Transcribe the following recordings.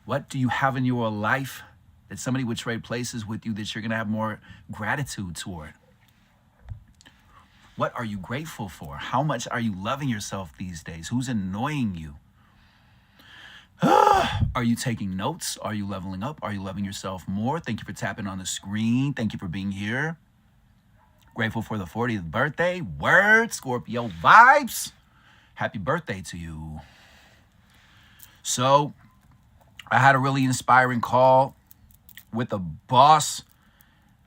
What do you have in your life that somebody would trade places with you that you're going to have more gratitude toward? What are you grateful for? How much are you loving yourself these days? Who's annoying you? Are you taking notes? Are you leveling up? Are you loving yourself more? Thank you for tapping on the screen. Thank you for being here. Grateful for the 40th birthday. Word, Scorpio vibes. Happy birthday to you. So, I had a really inspiring call with a boss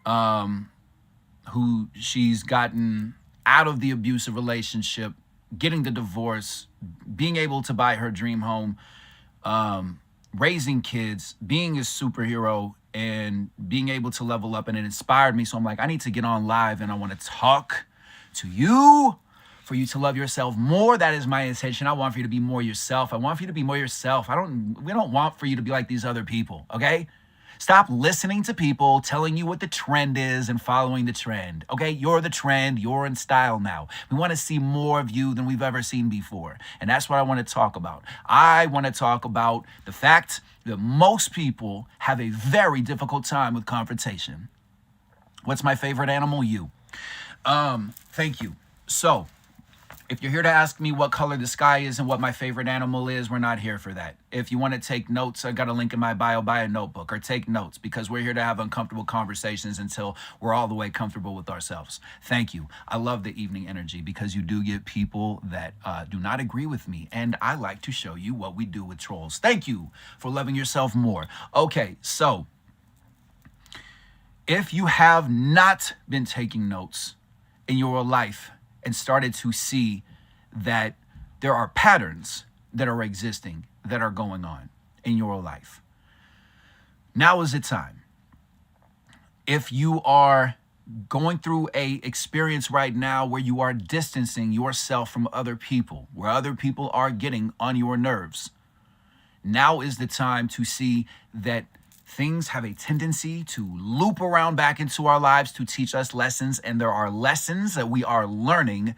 who she's gotten out of the abusive relationship, getting the divorce, being able to buy her dream home, raising kids, being a superhero, and being able to level up. And it inspired me. So I'm like, I need to get on live and I want to talk to you for you to love yourself more. That is my intention. I want for you to be more yourself. I want for you to be more yourself. We don't want for you to be like these other people, okay? Stop listening to people telling you what the trend is and following the trend, okay? You're the trend. You're in style now. We want to see more of you than we've ever seen before. And that's what I want to talk about. I want to talk about the fact that most people have a very difficult time with confrontation. What's my favorite animal? You. Thank you. So, if you're here to ask me what color the sky is and what my favorite animal is, we're not here for that. If you want to take notes, I got a link in my bio, buy a notebook or take notes, because we're here to have uncomfortable conversations until we're all the way comfortable with ourselves. Thank you. I love the evening energy because you do get people that do not agree with me, and I like to show you what we do with trolls. Thank you for loving yourself more. Okay, so if you have not been taking notes in your life and started to see that there are patterns that are existing, that are going on in your life, now is the time. If you are going through a experience right now where you are distancing yourself from other people, where other people are getting on your nerves, now is the time to see that things have a tendency to loop around back into our lives to teach us lessons. And there are lessons that we are learning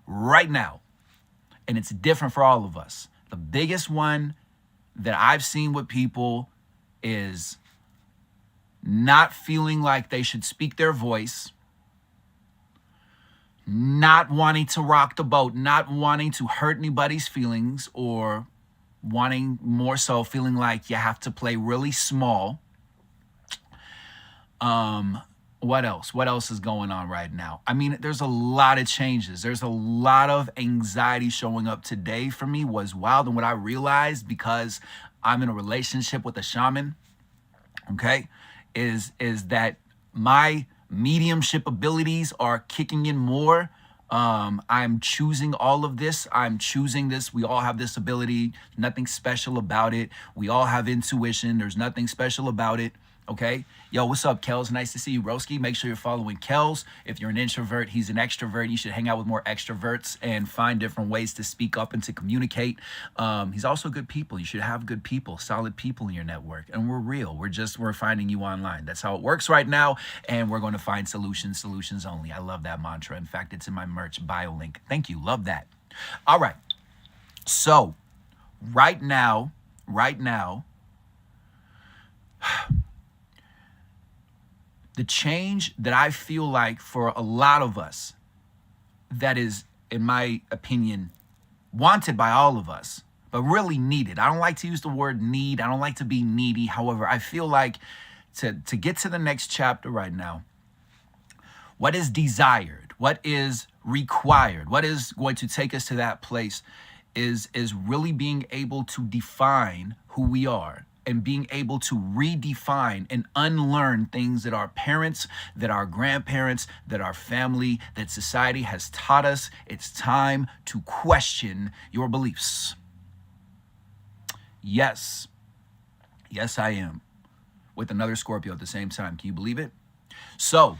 right now. And it's different for all of us. The biggest one that I've seen with people is not feeling like they should speak their voice, not wanting to rock the boat, not wanting to hurt anybody's feelings, or wanting more so feeling like you have to play really small. What else? What else is going on right now? I mean, there's a lot of changes. There's a lot of anxiety showing up today for me. Was wild. And what I realized, because I'm in a relationship with a shaman, okay, is that my mediumship abilities are kicking in more. I'm choosing all of this. I'm choosing this. We all have this ability. Nothing special about it. We all have intuition. There's nothing special about it. Okay. Yo, what's up, Kels? Nice to see you, Broski. Make sure you're following Kels. If you're an introvert, he's an extrovert. You should hang out with more extroverts and find different ways to speak up and to communicate. He's also good people. You should have good people, solid people in your network. And we're real. We're finding you online. That's how it works right now. And we're going to find solutions only. I love that mantra. In fact, it's in my merch bio link. Thank you. Love that. All right. So right now, the change that I feel like for a lot of us, that is, in my opinion, wanted by all of us, but really needed. I don't like to use the word need. I don't like to be needy. However, I feel like to get to the next chapter right now, what is desired, what is required, what is going to take us to that place is really being able to define who we are, and being able to redefine and unlearn things that our parents, that our grandparents, that our family, that society has taught us. It's time to question your beliefs. Yes, I am. With another Scorpio at the same time. Can you believe it? So,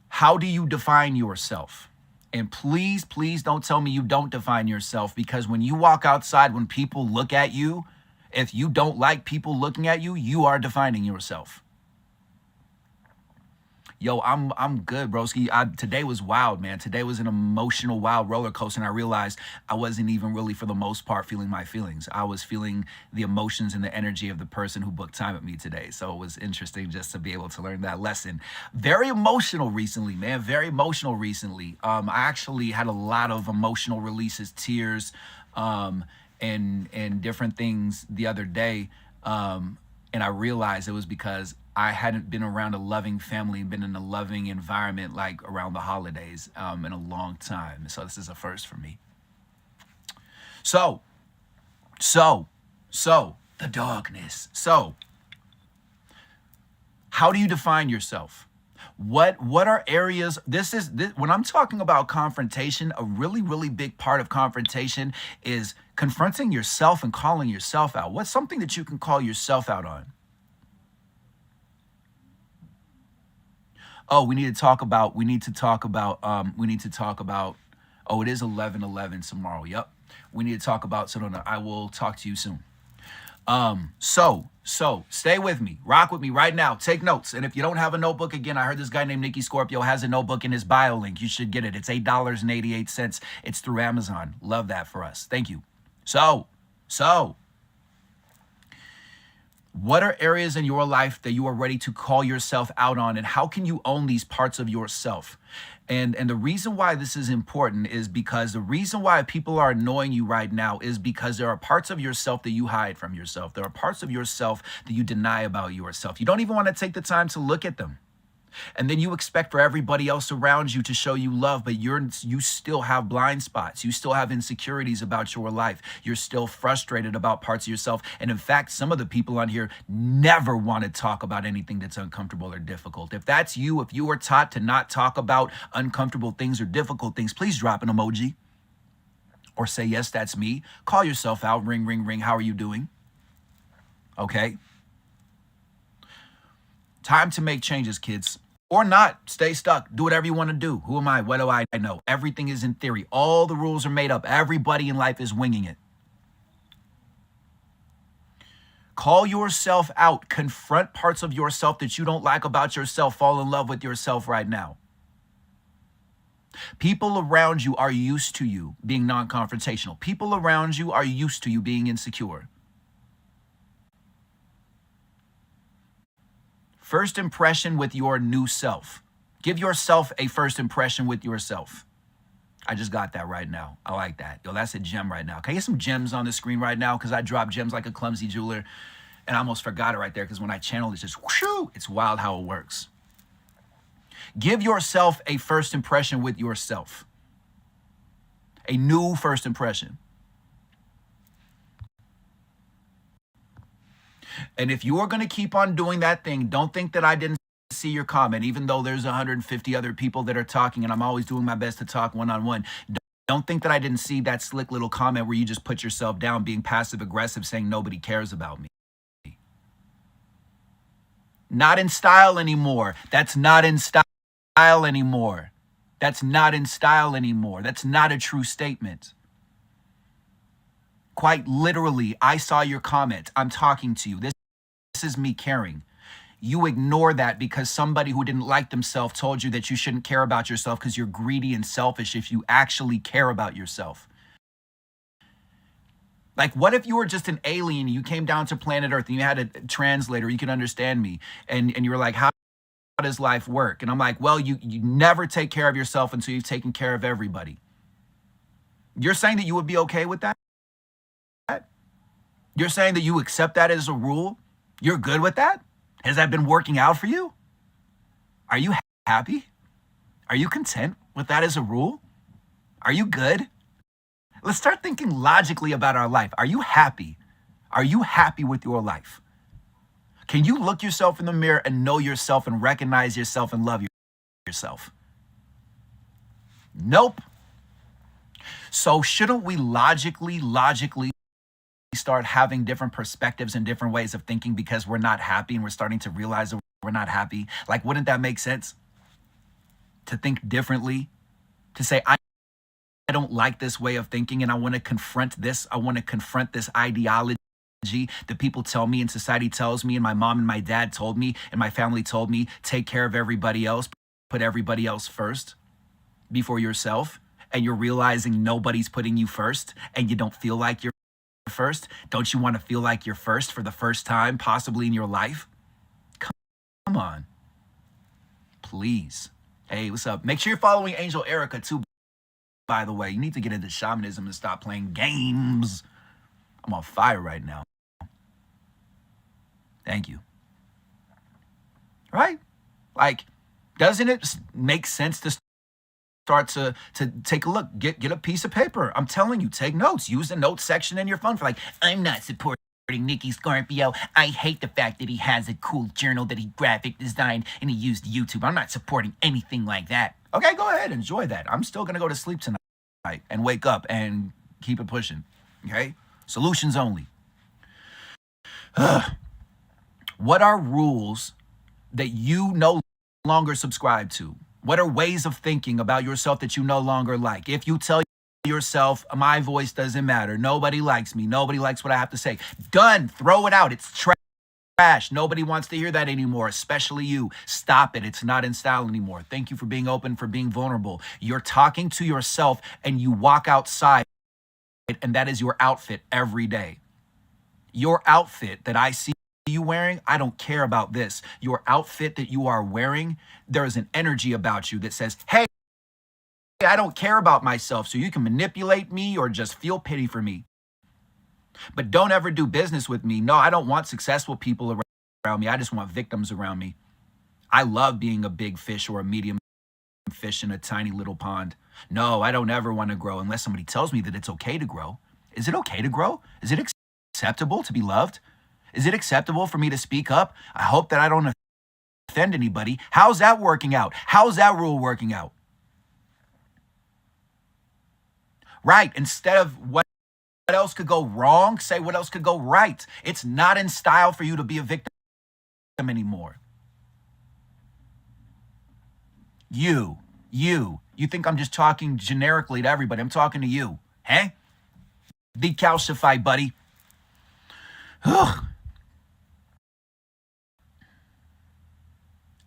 how do you define yourself? And please don't tell me you don't define yourself, because when you walk outside, when people look at you, if you don't like people looking at you, you are defining yourself. Yo, I'm good, broski. Today was wild, man. Today was an emotional, wild roller coaster, and I realized I wasn't even really, for the most part, feeling my feelings. I was feeling the emotions and the energy of the person who booked time with me today. So it was interesting just to be able to learn that lesson. Very emotional recently, man. Very emotional recently. I actually had a lot of emotional releases, tears, and different things the other day. And I realized it was because I hadn't been around a loving family, been in a loving environment like around the holidays in a long time. So this is a first for me. So, so, so, the darkness. So, how do you define yourself? What are areas? This when I'm talking about confrontation, a really big part of confrontation is confronting yourself and calling yourself out. What's something that you can call yourself out on? Oh, we need to talk about, oh, it is 11:11 tomorrow. Yep. We need to talk about, so no, I will talk to you soon. So stay with me, rock with me right now. Take notes. And if you don't have a notebook, again, I heard this guy named Nicky Scorpio has a notebook in his bio link. You should get it. It's $8.88. It's through Amazon. Love that for us. Thank you. So, what are areas in your life that you are ready to call yourself out on, and how can you own these parts of yourself? And the reason why this is important is because the reason why people are annoying you right now is because there are parts of yourself that you hide from yourself. There are parts of yourself that you deny about yourself. You don't even want to take the time to look at them. And then you expect for everybody else around you to show you love, but you still have blind spots. You still have insecurities about your life. You're still frustrated about parts of yourself. And in fact, some of the people on here never want to talk about anything that's uncomfortable or difficult. If that's you, if you were taught to not talk about uncomfortable things or difficult things, please drop an emoji or say, yes, that's me. Call yourself out. Ring, ring, ring. How are you doing? Okay. Time to make changes, kids. Or not. Stay stuck. Do whatever you want to do. Who am I? What do I know? Everything is in theory. All the rules are made up. Everybody in life is winging it. Call yourself out. Confront parts of yourself that you don't like about yourself. Fall in love with yourself right now. People around you are used to you being non-confrontational. People around you are used to you being insecure. First impression with your new self. Give yourself a first impression with yourself. I just got that right now. I like that. Yo, that's a gem right now. Can I get some gems on the screen right now? Because I drop gems like a clumsy jeweler. And I almost forgot it right there because when I channel, it's just whoosh, it's wild how it works. Give yourself a first impression with yourself. A new first impression. And if you are going to keep on doing that thing, don't think that I didn't see your comment, even though there's 150 other people that are talking, and I'm always doing my best to talk one-on-one. Don't think that I didn't see that slick little comment where you just put yourself down, being passive-aggressive, saying nobody cares about me. Not in style anymore. That's not in style anymore. That's not in style anymore. That's not a true statement. Quite literally, I saw your comment. I'm talking to you. This is me caring. You ignore that because somebody who didn't like themselves told you that you shouldn't care about yourself because you're greedy and selfish if you actually care about yourself. Like, what if you were just an alien, you came down to planet Earth and you had a translator, you could understand me, and you were like, how does life work? And I'm like, well, you never take care of yourself until you've taken care of everybody. You're saying that you would be okay with that? You're saying that you accept that as a rule? You're good with that? Has that been working out for you? Are you happy? Are you content with that as a rule? Are you good? Let's start thinking logically about our life. Are you happy? Are you happy with your life? Can you look yourself in the mirror and know yourself and recognize yourself and love yourself? Nope. So shouldn't we logically start having different perspectives and different ways of thinking because we're not happy and we're starting to realize that we're not happy? Like, wouldn't that make sense? To think differently, to say, I don't like this way of thinking and I want to confront this. I want to confront this ideology that people tell me and society tells me and my mom and my dad told me and my family told me, take care of everybody else, put everybody else first before yourself, and you're realizing nobody's putting you first and you don't feel like you're first? Don't you want to feel like you're first for the first time possibly in your life? Come on. Please. Hey, what's up? Make sure you're following Angel Erica too, by the way. You need to get into shamanism and stop playing games. I'm on fire right now. Thank you. Right? Like, doesn't it make sense to start to take a look, get a piece of paper? I'm telling you, take notes. Use the notes section in your phone for like, I'm not supporting Nicky Scorpio. I hate the fact that he has a cool journal that he graphic designed and he used YouTube. I'm not supporting anything like that. Okay, go ahead, enjoy that. I'm still gonna go to sleep tonight and wake up and keep it pushing. Okay? Solutions only. What are rules that you no longer subscribe to? What are ways of thinking about yourself that you no longer like? If you tell yourself, my voice doesn't matter, nobody likes me, nobody likes what I have to say, done, throw it out, it's trash. Nobody wants to hear that anymore, especially you. Stop it. It's not in style anymore. Thank you for being open, for being vulnerable. You're talking to yourself and you walk outside, and that is your outfit every day. Your outfit that I see you wearing, I don't care about this. Your outfit that you are wearing, there is an energy about you that says, hey, I don't care about myself, so you can manipulate me or just feel pity for me. But don't ever do business with me. No, I don't want successful people around me. I just want victims around me. I love being a big fish or a medium fish in a tiny little pond. No, I don't ever want to grow unless somebody tells me that it's okay to grow. Is it okay to grow? Is it acceptable to be loved? Is it acceptable for me to speak up? I hope that I don't offend anybody. How's that working out? How's that rule working out? Right, instead of what else could go wrong, say what else could go right. It's not in style for you to be a victim anymore. You think I'm just talking generically to everybody. I'm talking to you. Huh? Decalcify, buddy.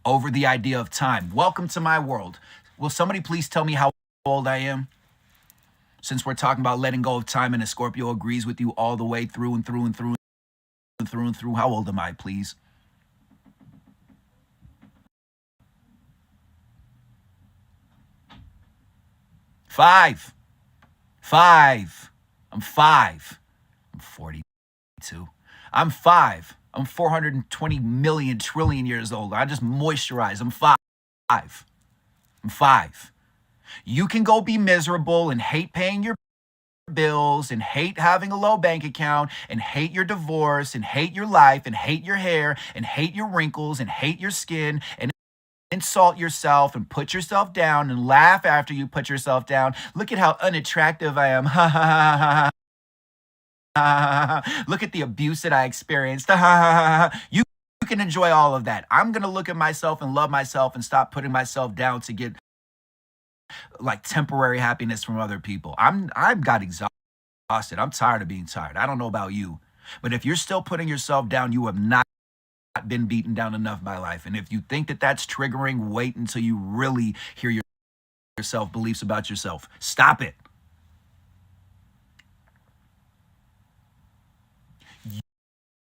Over the idea of time. Welcome to my world. Will somebody please tell me how old I am? Since we're talking about letting go of time and a Scorpio agrees with you all the way through and through and through and through and through. How old am I, please? Five. I'm 5. I'm 42. I'm 5. I'm 420 million trillion years old. I just moisturized. I'm 5. I'm 5. You can go be miserable and hate paying your bills and hate having a low bank account and hate your divorce and hate your life and hate your hair and hate your wrinkles and hate your skin and insult yourself and put yourself down and laugh after you put yourself down. Look at how unattractive I am. Ha ha ha ha ha. Look at the abuse that I experienced. Ha ha ha. You can enjoy all of that. I'm going to look at myself and love myself and stop putting myself down to get like temporary happiness from other people. I've got exhausted. I'm tired of being tired. I don't know about you, but if you're still putting yourself down, you have not been beaten down enough by life. And if you think that that's triggering, wait until you really hear your self-beliefs about yourself. Stop it.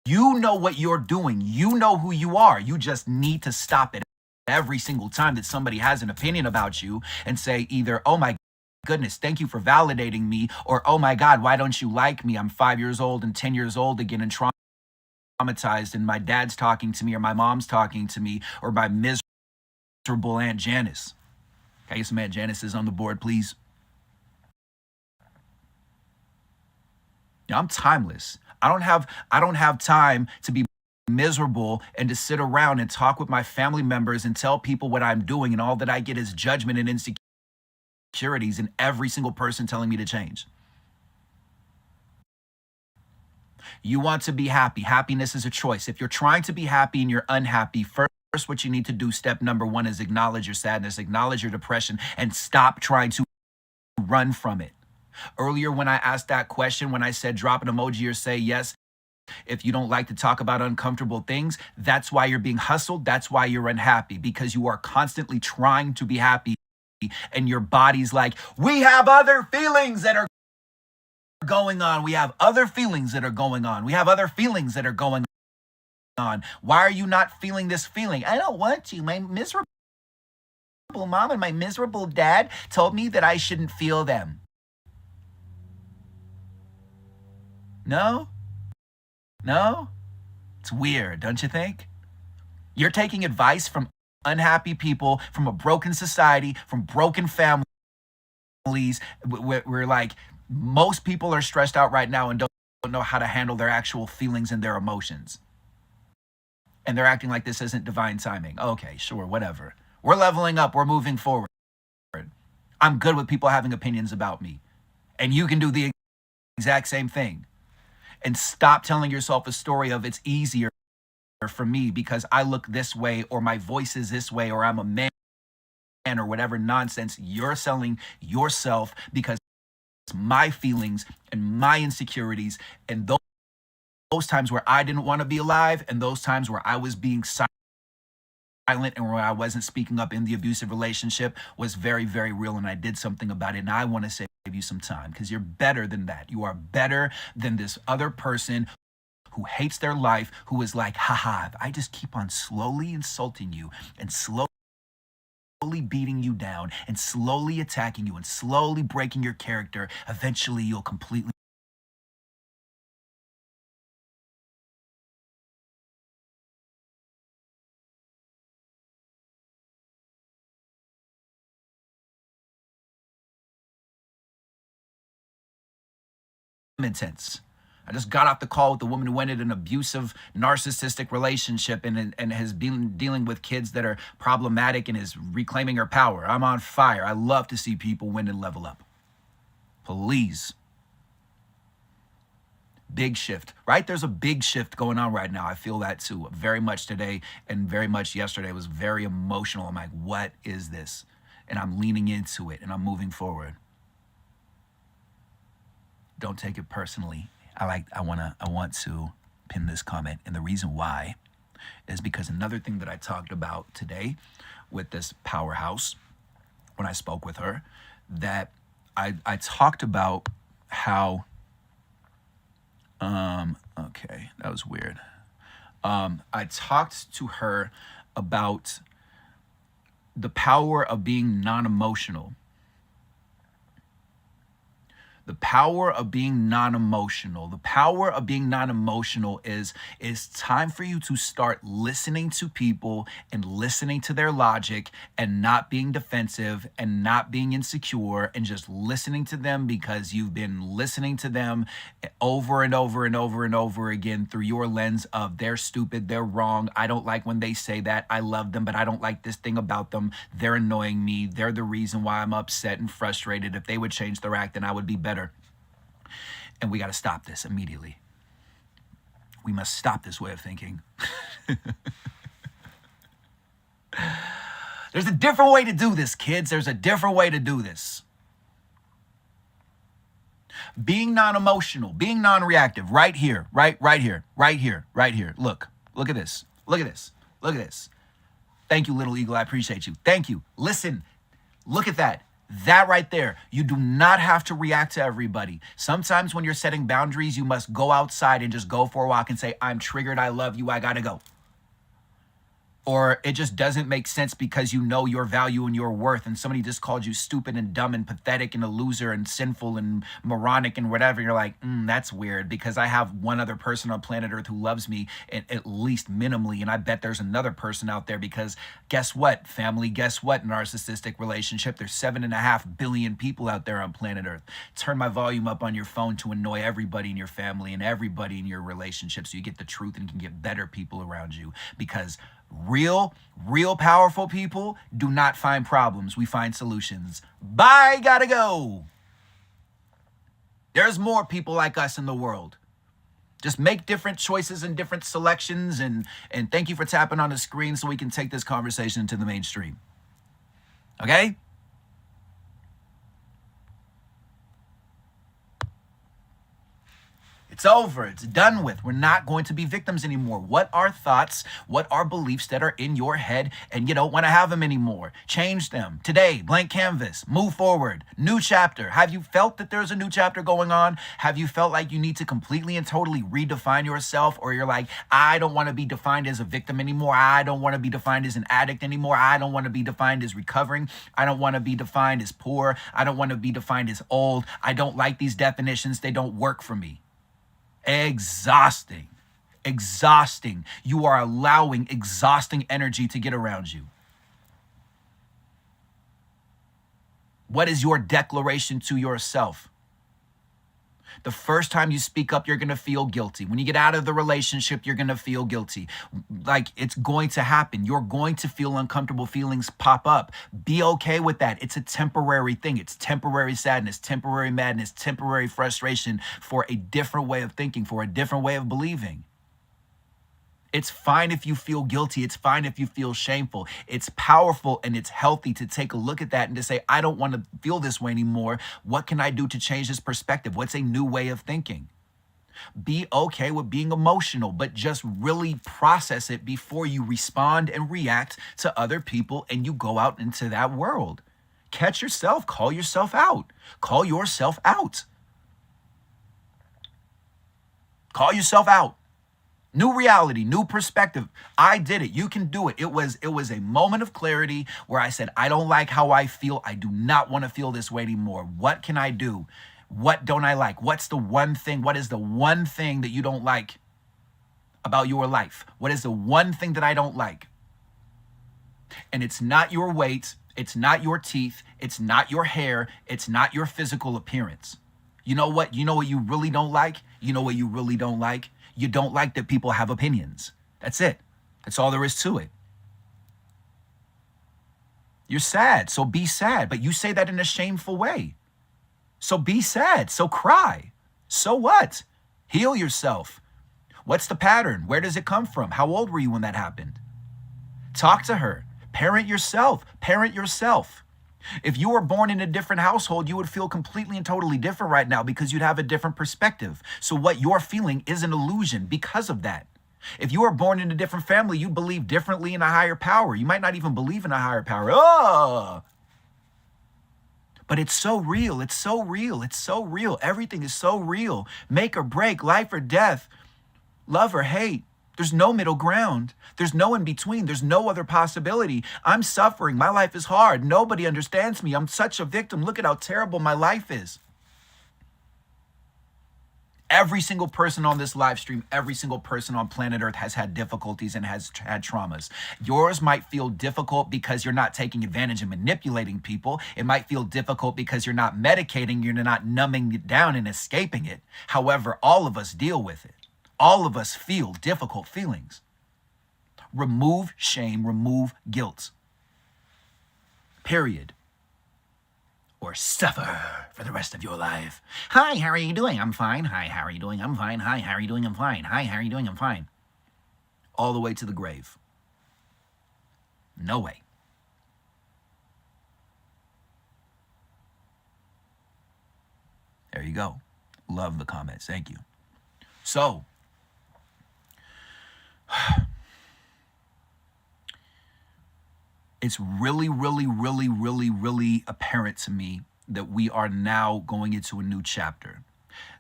You know what you're doing. You know who you are. You just need to stop it every single time that somebody has an opinion about you and say either, oh my goodness, thank you for validating me, or oh my God, why don't you like me? I'm 5 years old and 10 years old again and traumatized, and my dad's talking to me or my mom's talking to me or my miserable Aunt Janice. Can I get some Aunt Janice's on the board, please? I'm timeless. I don't have time to be miserable and to sit around and talk with my family members and tell people what I'm doing, and all that I get is judgment and insecurities and every single person telling me to change. You want to be happy. Happiness is a choice. If you're trying to be happy and you're unhappy, first what you need to do, step number 1, is acknowledge your sadness, acknowledge your depression, and stop trying to run from it. Earlier when I asked that question, when I said drop an emoji or say yes, If you don't like to talk about uncomfortable things, that's why you're being hustled. That's why you're unhappy, because you are constantly trying to be happy. And your body's like, we have other feelings that are going on. We have other feelings that are going on. We have other feelings that are going on. Why are you not feeling this feeling? I don't want to. My miserable mom and my miserable dad told me that I shouldn't feel them. No? No? It's weird, don't you think? You're taking advice from unhappy people, from a broken society, from broken families. We're like, most people are stressed out right now and don't know how to handle their actual feelings and their emotions. And they're acting like this isn't divine timing. Okay, sure, whatever. We're leveling up. We're moving forward. I'm good with people having opinions about me. And you can do the exact same thing. And stop telling yourself a story of it's easier for me because I look this way, or my voice is this way, or I'm a man, or whatever nonsense you're selling yourself, because my feelings and my insecurities and those times where I didn't want to be alive, and those times where I was being silent and where I wasn't speaking up in the abusive relationship was very, very real, and I did something about it. And I want to save you some time, because you're better than that. You are better than this other person who hates their life, who is like, haha, if I just keep on slowly insulting you and slowly beating you down and slowly attacking you and slowly breaking your character, eventually you'll completely intense. I just got off the call with a woman who went in an abusive, narcissistic relationship and has been dealing with kids that are problematic and is reclaiming her power. I'm on fire. I love to see people win and level up. Please. Big shift, right? There's a big shift going on right now. I feel that too. Very much today and very much yesterday was very emotional. I'm like, what is this? And I'm leaning into it and I'm moving forward. Don't take it personally. I want to pin this comment, and the reason why is because another thing that I talked about today with this powerhouse when I spoke with her, that I talked about how okay, that was weird. I talked to her about the power of being non-emotional. The power of being non-emotional. The power of being non-emotional is time for you to start listening to people and listening to their logic and not being defensive and not being insecure and just listening to them because you've been listening to them over and over and over and over again through your lens of they're stupid, they're wrong, I don't like when they say that, I love them, but I don't like this thing about them, they're annoying me, they're the reason why I'm upset and frustrated. If they would change their act, then I would be better. And we got to stop this immediately. We must stop this way of thinking. There's a different way to do this, kids. There's a different way to do this. Being non-emotional, being non-reactive, right here, right here, right here, right here. Look at this. Look at this. Look at this. Thank you, little eagle. I appreciate you. Thank you. Listen, look at that. That right there. You do not have to react to everybody. Sometimes when you're setting boundaries, you must go outside and just go for a walk and say, I'm triggered, I love you, I gotta go. Or it just doesn't make sense because you know your value and your worth, and somebody just called you stupid and dumb and pathetic and a loser and sinful and moronic and whatever. You're like, that's weird because I have one other person on planet Earth who loves me at least minimally, and I bet there's another person out there because guess what, family? Guess what, narcissistic relationship? There's 7.5 billion people out there on planet Earth. Turn my volume up on your phone to annoy everybody in your family and everybody in your relationship so you get the truth and can get better people around you, because real powerful people do not find problems. We find solutions. Bye, gotta go. There's more people like us in the world. Just make different choices and different selections, and thank you for tapping on the screen so we can take this conversation to the mainstream. Okay? It's over. It's done with. We're not going to be victims anymore. What are thoughts? What are beliefs that are in your head and you don't want to have them anymore? Change them. Today, blank canvas. Move forward. New chapter. Have you felt that there's a new chapter going on? Have you felt like you need to completely and totally redefine yourself? Or you're like, I don't want to be defined as a victim anymore. I don't want to be defined as an addict anymore. I don't want to be defined as recovering. I don't want to be defined as poor. I don't want to be defined as old. I don't like these definitions. They don't work for me. Exhausting. Exhausting. You are allowing exhausting energy to get around you. What is your declaration to yourself? The first time you speak up, you're going to feel guilty. When you get out of the relationship, you're going to feel guilty. Like, it's going to happen. You're going to feel uncomfortable feelings pop up. Be okay with that. It's a temporary thing. It's temporary sadness, temporary madness, temporary frustration for a different way of thinking, for a different way of believing. It's fine if you feel guilty. It's fine if you feel shameful. It's powerful and it's healthy to take a look at that and to say, I don't want to feel this way anymore. What can I do to change this perspective? What's a new way of thinking? Be okay with being emotional, but just really process it before you respond and react to other people and you go out into that world. Catch yourself. Call yourself out. Call yourself out. Call yourself out. New reality, new perspective. I did it. You can do it. It was a moment of clarity where I said, I don't like how I feel. I do not want to feel this way anymore. What can I do? What don't I like? What's the one thing? What is the one thing that you don't like about your life? What is the one thing that I don't like? And it's not your weight. It's not your teeth. It's not your hair. It's not your physical appearance. You know what? You know what you really don't like? You know what you really don't like? You don't like that people have opinions. That's it. That's all there is to it. You're sad, so be sad. But you say that in a shameful way. So be sad, so cry. So what? Heal yourself. What's the pattern? Where does it come from? How old were you when that happened? Talk to her. Parent yourself. Parent yourself. If you were born in a different household, you would feel completely and totally different right now because you'd have a different perspective. So what you're feeling is an illusion because of that. If you were born in a different family, you believe differently in a higher power. You might not even believe in a higher power. Oh! But it's so real. It's so real. It's so real. Everything is so real. Make or break, life or death, love or hate. There's no middle ground. There's no in between. There's no other possibility. I'm suffering. My life is hard. Nobody understands me. I'm such a victim. Look at how terrible my life is. Every single person on this live stream, every single person on planet Earth has had difficulties and has had traumas. Yours might feel difficult because you're not taking advantage and manipulating people. It might feel difficult because you're not medicating, you're not numbing it down and escaping it. However, all of us deal with it. All of us feel difficult feelings. Remove shame, remove guilt. Period. Or suffer for the rest of your life. Hi, how are you doing? I'm fine. Hi, how are you doing? I'm fine. Hi, how are you doing? I'm fine. Hi, how are you doing? I'm fine. All the way to the grave. No way. There you go. Love the comments. Thank you. So, it's really, really, really, really, really apparent to me that we are now going into a new chapter,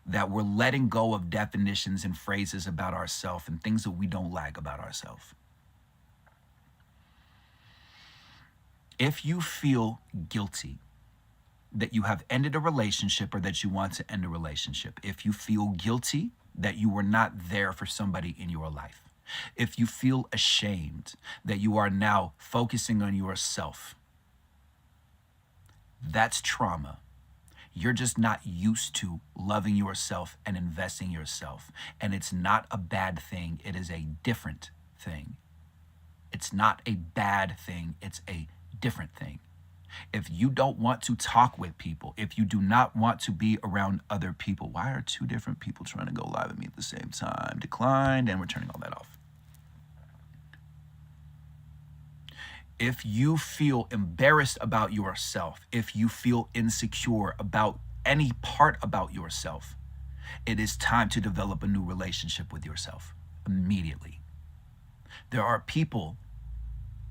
that we're letting go of definitions and phrases about ourselves and things that we don't like about ourselves. If you feel guilty that you have ended a relationship or that you want to end a relationship, if you feel guilty that you were not there for somebody in your life, if you feel ashamed that you are now focusing on yourself, that's trauma. You're just not used to loving yourself and investing yourself. And it's not a bad thing. It is a different thing. It's not a bad thing. It's a different thing. If you don't want to talk with people, if you do not want to be around other people, why are two different people trying to go live with me at the same time? Declined, and we're turning all that off. If you feel embarrassed about yourself, if you feel insecure about any part about yourself, It is time to develop a new relationship with yourself immediately. There are people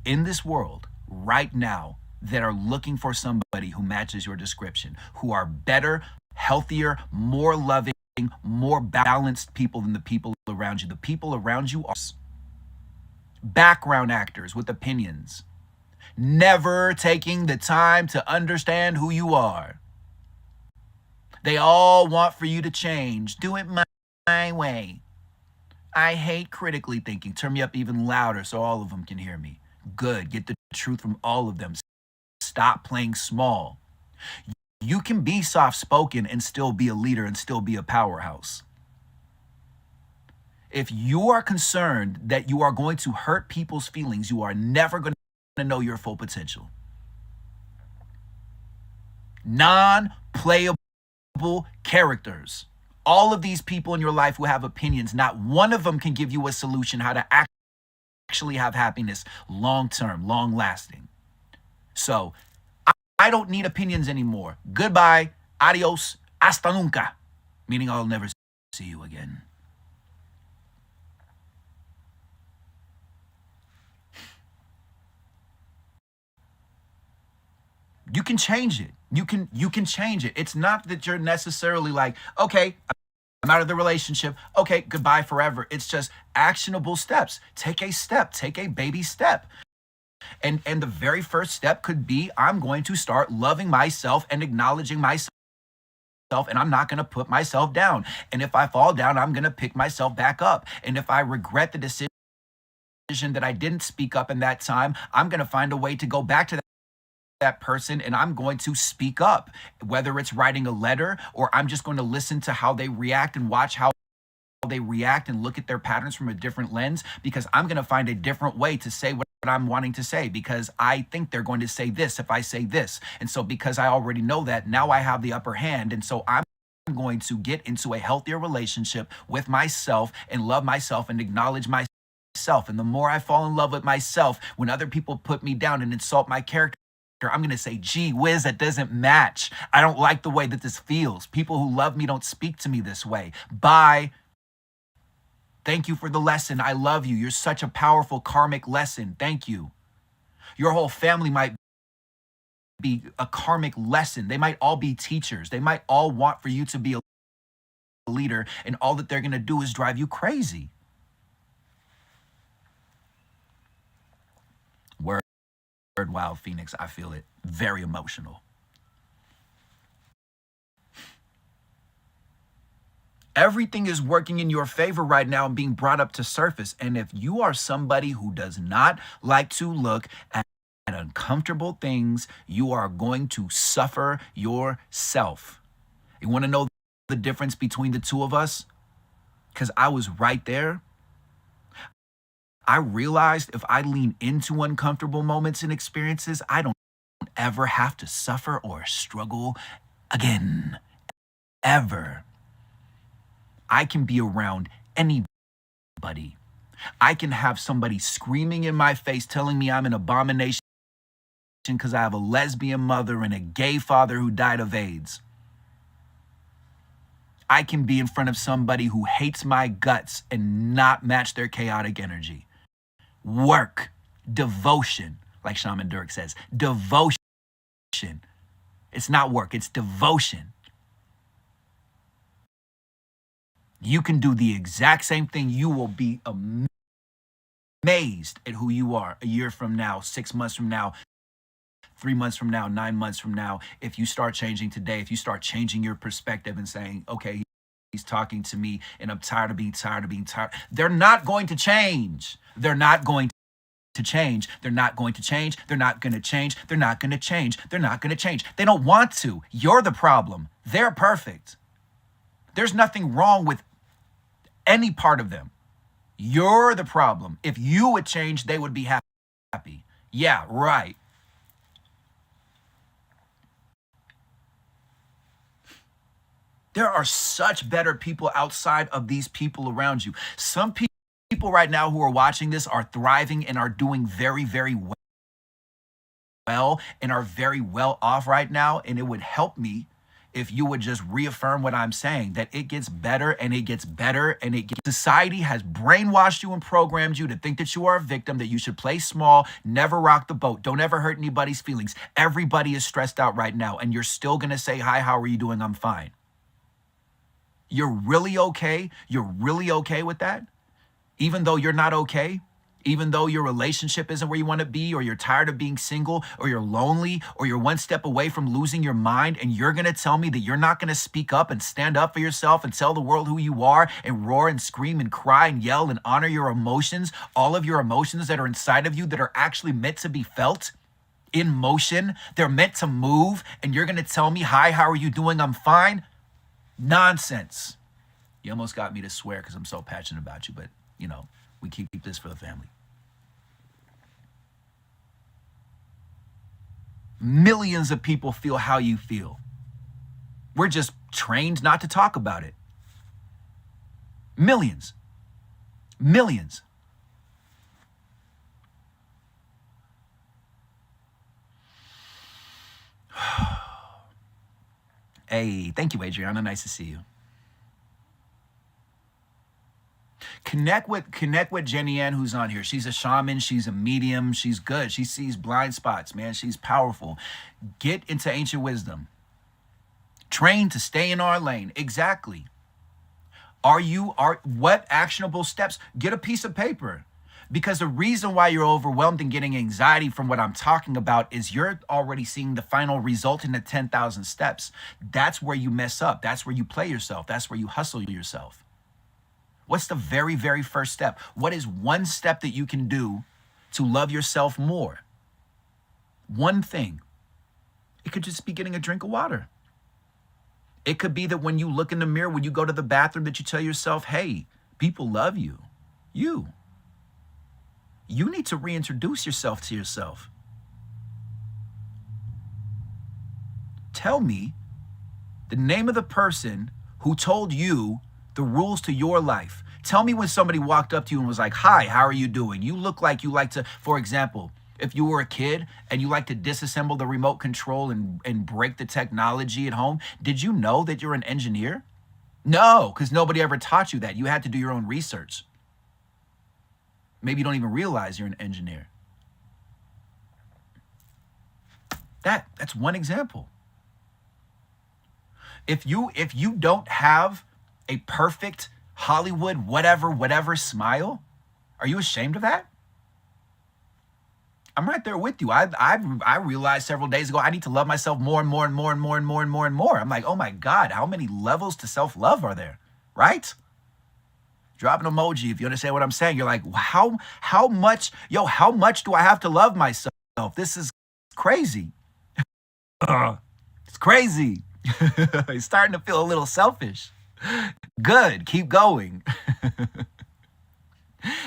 in this world right now that are looking for somebody who matches your description, who are better, healthier, more loving, more balanced people than the people around you. The people around you are background actors with opinions, never taking the time to understand who you are. They all want for you to change. Do it my way. I hate critically thinking. Turn me up even louder so all of them can hear me. Good. Get the truth from all of them. Stop playing small. You can be soft-spoken and still be a leader and still be a powerhouse. If you are concerned that you are going to hurt people's feelings, you are never going to know your full potential. Non-playable characters. All of these people in your life who have opinions, not one of them can give you a solution how to actually have happiness long-term, long-lasting. So I don't need opinions anymore. Goodbye, adios, hasta nunca, meaning I'll never see you again. You can change it. You can change it. It's not that you're necessarily like, okay, I'm out of the relationship. Okay, goodbye forever. It's just actionable steps. Take a step. Take a baby step. And the very first step could be, I'm going to start loving myself and acknowledging myself, and I'm not going to put myself down. And if I fall down, I'm going to pick myself back up. And if I regret the decision that I didn't speak up in that time, I'm going to find a way to go back to that person, and I'm going to speak up, whether it's writing a letter or I'm just going to listen to how they react and watch how they react and look at their patterns from a different lens, because I'm going to find a different way to say what I'm wanting to say, because I think they're going to say this if I say this. And so because I already know that, now I have the upper hand. And so I'm going to get into a healthier relationship with myself and love myself and acknowledge myself. And the more I fall in love with myself, when other people put me down and insult my character, I'm going to say, gee whiz, that doesn't match. I don't like the way that this feels. People who love me don't speak to me this way. Bye. Thank you for the lesson. I love you. You're such a powerful karmic lesson. Thank you. Your whole family might be a karmic lesson. They might all be teachers. They might all want for you to be a leader, and all that they're going to do is drive you crazy. Word, wow, Phoenix, I feel it. Very emotional. Everything is working in your favor right now and being brought up to surface. And if you are somebody who does not like to look at uncomfortable things, you are going to suffer yourself. You want to know the difference between the two of us? Because I was right there. I realized if I lean into uncomfortable moments and experiences, I don't ever have to suffer or struggle again. Ever. I can be around anybody. I can have somebody screaming in my face telling me I'm an abomination because I have a lesbian mother and a gay father who died of AIDS. I can be in front of somebody who hates my guts and not match their chaotic energy. Work, devotion, like Shaman Durek says, devotion. It's not work, it's devotion. You can do the exact same thing. You will be amazed at who you are a year from now, 6 months from now, 3 months from now, 9 months from now. If you start changing today, if you start changing your perspective and saying, okay, he's talking to me and I'm tired of being tired. They're not going to change. They're not going to change. They're not going to change. They're not going to change. They're not going to change. They're not going to change. They don't want to. You're the problem. They're perfect. There's nothing wrong with any part of them. You're the problem. If you would change, they would be happy. Yeah, right. There are such better people outside of these people around you. Some people right now who are watching this are thriving and are doing very, very well and are very well off right now. And it would help me if you would just reaffirm what I'm saying, that it gets better and it gets better and it gets. Society has brainwashed you and programmed you to think that you are a victim, that you should play small, never rock the boat, don't ever hurt anybody's feelings. Everybody is stressed out right now, and you're still going to say, hi, how are you doing? I'm fine. You're really okay? You're really okay with that? Even though you're not okay? Even though your relationship isn't where you want to be, or you're tired of being single, or you're lonely, or you're one step away from losing your mind, and you're going to tell me that you're not going to speak up and stand up for yourself and tell the world who you are and roar and scream and cry and yell and honor your emotions, all of your emotions that are inside of you that are actually meant to be felt in motion. They're meant to move, and you're going to tell me, hi, how are you doing? I'm fine. Nonsense. You almost got me to swear because I'm so passionate about you, but we keep this for the family. Millions of people feel how you feel. We're just trained not to talk about it. Millions. Millions. Hey, thank you, Adriana. Nice to see you. Connect with Jenny Ann, who's on here. She's a shaman. She's a medium. She's good. She sees blind spots, man. She's powerful. Get into ancient wisdom. Train to stay in our lane. Exactly. What actionable steps? Get a piece of paper. Because the reason why you're overwhelmed and getting anxiety from what I'm talking about is you're already seeing the final result in the 10,000 steps. That's where you mess up. That's where you play yourself. That's where you hustle yourself. What's the very, very first step? What is one step that you can do to love yourself more? One thing. It could just be getting a drink of water. It could be that when you look in the mirror, when you go to the bathroom, that you tell yourself, hey, people love you. You need to reintroduce yourself to yourself. Tell me the name of the person who told you the rules to your life. Tell me when somebody walked up to you and was like, hi, how are you doing? You look like you like to, for example, if you were a kid and you like to disassemble the remote control and break the technology at home, did you know that you're an engineer? No, because nobody ever taught you that. You had to do your own research. Maybe you don't even realize you're an engineer. That's one example. If you don't have a perfect Hollywood whatever smile, are you ashamed of that? I'm right there with you. I realized several days ago I need to love myself more and more and more and more and more and more and more. I'm like, oh my God, how many levels to self-love are there? Right? Drop an emoji if you understand what I'm saying. You're like, how much do I have to love myself? This is crazy. It's crazy. It's starting to feel a little selfish. Good, keep going.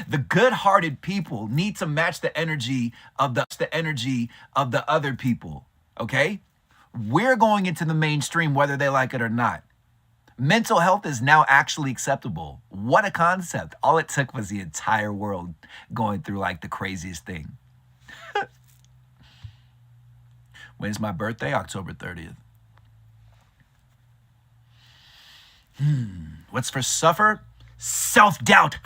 The good-hearted people need to match the energy of the other people, okay? We're going into the mainstream whether they like it or not. Mental health is now actually acceptable. What a concept. All it took was the entire world going through like the craziest thing. When's my birthday? October 30th. What's for suffer? Self-doubt.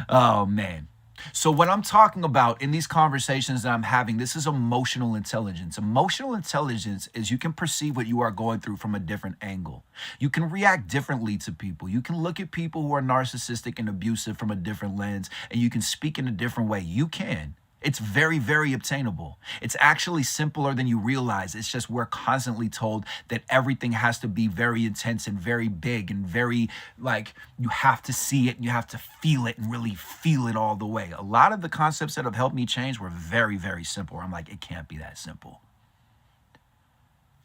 Oh, man. So what I'm talking about in these conversations that I'm having, this is emotional intelligence. Emotional intelligence is you can perceive what you are going through from a different angle. You can react differently to people. You can look at people who are narcissistic and abusive from a different lens, and you can speak in a different way. You can. It's very, very obtainable. It's actually simpler than you realize. It's just we're constantly told that everything has to be very intense and very big and very, like, you have to see it and you have to feel it and really feel it all the way. A lot of the concepts that have helped me change were very, very simple. I'm like, it can't be that simple.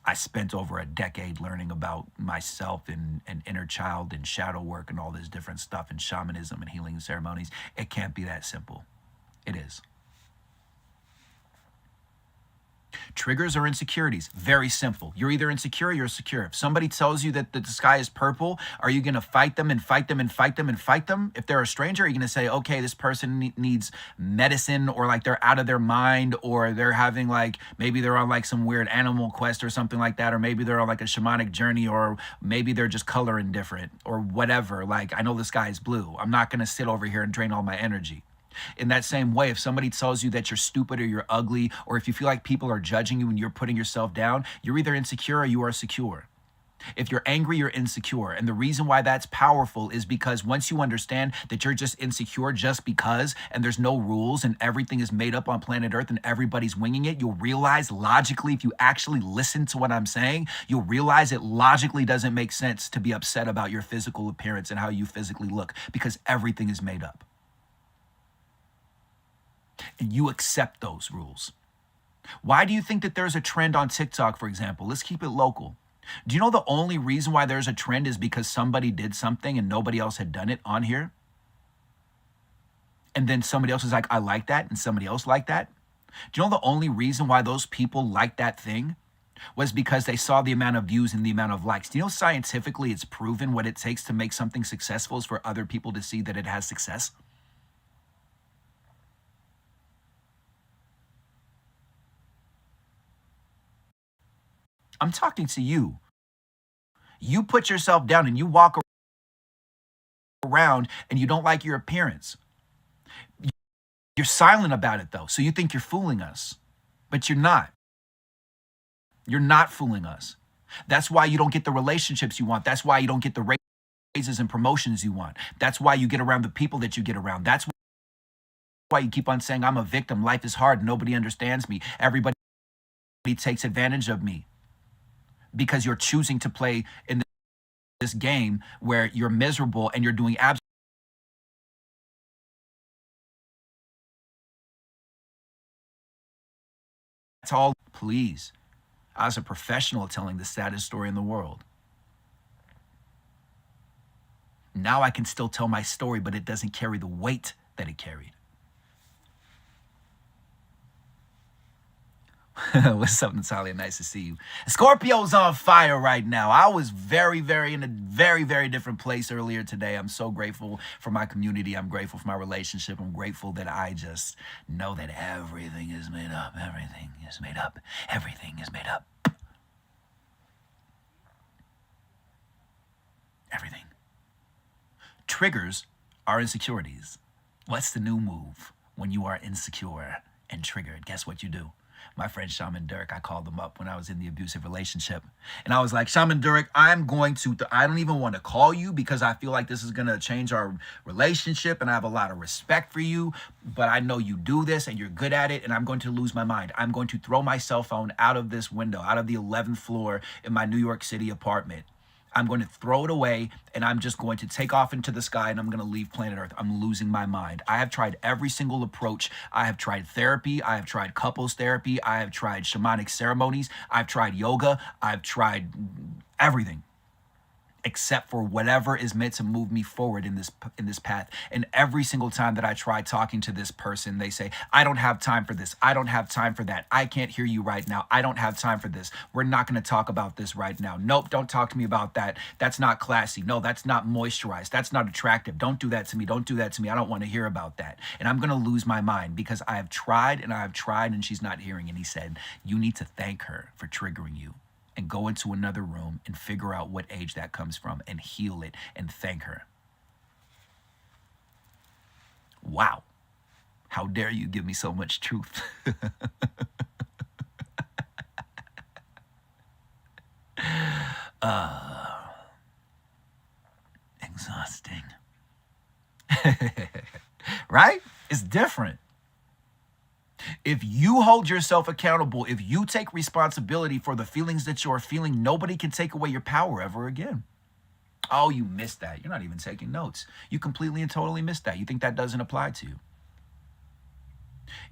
I spent over a decade learning about myself and inner child and shadow work and all this different stuff and shamanism and healing ceremonies. It can't be that simple. It is. Triggers or insecurities? Very simple. You're either insecure or you're secure. If somebody tells you that the sky is purple, are you going to fight them and fight them and fight them and fight them? If they're a stranger, are you going to say, okay, this person needs medicine, or like they're out of their mind, or they're having like, maybe they're on like some weird animal quest or something like that, or maybe they're on like a shamanic journey, or maybe they're just color indifferent or whatever. Like, I know the sky is blue. I'm not going to sit over here and drain all my energy. In that same way, if somebody tells you that you're stupid or you're ugly, or if you feel like people are judging you and you're putting yourself down, you're either insecure or you are secure. If you're angry, you're insecure. And the reason why that's powerful is because once you understand that you're just insecure just because, and there's no rules and everything is made up on planet Earth and everybody's winging it, you'll realize logically, if you actually listen to what I'm saying, you'll realize it logically doesn't make sense to be upset about your physical appearance and how you physically look, because everything is made up. And you accept those rules. Why do you think that there's a trend on TikTok, for example? Let's keep it local. Do you know the only reason why there's a trend is because somebody did something and nobody else had done it on here? And then somebody else is like, I like that, and somebody else liked that? Do you know the only reason why those people liked that thing was because they saw the amount of views and the amount of likes? Do you know scientifically it's proven what it takes to make something successful is for other people to see that it has success? I'm talking to you. You put yourself down and you walk around and you don't like your appearance. You're silent about it though, so you think you're fooling us, but you're not. You're not fooling us. That's why you don't get the relationships you want. That's why you don't get the raises and promotions you want. That's why you get around the people that you get around. That's why you keep on saying, I'm a victim. Life is hard. Nobody understands me. Everybody takes advantage of me. Because you're choosing to play in this game where you're miserable and you're doing absolutely. That's all. Please. I was a professional telling the saddest story in the world. Now I can still tell my story, but it doesn't carry the weight that it carried. What's up, Natalia? Nice to see you. Scorpio's on fire right now. I was very in a very different place earlier today. I'm so grateful for my community. I'm grateful for my relationship. I'm grateful that I just know that everything is made up. Everything is made up. Everything is made up. Everything. Triggers are insecurities. What's the new move when you are insecure and triggered? Guess what you do? My friend Shaman Durek, I called him up when I was in the abusive relationship. And I was like, Shaman Durek, I don't even want to call you because I feel like this is going to change our relationship and I have a lot of respect for you, but I know you do this and you're good at it and I'm going to lose my mind. I'm going to throw my cell phone out of this window, out of the 11th floor in my New York City apartment. I'm going to throw it away and I'm just going to take off into the sky and I'm going to leave planet Earth. I'm losing my mind. I have tried every single approach. I have tried therapy. I have tried couples therapy. I have tried shamanic ceremonies. I've tried yoga. I've tried everything except for whatever is meant to move me forward in this path. And every single time that I try talking to this person, they say, I don't have time for this. I don't have time for that. I can't hear you right now. I don't have time for this. We're not going to talk about this right now. Nope, don't talk to me about that. That's not classy. No, that's not moisturized. That's not attractive. Don't do that to me. Don't do that to me. I don't want to hear about that. And I'm going to lose my mind because I have tried and she's not hearing. And he said, you need to thank her for triggering you. And go into another room and figure out what age that comes from and heal it and thank her. Wow. How dare you give me so much truth? Exhausting. Right? It's different. If you hold yourself accountable, if you take responsibility for the feelings that you're feeling, nobody can take away your power ever again. Oh, you missed that. You're not even taking notes. You completely and totally missed that. You think that doesn't apply to you.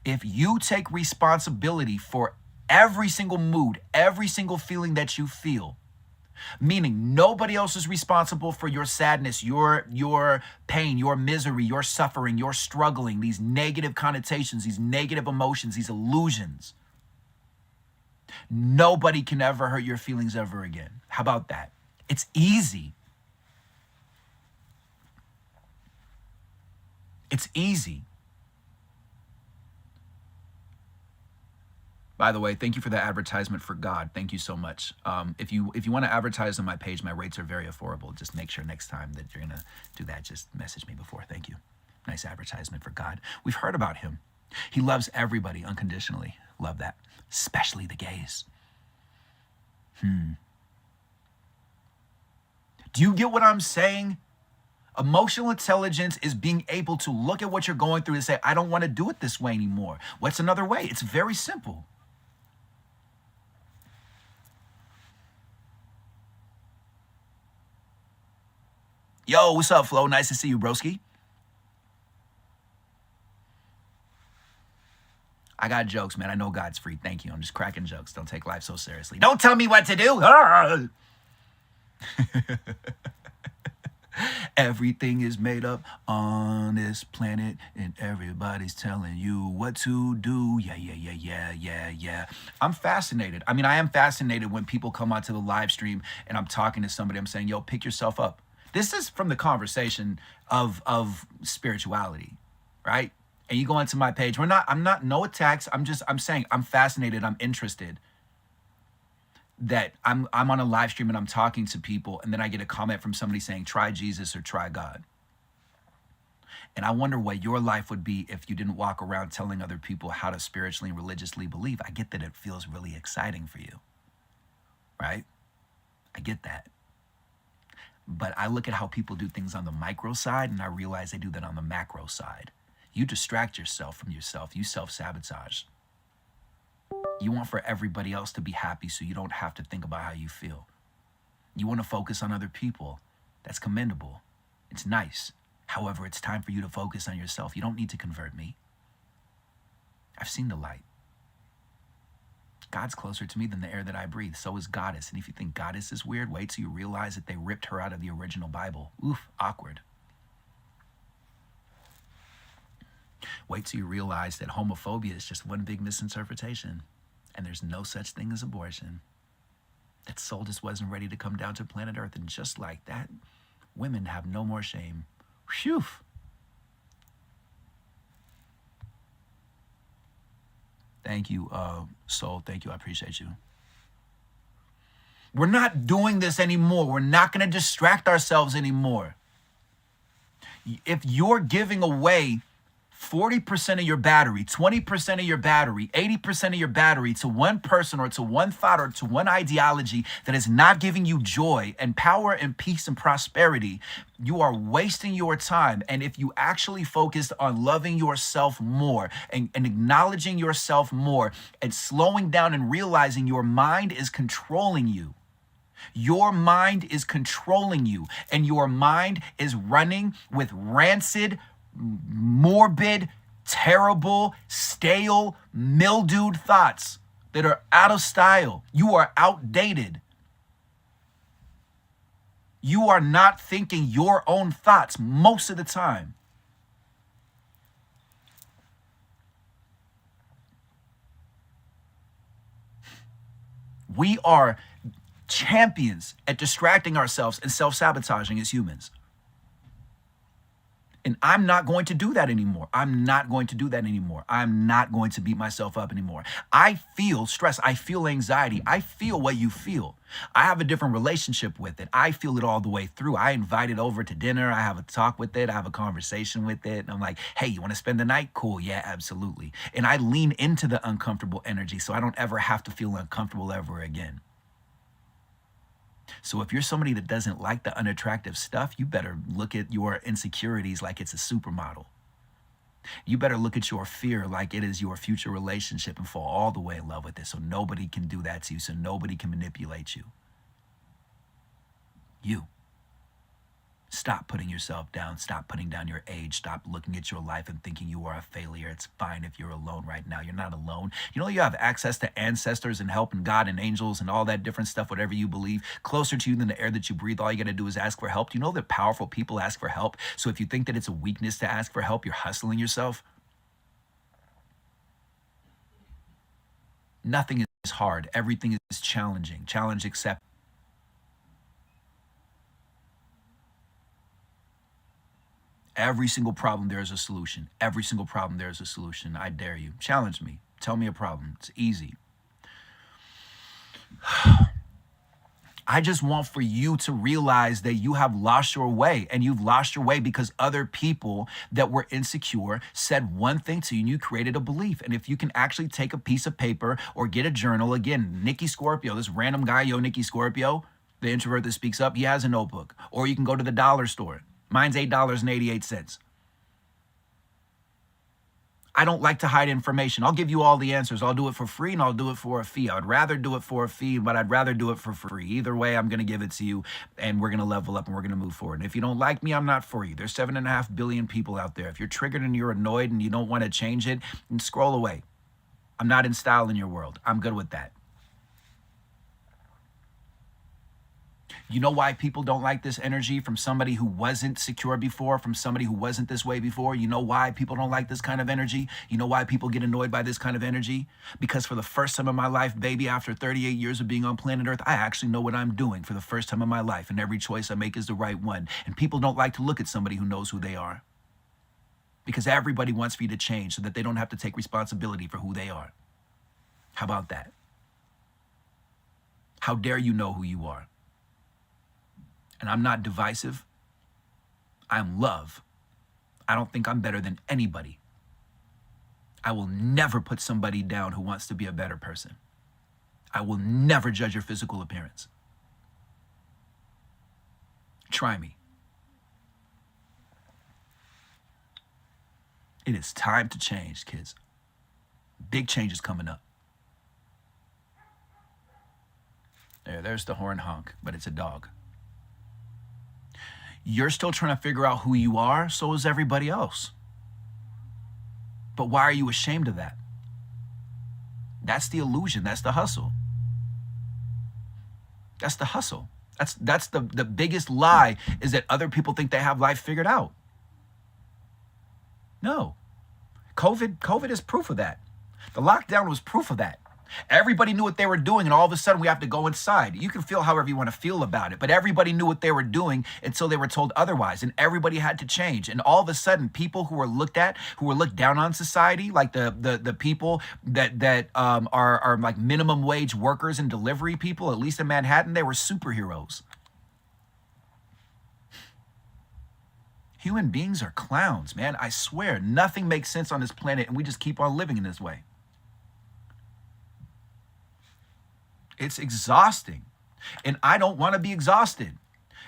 If you take responsibility for every single mood, every single feeling that you feel, meaning nobody else is responsible for your sadness, your pain, your misery, your suffering, your struggling, these negative connotations, these negative emotions, these illusions. Nobody can ever hurt your feelings ever again. How about that? It's easy. It's easy. By the way, thank you for the advertisement for God. Thank you so much. If you want to advertise on my page, my rates are very affordable. Just make sure next time that you're gonna do that, just message me before. Thank you. Nice advertisement for God. We've heard about him. He loves everybody unconditionally. Love that, especially the gays. Do you get what I'm saying? Emotional intelligence is being able to look at what you're going through and say, I don't want to do it this way anymore. What's another way? It's very simple. Yo, what's up, Flo? Nice to see you, broski. I got jokes, man. I know God's free. Thank you. I'm just cracking jokes. Don't take life so seriously. Don't tell me what to do. Everything is made up on this planet, and everybody's telling you what to do. Yeah. I'm fascinated. I mean, I am fascinated when people come onto the live stream and I'm talking to somebody. I'm saying, yo, pick yourself up. This is from the conversation of spirituality, right? And you go onto my page. I'm not, no attacks. I'm saying I'm fascinated. I'm interested. That I'm on a live stream and I'm talking to people, and then I get a comment from somebody saying, try Jesus or try God. And I wonder what your life would be if you didn't walk around telling other people how to spiritually and religiously believe. I get that it feels really exciting for you, right? I get that. But I look at how people do things on the micro side, and I realize they do that on the macro side. You distract yourself from yourself. You self-sabotage. You want for everybody else to be happy so you don't have to think about how you feel. You want to focus on other people. That's commendable. It's nice. However, it's time for you to focus on yourself. You don't need to convert me. I've seen the light. God's closer to me than the air that I breathe. So is Goddess. And if you think Goddess is weird, wait till you realize that they ripped her out of the original Bible. Oof, awkward. Wait till you realize that homophobia is just one big misinterpretation. And there's no such thing as abortion. That soul just wasn't ready to come down to planet Earth. And just like that, women have no more shame. Phew. Thank you, soul. Thank you. I appreciate you. We're not doing this anymore. We're not going to distract ourselves anymore. If you're giving away 40% of your battery, 20% of your battery, 80% of your battery to one person or to one thought or to one ideology that is not giving you joy and power and peace and prosperity, you are wasting your time. And if you actually focused on loving yourself more and acknowledging yourself more and slowing down and realizing your mind is controlling you, your mind is controlling you, and your mind is running with rancid, morbid, terrible, stale, mildewed thoughts that are out of style. You are outdated. You are not thinking your own thoughts most of the time. We are champions at distracting ourselves and self-sabotaging as humans. And I'm not going to do that anymore. I'm not going to do that anymore. I'm not going to beat myself up anymore. I feel stress. I feel anxiety. I feel what you feel. I have a different relationship with it. I feel it all the way through. I invite it over to dinner. I have a talk with it. I have a conversation with it. And I'm like, hey, you want to spend the night? Cool. Yeah, absolutely. And I lean into the uncomfortable energy so I don't ever have to feel uncomfortable ever again. So if you're somebody that doesn't like the unattractive stuff, you better look at your insecurities like it's a supermodel. You better look at your fear like it is your future relationship and fall all the way in love with it so nobody can do that to you, so nobody can manipulate you. You. Stop putting yourself down. Stop putting down your age. Stop looking at your life and thinking you are a failure. It's fine if you're alone right now. You're not alone. You know, you have access to ancestors and help and God and angels and all that different stuff, whatever you believe, closer to you than the air that you breathe. All you got to do is ask for help. You know that powerful people ask for help. So if you think that it's a weakness to ask for help, you're hustling yourself. Nothing is hard. Everything is challenging. Challenge accept. Every single problem, there is a solution. Every single problem, there is a solution. I dare you. Challenge me. Tell me a problem. It's easy. I just want for you to realize that you have lost your way, and you've lost your way because other people that were insecure said one thing to you and you created a belief. And if you can actually take a piece of paper or get a journal, again, Nikki Scorpio, this random guy, Nikki Scorpio, the introvert that speaks up, he has a notebook. Or you can go to the dollar store. Mine's $8.88. I don't like to hide information. I'll give you all the answers. I'll do it for free and I'll do it for a fee. I would rather do it for a fee, but I'd rather do it for free. Either way, I'm going to give it to you and we're going to level up and we're going to move forward. And if you don't like me, I'm not for you. There's 7.5 billion people out there. If you're triggered and you're annoyed and you don't want to change it, then scroll away. I'm not in style in your world. I'm good with that. You know why people don't like this energy from somebody who wasn't secure before, from somebody who wasn't this way before? You know why people don't like this kind of energy? You know why people get annoyed by this kind of energy? Because for the first time in my life, baby, after 38 years of being on planet Earth, I actually know what I'm doing for the first time in my life, and every choice I make is the right one. And people don't like to look at somebody who knows who they are, because everybody wants for you to change so that they don't have to take responsibility for who they are. How about that? How dare you know who you are? And I'm not divisive. I'm love. I don't think I'm better than anybody. I will never put somebody down who wants to be a better person. I will never judge your physical appearance. Try me. It is time to change, kids. Big change is coming up. There's the horn honk, but it's a dog. You're still trying to figure out who you are, so is everybody else. But why are you ashamed of that? That's the illusion. That's the hustle. That's the hustle. That's the biggest lie, is that other people think they have life figured out. No. COVID is proof of that. The lockdown was proof of that. Everybody knew what they were doing, and all of a sudden we have to go inside. You can feel however you want to feel about it, but everybody knew what they were doing until they were told otherwise, and everybody had to change. And all of a sudden, people who were looked down on society, like the people that are like minimum wage workers and delivery people, at least in Manhattan, they were superheroes. Human beings are clowns, man. I swear, nothing makes sense on this planet, and we just keep on living in this way. It's exhausting, and I don't want to be exhausted.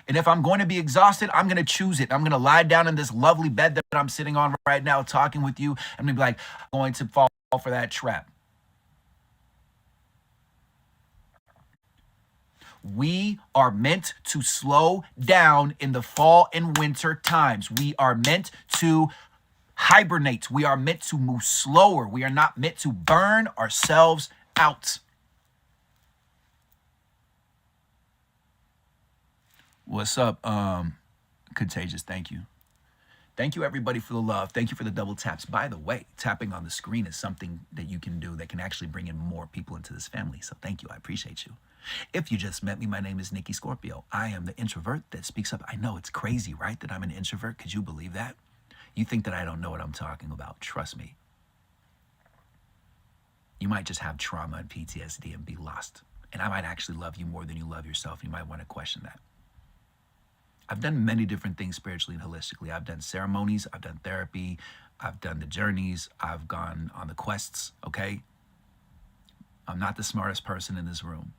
And if I'm going to be exhausted, I'm going to choose it. I'm going to lie down in this lovely bed that I'm sitting on right now talking with you. I'm going to be like, I'm going to fall for that trap. We are meant to slow down in the fall and winter times. We are meant to hibernate. We are meant to move slower. We are not meant to burn ourselves out. What's up, Contagious? Thank you. Thank you, everybody, for the love. Thank you for the double taps. By the way, tapping on the screen is something that you can do that can actually bring in more people into this family. So thank you. I appreciate you. If you just met me, my name is Nikki Scorpio. I am the introvert that speaks up. I know it's crazy, right, that I'm an introvert. Could you believe that? You think that I don't know what I'm talking about. Trust me. You might just have trauma and PTSD and be lost. And I might actually love you more than you love yourself. You might want to question that. I've done many different things spiritually and holistically. I've done ceremonies, I've done therapy, I've done the journeys, I've gone on the quests, okay? I'm not the smartest person in this room.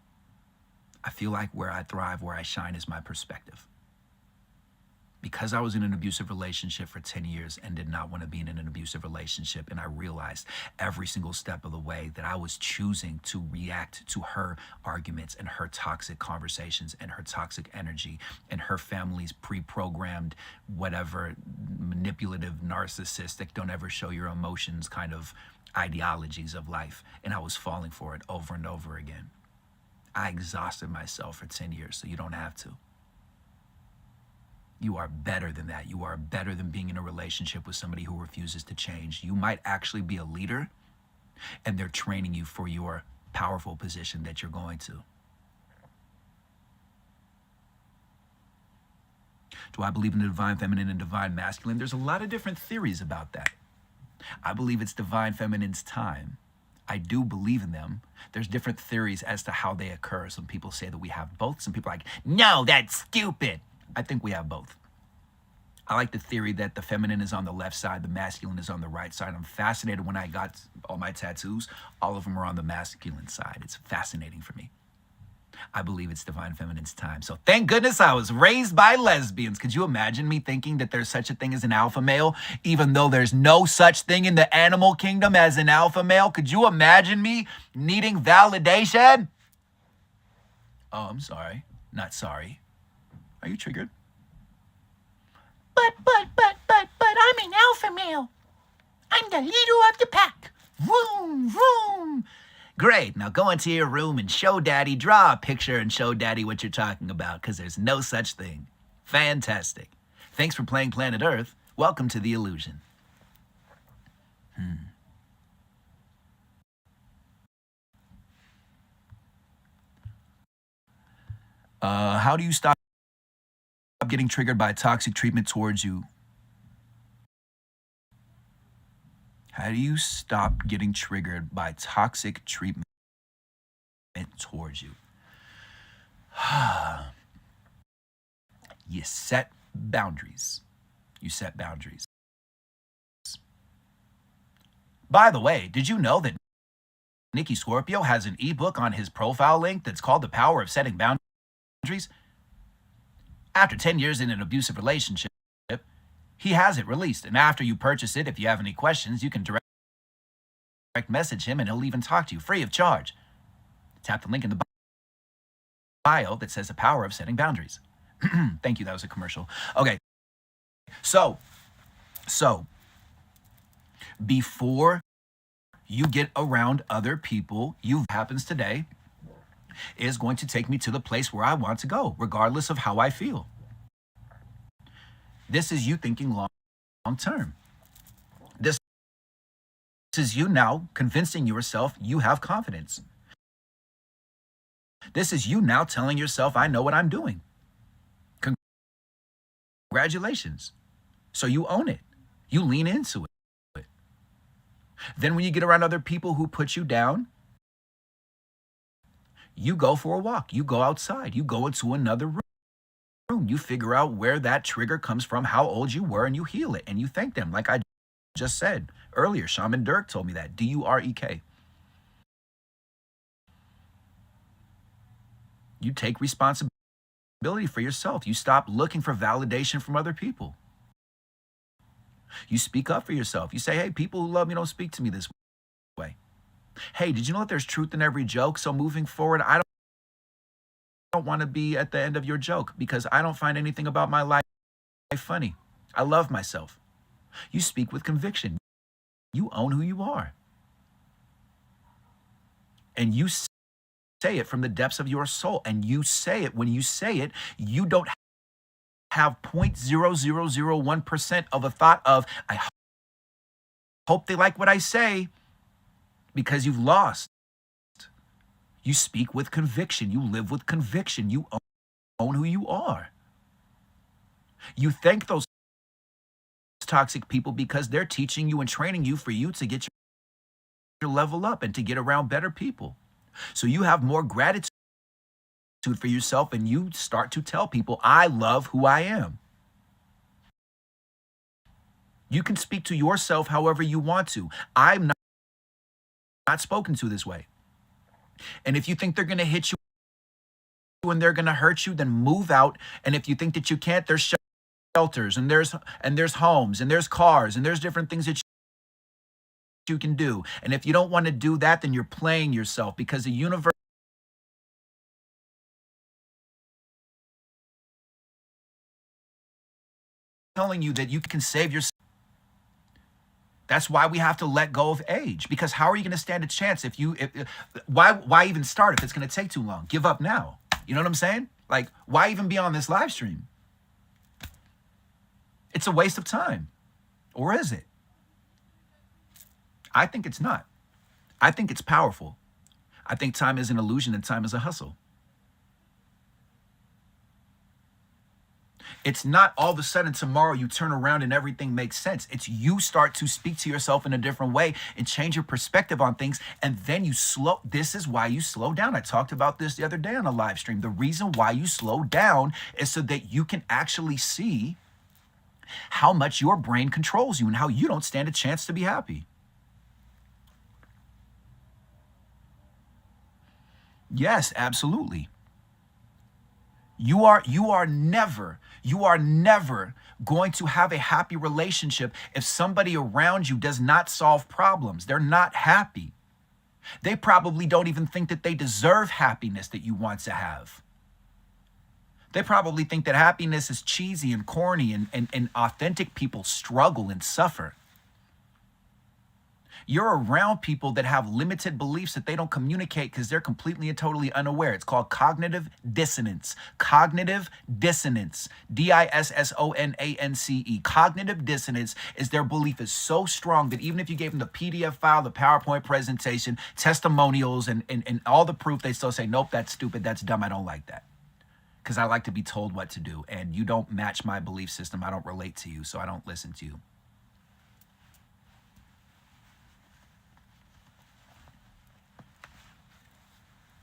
I feel like where I thrive, where I shine is my perspective. Because I was in an abusive relationship for 10 years and did not want to be in an abusive relationship, and I realized every single step of the way that I was choosing to react to her arguments and her toxic conversations and her toxic energy and her family's pre-programmed, whatever, manipulative, narcissistic, don't ever show your emotions kind of ideologies of life. And I was falling for it over and over again. I exhausted myself for 10 years, so you don't have to. You are better than that. You are better than being in a relationship with somebody who refuses to change. You might actually be a leader, and they're training you for your powerful position that you're going to. Do I believe in the divine feminine and divine masculine? There's a lot of different theories about that. I believe it's divine feminine's time. I do believe in them. There's different theories as to how they occur. Some people say that we have both. Some people are like, no, that's stupid. I think we have both. I like the theory that the feminine is on the left side, the masculine is on the right side. I'm fascinated when I got all my tattoos. All of them are on the masculine side. It's fascinating for me. I believe it's divine feminine's time. So thank goodness I was raised by lesbians. Could you imagine me thinking that there's such a thing as an alpha male, even though there's no such thing in the animal kingdom as an alpha male? Could you imagine me needing validation? Oh, I'm sorry. Not sorry. Are you triggered? But, I'm an alpha male. I'm the leader of the pack. Vroom, vroom. Great. Now go into your room and show daddy, draw a picture and show daddy what you're talking about, because there's no such thing. Fantastic. Thanks for playing Planet Earth. Welcome to the illusion. How do you stop getting triggered by toxic treatment towards you? How do you stop getting triggered by toxic treatment towards you? You set boundaries. You set boundaries. By the way, did you know that Nikki Scorpio has an ebook on his profile link that's called The Power of Setting Boundaries? After 10 years in an abusive relationship, he has it released. And after you purchase it, if you have any questions, you can direct message him and he'll even talk to you free of charge. Tap the link in the bio that says The Power of Setting Boundaries. Thank you. That was a commercial. Okay. So before you get around other people, happens today is going to take me to the place where I want to go, regardless of how I feel. This is you thinking long term. This is you now convincing yourself you have confidence. This is you now telling yourself, I know what I'm doing. Congratulations. So you own it. You lean into it. Then when you get around other people who put you down, you go for a walk. You go outside. You go into another room. You figure out where that trigger comes from, how old you were, and you heal it. And you thank them. Like I just said earlier, Shaman Dirk told me that. D-U-R-E-K. You take responsibility for yourself. You stop looking for validation from other people. You speak up for yourself. You say, hey, people who love me don't speak to me this way. Hey, did you know that there's truth in every joke? So moving forward, I don't want to be at the end of your joke because I don't find anything about my life funny. I love myself. You speak with conviction. You own who you are. And you say it from the depths of your soul. And you say it, when you say it, you don't have 0.0001% of a thought of, I hope they like what I say, because you've lost. You speak with conviction. You live with conviction. You own who you are. You thank those toxic people because they're teaching you and training you for you to get your level up and to get around better people. So you have more gratitude for yourself and you start to tell people, I love who I am. You can speak to yourself however you want to. I'm not spoken to this way. And if you think they're going to hit you and they're going to hurt you, then move out. And if you think that you can't, there's shelters and there's homes and there's cars and there's different things that you can do. And if you don't want to do that, then you're playing yourself, because the universe is telling you that you can save yourself. That's why we have to let go of age, because how are you going to stand a chance why even start if it's going to take too long? Give up now. You know what I'm saying? Like, why even be on this live stream? It's a waste of time. Or is it? I think it's not. I think it's powerful. I think time is an illusion and time is a hustle. It's not all of a sudden tomorrow you turn around and everything makes sense. It's you start to speak to yourself in a different way and change your perspective on things. And then you slow. This is why you slow down. I talked about this the other day on a live stream. The reason why you slow down is so that you can actually see how much your brain controls you and how you don't stand a chance to be happy. Yes, absolutely. You are never going to have a happy relationship if somebody around you does not solve problems. They're not happy. They probably don't even think that they deserve happiness that you want to have. They probably think that happiness is cheesy and corny, and authentic people struggle and suffer. You're around people that have limited beliefs that they don't communicate because they're completely and totally unaware. It's called cognitive dissonance. Cognitive dissonance. Dissonance. Cognitive dissonance is their belief is so strong that even if you gave them the PDF file, the PowerPoint presentation, testimonials, and all the proof, they still say, nope, that's stupid, that's dumb, I don't like that. Because I like to be told what to do, and you don't match my belief system. I don't relate to you, so I don't listen to you.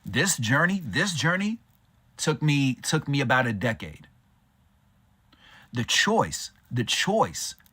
This journey took me about a decade. The choice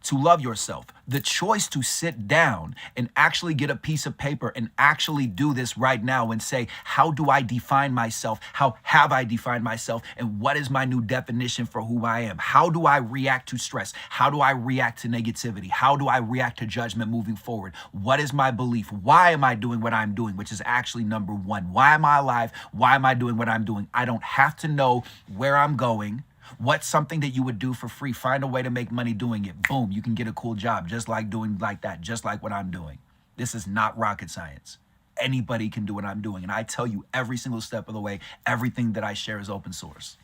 to love yourself, the choice to sit down and actually get a piece of paper and actually do this right now and say, how do I define myself? How have I defined myself? And what is my new definition for who I am? How do I react to stress? How do I react to negativity? How do I react to judgment moving forward? What is my belief? Why am I doing what I'm doing? Which is actually number one. Why am I alive? Why am I doing what I'm doing? I don't have to know where I'm going. What's something that you would do for free? Find a way to make money doing it. Boom, you can get a cool job just like doing like that, just like what I'm doing. This is not rocket science. Anybody can do what I'm doing. And I tell you every single step of the way, everything that I share is open source.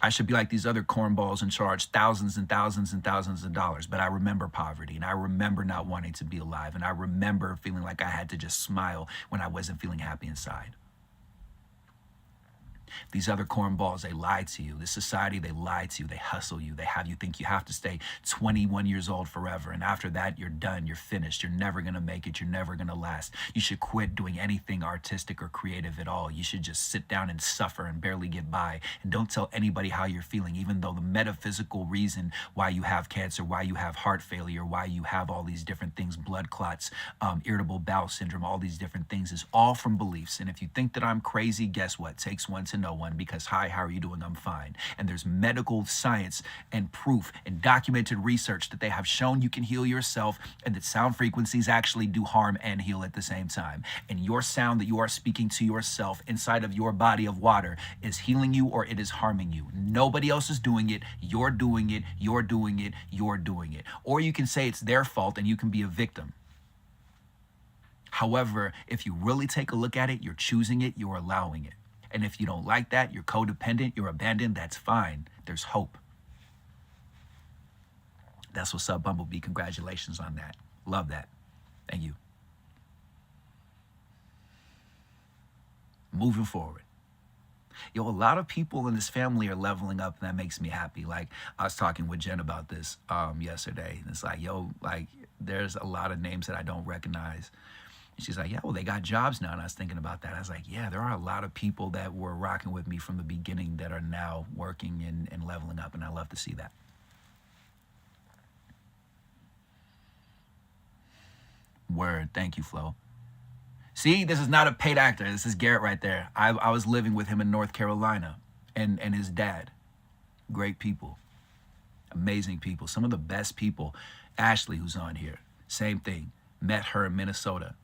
I should be like these other cornballs and charge thousands and thousands and thousands of dollars. But I remember poverty, and I remember not wanting to be alive. And I remember feeling like I had to just smile when I wasn't feeling happy inside. These other cornballs, they lie to you. This society, they lie to you. They hustle you. They have you think you have to stay 21 years old forever. And after that, you're done. You're finished. You're never going to make it. You're never going to last. You should quit doing anything artistic or creative at all. You should just sit down and suffer and barely get by. And don't tell anybody how you're feeling, even though the metaphysical reason why you have cancer, why you have heart failure, why you have all these different things, blood clots, irritable bowel syndrome, all these different things is all from beliefs. And if you think that I'm crazy, guess what? Takes one to know one, because hi, how are you doing? I'm fine. And there's medical science and proof and documented research that they have shown you can heal yourself, and that sound frequencies actually do harm and heal at the same time. And your sound that you are speaking to yourself inside of your body of water is healing you or it is harming you. Nobody else is doing it. You're doing it. You're doing it. You're doing it. Or you can say it's their fault and you can be a victim. However, if you really take a look at it, you're choosing it, you're allowing it. And if you don't like that, you're codependent, you're abandoned, that's fine. There's hope. That's what's up, Bumblebee. Congratulations on that. Love that. Thank you. Moving forward. Yo, a lot of people in this family are leveling up, and that makes me happy. Like, I was talking with Jen about this yesterday, and it's like, yo, like, there's a lot of names that I don't recognize. And she's like, yeah, well, they got jobs now. And I was thinking about that. I was like, yeah, there are a lot of people that were rocking with me from the beginning that are now working and leveling up. And I love to see that. Word. Thank you, Flo. See, this is not a paid actor. This is Garrett right there. I was living with him in North Carolina and his dad. Great people. Amazing people. Some of the best people. Ashley, who's on here. Same thing. Met her in Minnesota.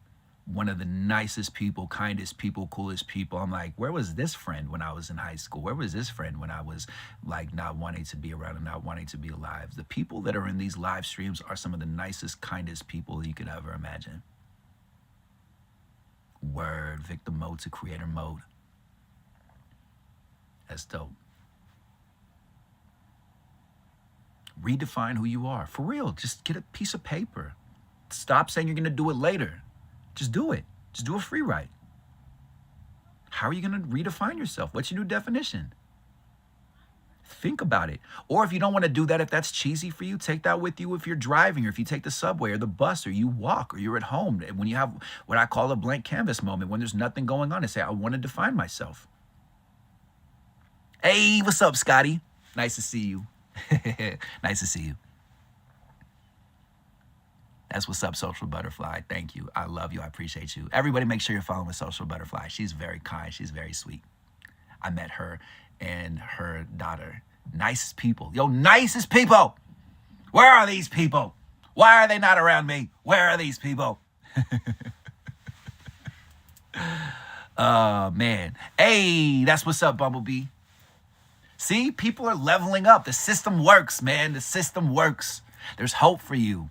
One of the nicest people, kindest people, coolest people. I'm like, where was this friend when I was in high school? Where was this friend when I was like not wanting to be around and not wanting to be alive? The people that are in these live streams are some of the nicest, kindest people you could ever imagine. Word, victim mode to creator mode. That's dope. Redefine who you are. For real, just get a piece of paper. Stop saying you're going to do it later. Just do it. Just do a free write. How are you going to redefine yourself? What's your new definition? Think about it. Or if you don't want to do that, if that's cheesy for you, take that with you if you're driving, or if you take the subway or the bus, or you walk, or you're at home. When you have what I call a blank canvas moment, when there's nothing going on, and say, I want to define myself. Hey, what's up, Scotty? Nice to see you. Nice to see you. That's what's up, Social Butterfly. Thank you. I love you. I appreciate you. Everybody make sure you're following Social Butterfly. She's very kind. She's very sweet. I met her and her daughter. Nicest people. Yo, nicest people. Where are these people? Why are they not around me? Where are these people? Man. Hey, that's what's up, Bumblebee. See, people are leveling up. The system works, man. The system works. There's hope for you.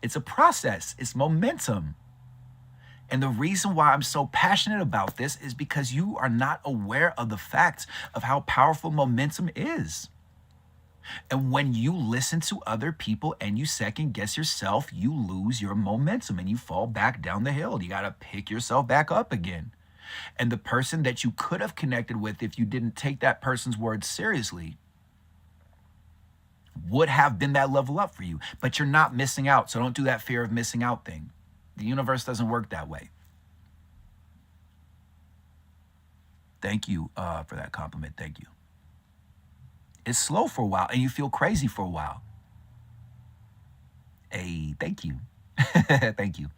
It's a process. It's momentum. And the reason why I'm so passionate about this is because you are not aware of the facts of how powerful momentum is. And when you listen to other people and you second guess yourself, you lose your momentum and you fall back down the hill. You got to pick yourself back up again. And the person that you could have connected with, if you didn't take that person's words seriously, would have been that level up for you. But you're not missing out. So don't do that fear of missing out thing. The universe doesn't work that way. Thank you for that compliment. Thank you. It's slow for a while and you feel crazy for a while. Hey, thank you. Thank you.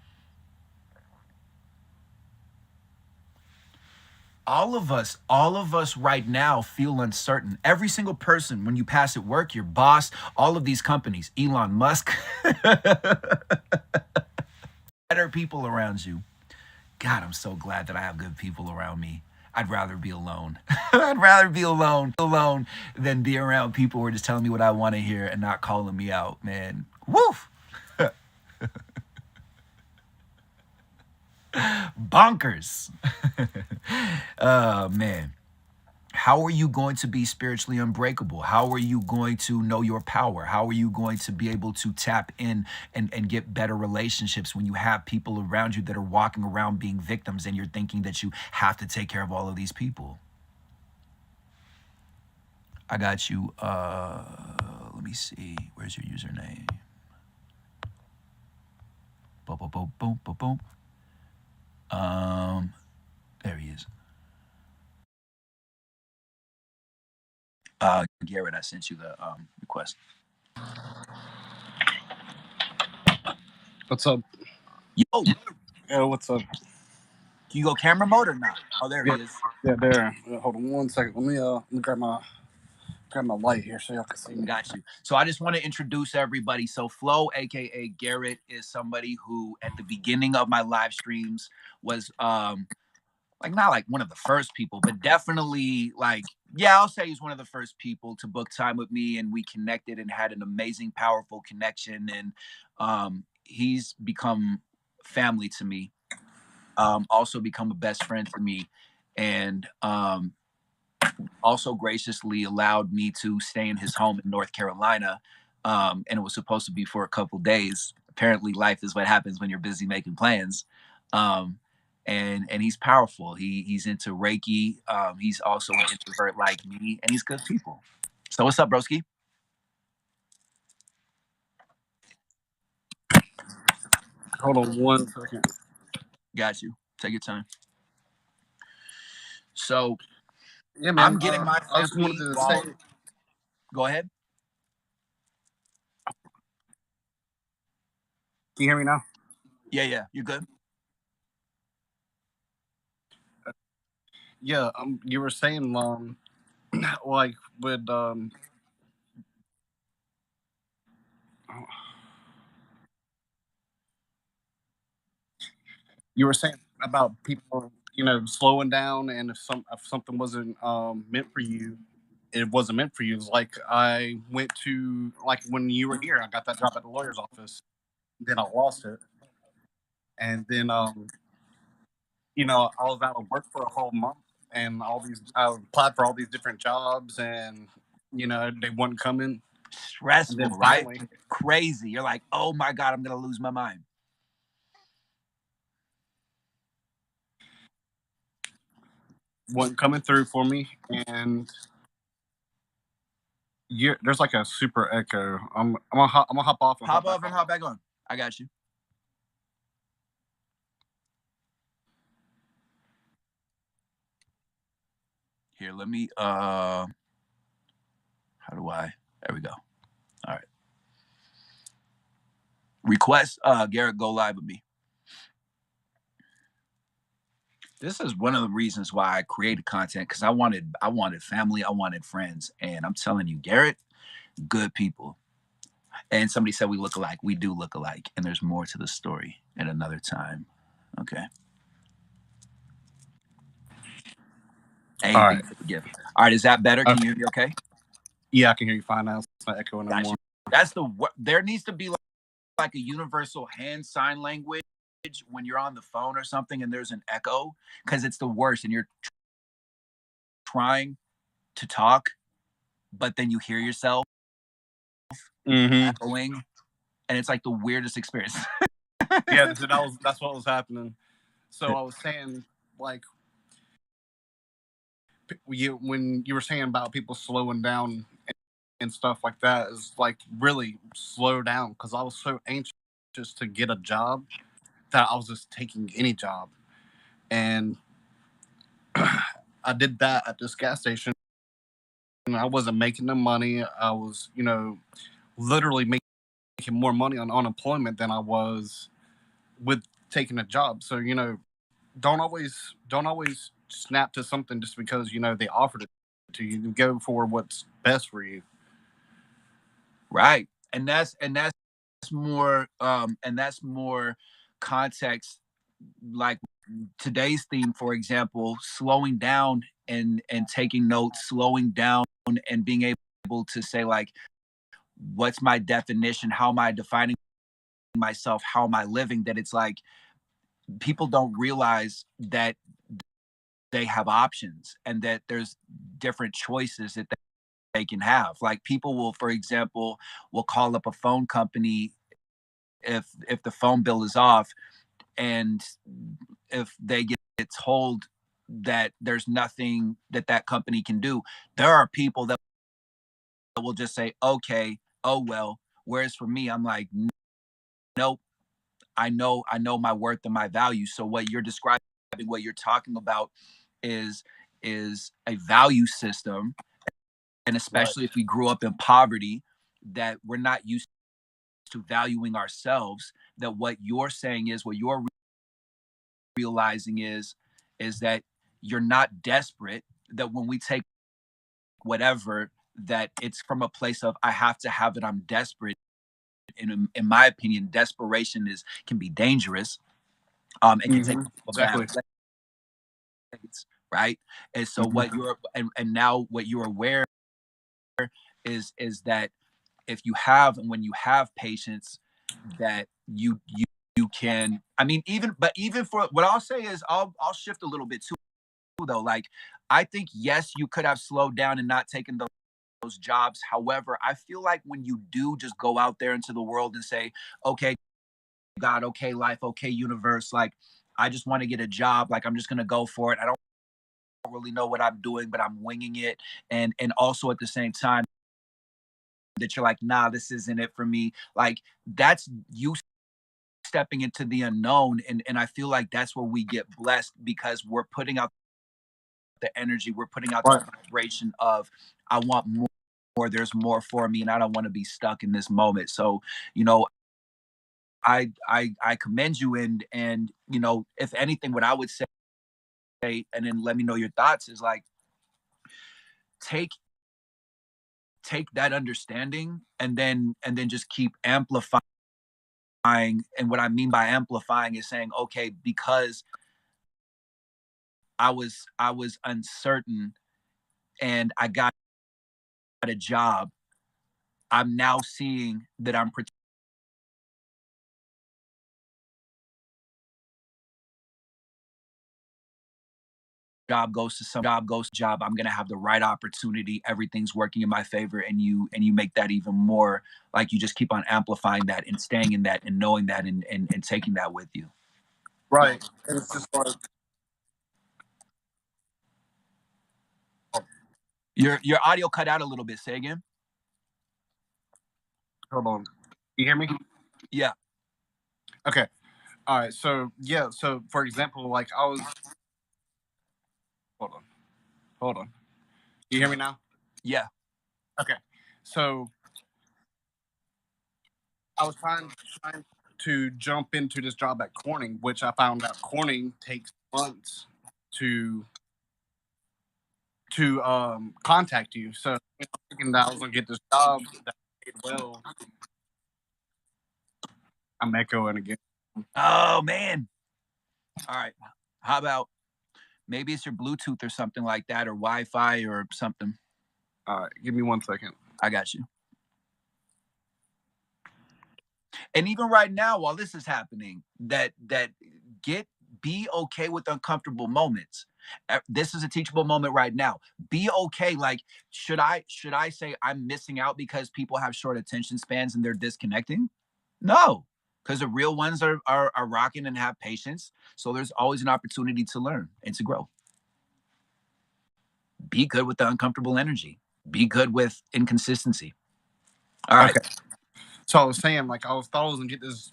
All of us right now feel uncertain. Every single person, when you pass at work, your boss, all of these companies, Elon Musk, better people around you. God, I'm so glad that I have good people around me. I'd rather be alone. I'd rather be alone than be around people who are just telling me what I want to hear and not calling me out, man. Woof. Bonkers. Man. How are you going to be spiritually unbreakable? How are you going to know your power? How are you going to be able to tap in and get better relationships when you have people around you that are walking around being victims and you're thinking that you have to take care of all of these people? I got you. Let me see. Where's your username? Boom, boom, boom, boom, boom, boom. There he is. Garrett, I sent you the request. What's up? Yo, Yeah, what's up? can you go camera mode or not? Oh, there Yeah, he is. yeah, there. Hold on 1 second. Let me grab my light here so y'all can see me. Got you. So I just want to introduce everybody. So Flo, aka Garrett, is somebody who at the beginning of my live streams was like not like one of the first people, but definitely like, yeah, I'll say he's one of the first people to book time with me, and we connected and had an amazing, powerful connection. And he's become family to me. Also become a best friend to me. And also graciously allowed me to stay in his home in North Carolina. And it was supposed to be for a couple days. Apparently, life is what happens when you're busy making plans. And he's powerful. He's into Reiki. He's also an introvert like me, and he's good people. So what's up, broski? Hold on 1 second. Got you. Take your time. So Yeah, man. I'm getting my I just wanted family. to Well, say, go ahead. can you hear me now? Yeah, you're good. Yeah. You were saying, like with you were saying about people, slowing down, and if something wasn't meant for you, it wasn't meant for you. It's like I went to like when you were here, I got that job at the lawyer's office. Then I lost it, and then I was out of work for a whole month, and I applied for all these different jobs, and they weren't coming. And Stressful, then right? finally, Crazy. You're like, oh my God, I'm gonna lose my mind. wasn't coming through for me, and there's like a super echo. I'm gonna hop off and Hop hop back off and on. hop back on. I got you. Here, let me how do I there we go. All right. Request Garrett go live with me. This is one of the reasons why I created content, because I wanted family, I wanted friends. And I'm telling you, Garrett, good people. And somebody said we look alike. We do look alike. And there's more to the story at another time. Okay. All right. Anything to forgive. All right, is that better? Can Okay. you hear me okay? Yeah, I can hear you fine now. It's not echoing Got anymore. you. That's there needs to be like a universal hand sign language when you're on the phone or something and there's an echo, because it's the worst and you're trying to talk, but then you hear yourself echoing, and it's like the weirdest experience. Yeah, that's what was happening. So I was saying, like, when you were saying about people slowing down and stuff like that, is like really slow down, because I was so anxious to get a job that I was just taking any job, and I did that at this gas station. I wasn't making the money. I was, literally making more money on unemployment than I was with taking a job. So, don't always snap to something just because they offered it to you. Go for what's best for you. Right. And that's more context, like today's theme, for example, slowing down and taking notes, slowing down and being able to say, like, what's my definition? How am I defining myself? How am I living? That it's like people don't realize that they have options and that there's different choices that they can have. Like people will, for example, will call up a phone company if the phone bill is off, and if they get told that there's nothing that that company can do, there are people that will just say, okay, oh well. Whereas for me, I'm like, nope, I know my worth and my value. So what you're describing, what you're talking about is a value system. And especially if we grew up in poverty, that we're not used to valuing ourselves, that what you're saying is, what you're realizing is that you're not desperate, that when we take whatever, that it's from a place of I have to have it, I'm desperate. In my opinion, desperation can be dangerous. It can take a bad Exactly. place, right? And so what you're and now what you're aware is that if you have, and when you have patience, that you can, I mean, even for what I'll say is, I'll shift a little bit too, though. Like, I think yes, you could have slowed down and not taken those jobs. However, I feel like when you do just go out there into the world and say, okay, God, okay, life, okay, universe, like, I just want to get a job, like, I'm just gonna go for it. I don't really know what I'm doing, but I'm winging it. And also at the same time, that you're like, nah, this isn't it for me. Like, that's you stepping into the unknown. And I feel like that's where we get blessed, because we're putting out the energy, we're putting out Right. the vibration of, I want more, there's more for me, and I don't want to be stuck in this moment. So, you know, I commend you. And if anything, what I would say, and then let me know your thoughts, is like, take that understanding, and then just keep amplifying. And what I mean by amplifying is saying, okay, because I was uncertain and I got a job, I'm now seeing that I'm job goes to job, I'm gonna have the right opportunity, everything's working in my favor. And you make that even more, like, you just keep on amplifying that and staying in that and knowing that, and taking that with you. Right. And it's just like, Your audio cut out a little bit. Say again. Hold on. You hear me? Yeah. Okay. All right. So yeah. So for example, like I was. Hold on. Hold on. You hear me now? Yeah. Okay. So I was trying to jump into this job at Corning, which I found out Corning takes months to contact you. So thinking that I was gonna get this job that paid well. I'm echoing again. Oh man. All right. How about maybe it's your Bluetooth or something like that, or Wi-Fi or something. All right, give me 1 second. I got you. And even right now, while this is happening, that get be okay with uncomfortable moments. This is a teachable moment right now. Be okay. Like, should I say I'm missing out because people have short attention spans and they're disconnecting? No, because the real ones are rocking and have patience. So there's always an opportunity to learn and to grow. Be good with the uncomfortable energy. Be good with inconsistency. All right. Okay, so I was saying, like, thought I was gonna get this.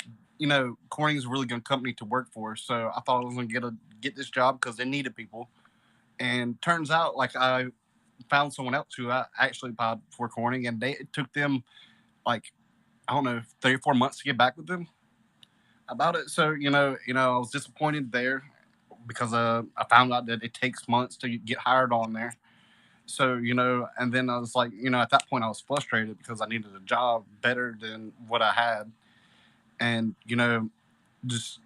Corning's a really good company to work for, so I thought I was gonna get this job because they needed people. And turns out, like, I found someone else who I actually applied for Corning, and it took them like, I don't know, 3 or 4 months to get back with them about it. So I was disappointed there because I found out that it takes months to get hired on there. So and then I was like, at that point I was frustrated because I needed a job better than what I had, and just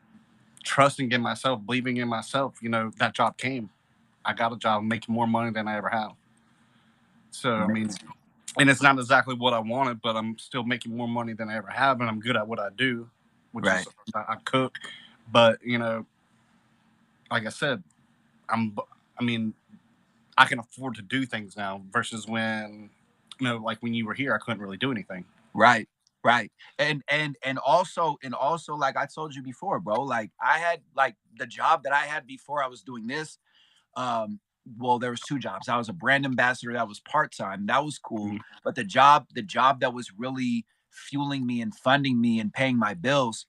trusting in myself, believing in myself. That job came. I got a job making more money than I ever have. So I mean, Amazing. and it's not exactly what I wanted, but I'm still making more money than I ever have, and I'm good at what I do, which is Right. I cook. But like I said, I'm. I mean, I can afford to do things now versus when, like when you were here, I couldn't really do anything. Right. Right. And also like I told you before, bro, like I had like the job that I had before I was doing this. Um, well, there was two jobs. I was a brand ambassador that was part-time. That was cool. Mhm. But the job that was really fueling me and funding me and paying my bills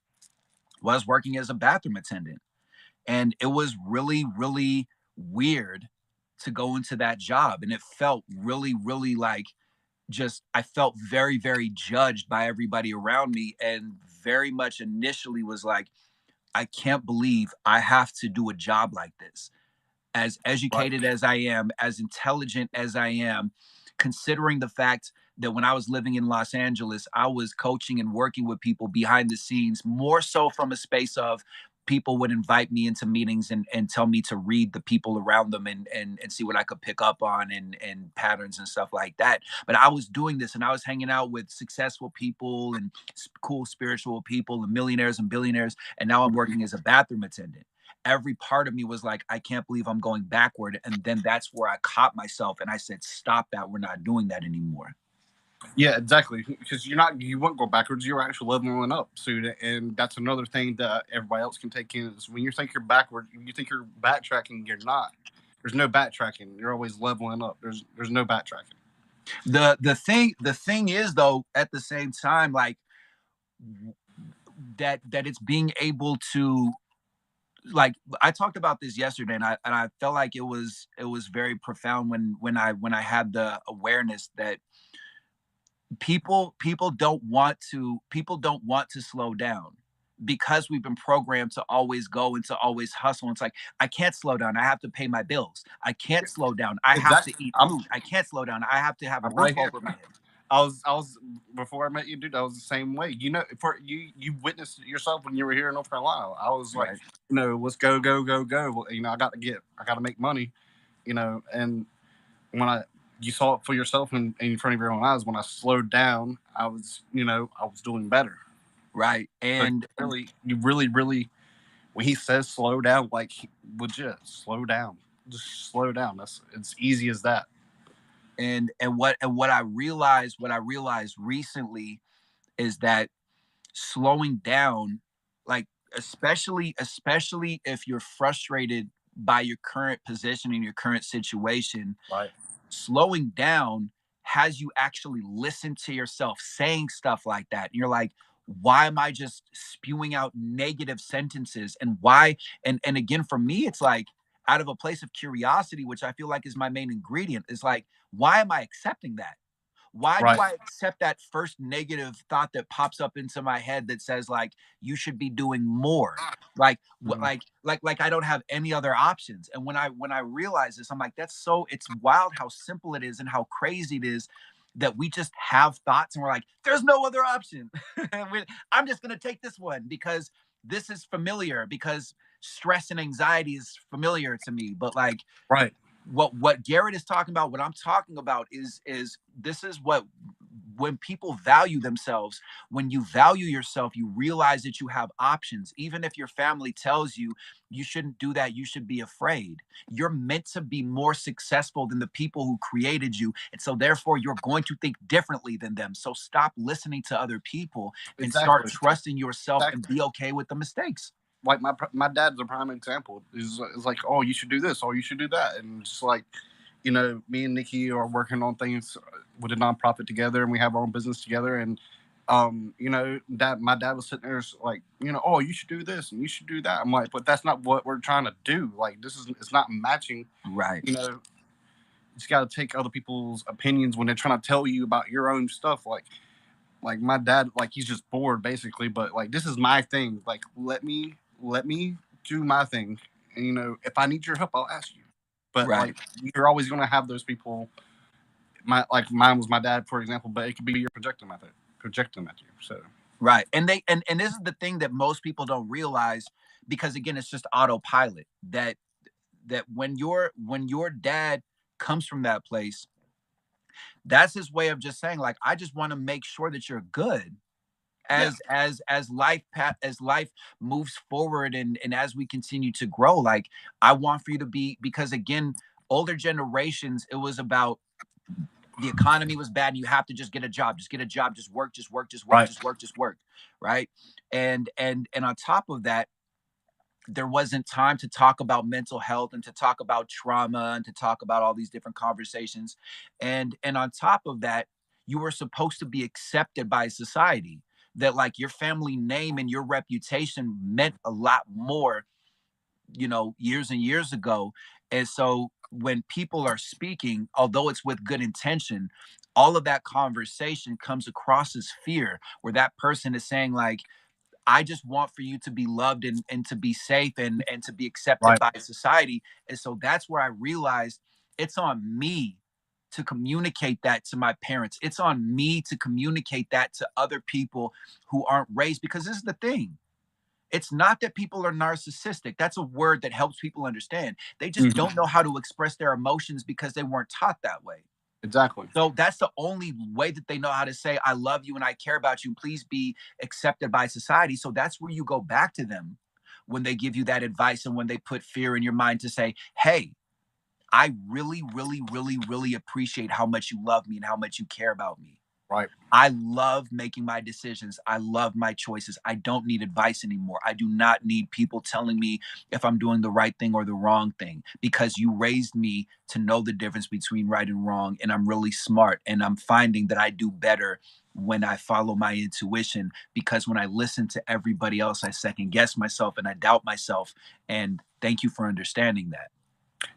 was working as a bathroom attendant. And it was really, really weird to go into that job. And it felt really, really like just I felt very, very judged by everybody around me, and very much initially was like, I can't believe I have to do a job like this. As Right. educated as I am, as intelligent as I am, considering the fact that when I was living in Los Angeles, I was coaching and working with people behind the scenes, more so from a space of people would invite me into meetings and tell me to read the people around them and see what I could pick up on and patterns and stuff like that. But I was doing this and I was hanging out with successful people and cool spiritual people and millionaires and billionaires. And now I'm working as a bathroom attendant. Every part of me was like, I can't believe I'm going backward. And then that's where I caught myself and I said, stop that. We're not doing that anymore. Yeah, exactly. Because you won't go backwards. You're actually leveling up soon, and that's another thing that everybody else can take in is when you think you're backward, you think you're backtracking. You're not. There's no backtracking. You're always leveling up. There's no backtracking. The thing is though, at the same time, like that it's being able to, like, I talked about this yesterday and I felt like it was very profound when I had the awareness that people don't want to slow down because we've been programmed to always go and to always hustle. It's like, I can't slow down. I have to pay my bills. I can't slow down. I have to Exactly. eat I'm food. I can't slow down. I have to have a I'm right roof here. over my head. I was before I met you, dude. I was the same way. For you witnessed it yourself when you were here in North Carolina. I was like, Right. let's go, go, go, go. Well, I got to make money. And when you saw it for yourself in front of your own eyes. When I slowed down, I was doing better. Right. So And you really, really, when he says slow down, like legit, slow down, just slow down. It's easy as that. what I realized recently is that slowing down, like, especially if you're frustrated by your current position and your current situation, Right. slowing down has you actually listen to yourself saying stuff like that. And you're like, why am I just spewing out negative sentences? And why? And again, for me, it's like out of a place of curiosity, which I feel like is my main ingredient, is like, why am I accepting that? Why do Right. I accept that first negative thought that pops up into my head that says like you should be doing more? Like what Mhm. like I don't have any other options. And when I realize this, I'm like, that's so it's wild how simple it is and how crazy it is that we just have thoughts and we're like, there's no other option. I'm just gonna take this one because this is familiar, because stress and anxiety is familiar to me. But like Right. what Garrett is talking about, what I'm talking about is this is what when people value themselves, when you value yourself, you realize that you have options. Even if your family tells you you shouldn't do that, you should be afraid. You're meant to be more successful than the people who created you. And so therefore you're going to think differently than them. So stop listening to other people and start Exactly. trusting yourself and Exactly. be okay with the mistakes. Like my dad's a prime example. Is like, oh, you should do this, oh, you should do that, and just like, me and Nikki are working on things with a nonprofit together, and we have our own business together, and dad, my dad was sitting there like, oh, you should do this and you should do that. I'm like, but that's not what we're trying to do. Like, this is it's not matching. Right. You know, you just got to take other people's opinions when they're trying to tell you about your own stuff. Like my dad, like he's just bored basically, but like this is my thing. Like let me do my thing, and if I need your help, I'll ask you. But Right. like you're always gonna have those people. Like mine was my dad, for example, but it could be your projecting at you. So Right. And and this is the thing that most people don't realize, because again, it's just autopilot, that when your dad comes from that place, that's his way of just saying like, I just want to make sure that you're good yeah, as life moves forward, and as we continue to grow. Like, I want for you to be, because again, older generations, it was about the economy was bad and you have to just get a job, just get a job, just work, just work, just work, right, just work, just work. Right. And on top of that, there wasn't time to talk about mental health and to talk about trauma and to talk about all these different conversations. And on top of that, you were supposed to be accepted by society, that like your family name and your reputation meant a lot more, years and years ago. And so when people are speaking, although it's with good intention, all of that conversation comes across as fear, where that person is saying like, I just want for you to be loved and to be safe and to be accepted right, by society. And so that's where I realized it's on me to communicate that to my parents. It's on me to communicate that to other people who aren't raised, because this is the thing. It's not that people are narcissistic. That's a word that helps people understand. They just mhm, don't know how to express their emotions because they weren't taught that way. exactly, So that's the only way that they know how to say, I love you and I care about you. Please be accepted by society. So that's where you go back to them when they give you that advice and when they put fear in your mind to say, hey, I really, really, really, really appreciate how much you love me and how much you care about me. right, I love making my decisions. I love my choices. I don't need advice anymore. I do not need people telling me if I'm doing the right thing or the wrong thing, because you raised me to know the difference between right and wrong. And I'm really smart. And I'm finding that I do better when I follow my intuition, because when I listen to everybody else, I second guess myself and I doubt myself. And thank you for understanding that.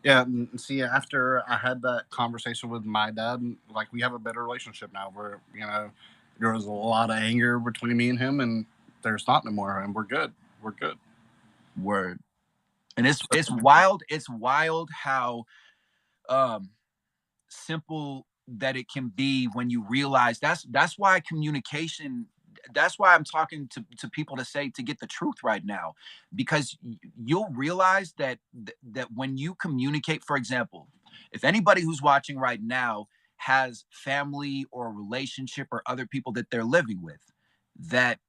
yeah. And see, after I had that conversation with my dad, like we have a better relationship now. Where there was a lot of anger between me and him, and there's not anymore, and we're good. We're good. Word. And it's So, it's wild. It's wild how um simple that it can be when you realize that's why communication, that's why I'm talking to people to say to get the truth right now, because you'll realize that when you communicate, for example, if anybody who's watching right now has family or a relationship or other people that they're living with, that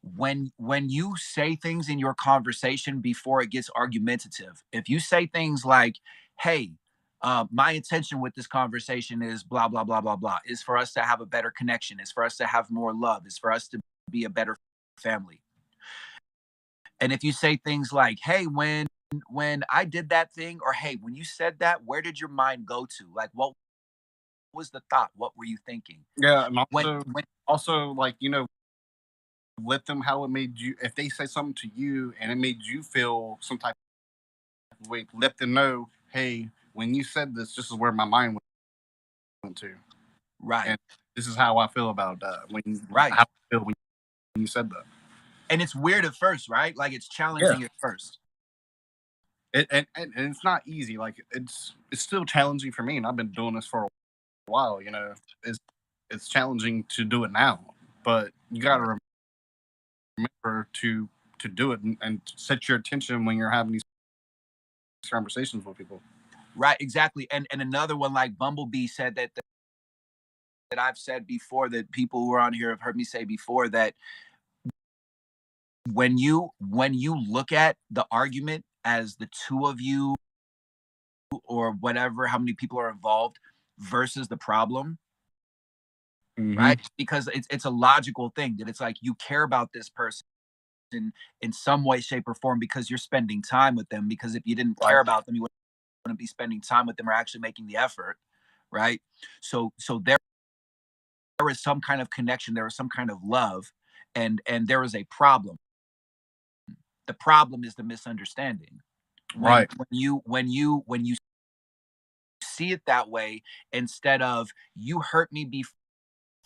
when you say things in your conversation before it gets argumentative, if you say things like, hey, my intention with this conversation is blah blah blah blah blah, is for us to have a better connection, is for us to have more love, is for us to be a better family. And if you say things like, hey, when I did that thing, or hey, when you said that, where did your mind go to? Like, what was the thought? What were you thinking? Yeah, and When also like let them how it made you. If they say something to you and it made you feel some type of way, let them know, hey, when you said this is where my mind went to, right, and this is how I feel about right. how I feel when you said that. And it's weird at first, right? Like it's Yeah, challenging at first. and it's not easy. Like it's still challenging for me, and I've been doing this for a while. It's it's challenging to do it now, but you got Right. to remember to do it and set your attention when you're having these conversations with people. Right, exactly. And another one like Bumblebee said that I've said before, that people who are on here have heard me say before, that when you look at the argument as the two of you, or whatever, how many people are involved versus the problem, Mm-hmm. right? Because it's a logical thing, that it's like you care about this person in some way, shape, or form, because you're spending time with them. Because if you didn't care Right. about them, you wouldn't be spending time with them or actually making the effort, right? So there is some kind of connection, there is some kind of love, and there is a problem. The problem is the misunderstanding. when Right. when you when you see it that way, instead of you hurt me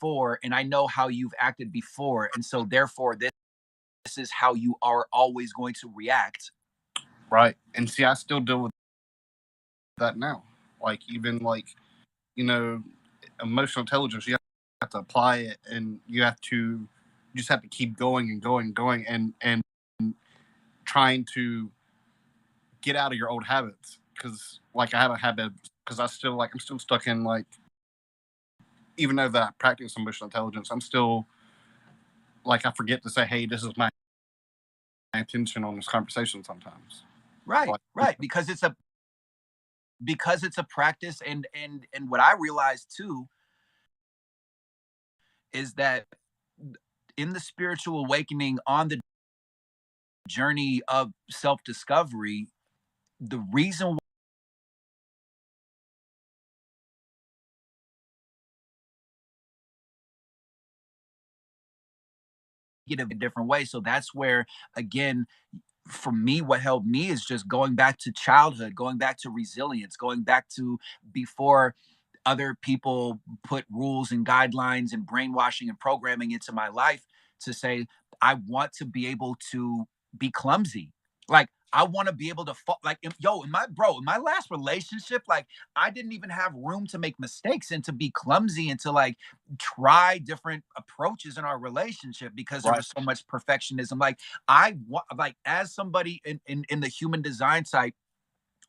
before and I know how you've acted before, and so therefore this is how you are always going to react. Right. And see, I still deal with that now. Like even like you know, emotional intelligence. You have to apply it, and you just have to keep going and going and going, and trying to get out of your old habits. Because like I have a habit because I'm still stuck in like even though that I practice emotional intelligence, I'm still like I forget to say, hey, this is my intention on this conversation sometimes. Right, Like right, because it's a practice. And what I realized too is that in the spiritual awakening, on the journey of self discovery, the reason get a different way. So that's where, again, for me, what helped me is just going back to childhood, going back to resilience, going back to before other people put rules and guidelines and brainwashing and programming into my life, to say, I want to be able to be clumsy. Like, I want to be able to fall. Like, yo, in my last relationship, like, I didn't even have room to make mistakes and to be clumsy and to like try different approaches in our relationship, because there right. was so much perfectionism. Like, I want, like, as somebody in the human design site,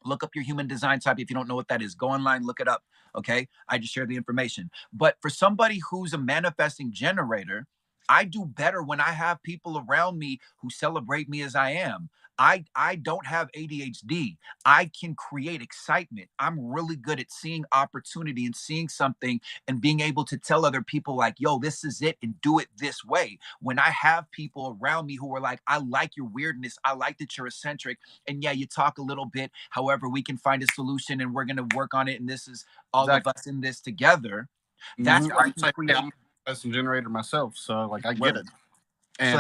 look up your human design type. If you don't know what that is, go online, look it up. Okay. I just share the information. But for somebody who's a manifesting generator, I do better when I have people around me who celebrate me as I am. I don't have ADHD. I can create excitement. I'm really good at seeing opportunity and seeing something and being able to tell other people, like, yo, this is it, and do it this way. When I have people around me who are like, I like your weirdness, I like that you're eccentric, and yeah, you talk a little bit, however, we can find a solution and we're going to work on it, and this is all of Exactly. us in this together. That's Mm-hmm. where I we would can say, hey, create. I'm a person generator myself, so like I get Word. it. So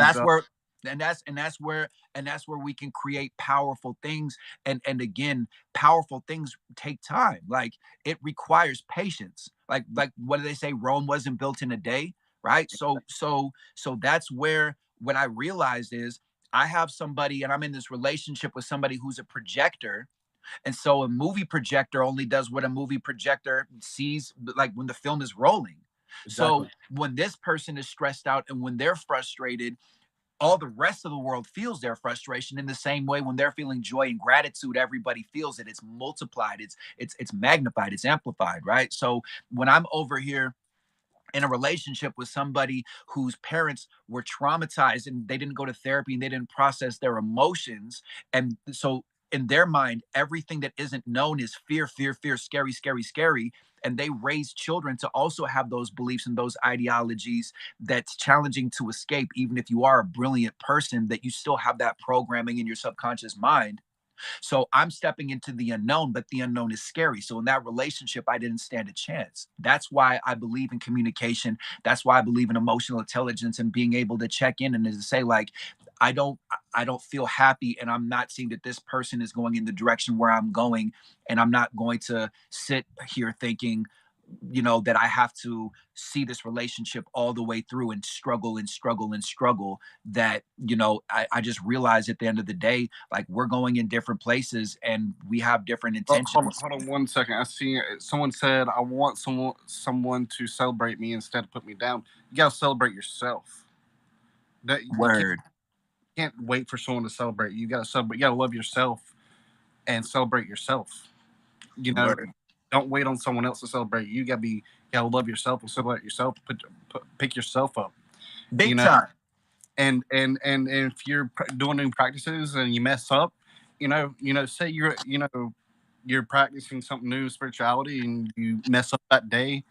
And that's where, and that's where we can create powerful things. And again, powerful things take time. Like, it requires patience. Like what do they say, Rome wasn't built in a day, right? So that's where what I realized is, I have somebody, and I'm in this relationship with somebody who's a projector. And so a movie projector only does what a movie projector sees, like when the film is rolling. So exactly. when this person is stressed out and when they're frustrated, all the rest of the world feels their frustration in the same way. When they're feeling joy and gratitude, everybody feels it. It's multiplied, it's magnified, it's amplified, right? So when I'm over here in a relationship with somebody whose parents were traumatized and they didn't go to therapy and they didn't process their emotions, and so in their mind, everything that isn't known is fear, fear, fear, scary, scary, scary. And they raise children to also have those beliefs and those ideologies, that's challenging to escape. Even if you are a brilliant person, that you still have that programming in your subconscious mind. So I'm stepping into the unknown, but the unknown is scary. So in that relationship, I didn't stand a chance. That's why I believe in communication. That's why I believe in emotional intelligence and being able to check in and to say, like, I don't feel happy and I'm not seeing that this person is going in the direction where I'm going. And I'm not going to sit here thinking, that I have to see this relationship all the way through and struggle and struggle and struggle. That, I just realized at the end of the day, like, we're going in different places and we have different Oh, intentions. hold on 1 second. I see someone said, "I want someone to celebrate me instead of put me down." You gotta celebrate yourself. That you Word, can't wait for someone to celebrate you. You gotta celebrate. You gotta love yourself and celebrate yourself. You know, word. don't wait on someone else to celebrate you. You gotta love yourself and celebrate yourself. Pick yourself up. You Big know, time. and if you're doing new practices and you mess up, say you're practicing something new, spirituality, and you mess up that day.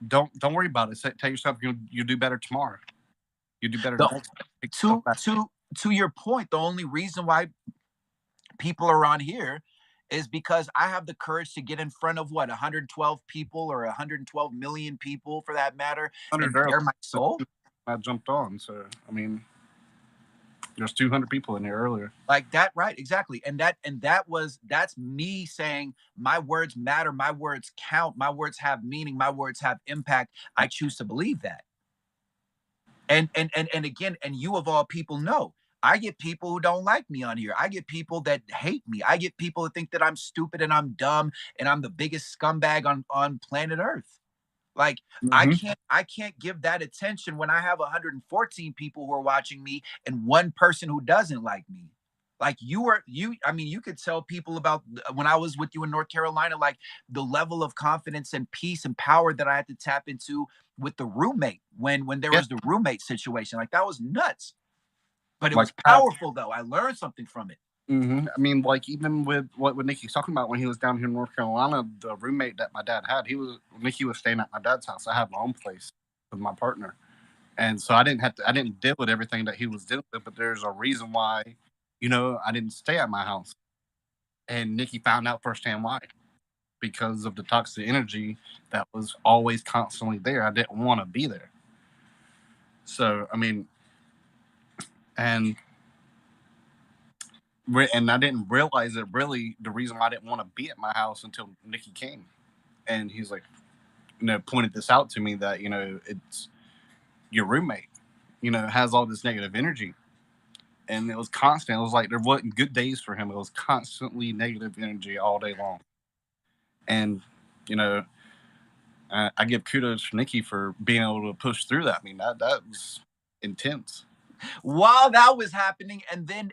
Don't worry about it. Tell yourself you do better tomorrow. You do better The, next time. Pick yourself to back. to your point, the only reason why people are on here is because I have the courage to get in front of what, 112 people or 112 million people for that matter, and 100 early. bare my soul. I jumped on, so I mean, there's 200 people in there earlier. Like that, right? Exactly. That's me saying my words matter, my words count, my words have meaning, my words have impact. I choose to believe that. And again, and you of all people know, I get people who don't like me on here. I get people that hate me. I get people that think that I'm stupid and I'm dumb and I'm the biggest scumbag on planet Earth. Like, Mm-hmm. I can't give that attention when I have 114 people who are watching me and one person who doesn't like me. Like, I mean, you could tell people about when I was with you in North Carolina, like the level of confidence and peace and power that I had to tap into with the roommate when there Yeah, was the roommate situation. Like, that was nuts. But it like was powerful though. I learned something from it. I mean, like even with what Nikki's talking about when he was down here in North Carolina, the roommate that my dad had, Nikki was staying at my dad's house. I had my own place with my partner, and so I didn't deal with everything that he was dealing with. But there's a reason why, I didn't stay at my house, and Nikki found out firsthand why, because of the toxic energy that was always constantly there. I didn't want to be there. So I mean, and and I didn't realize it really the reason why I didn't want to be at my house until Nikki came, and he's like, pointed this out to me that it's your roommate, has all this negative energy, and it was constant. It was like there wasn't good days for him. It was constantly negative energy all day long, and you know, I give kudos to Nikki for being able to push through that. I mean, that was intense. While that was happening, and then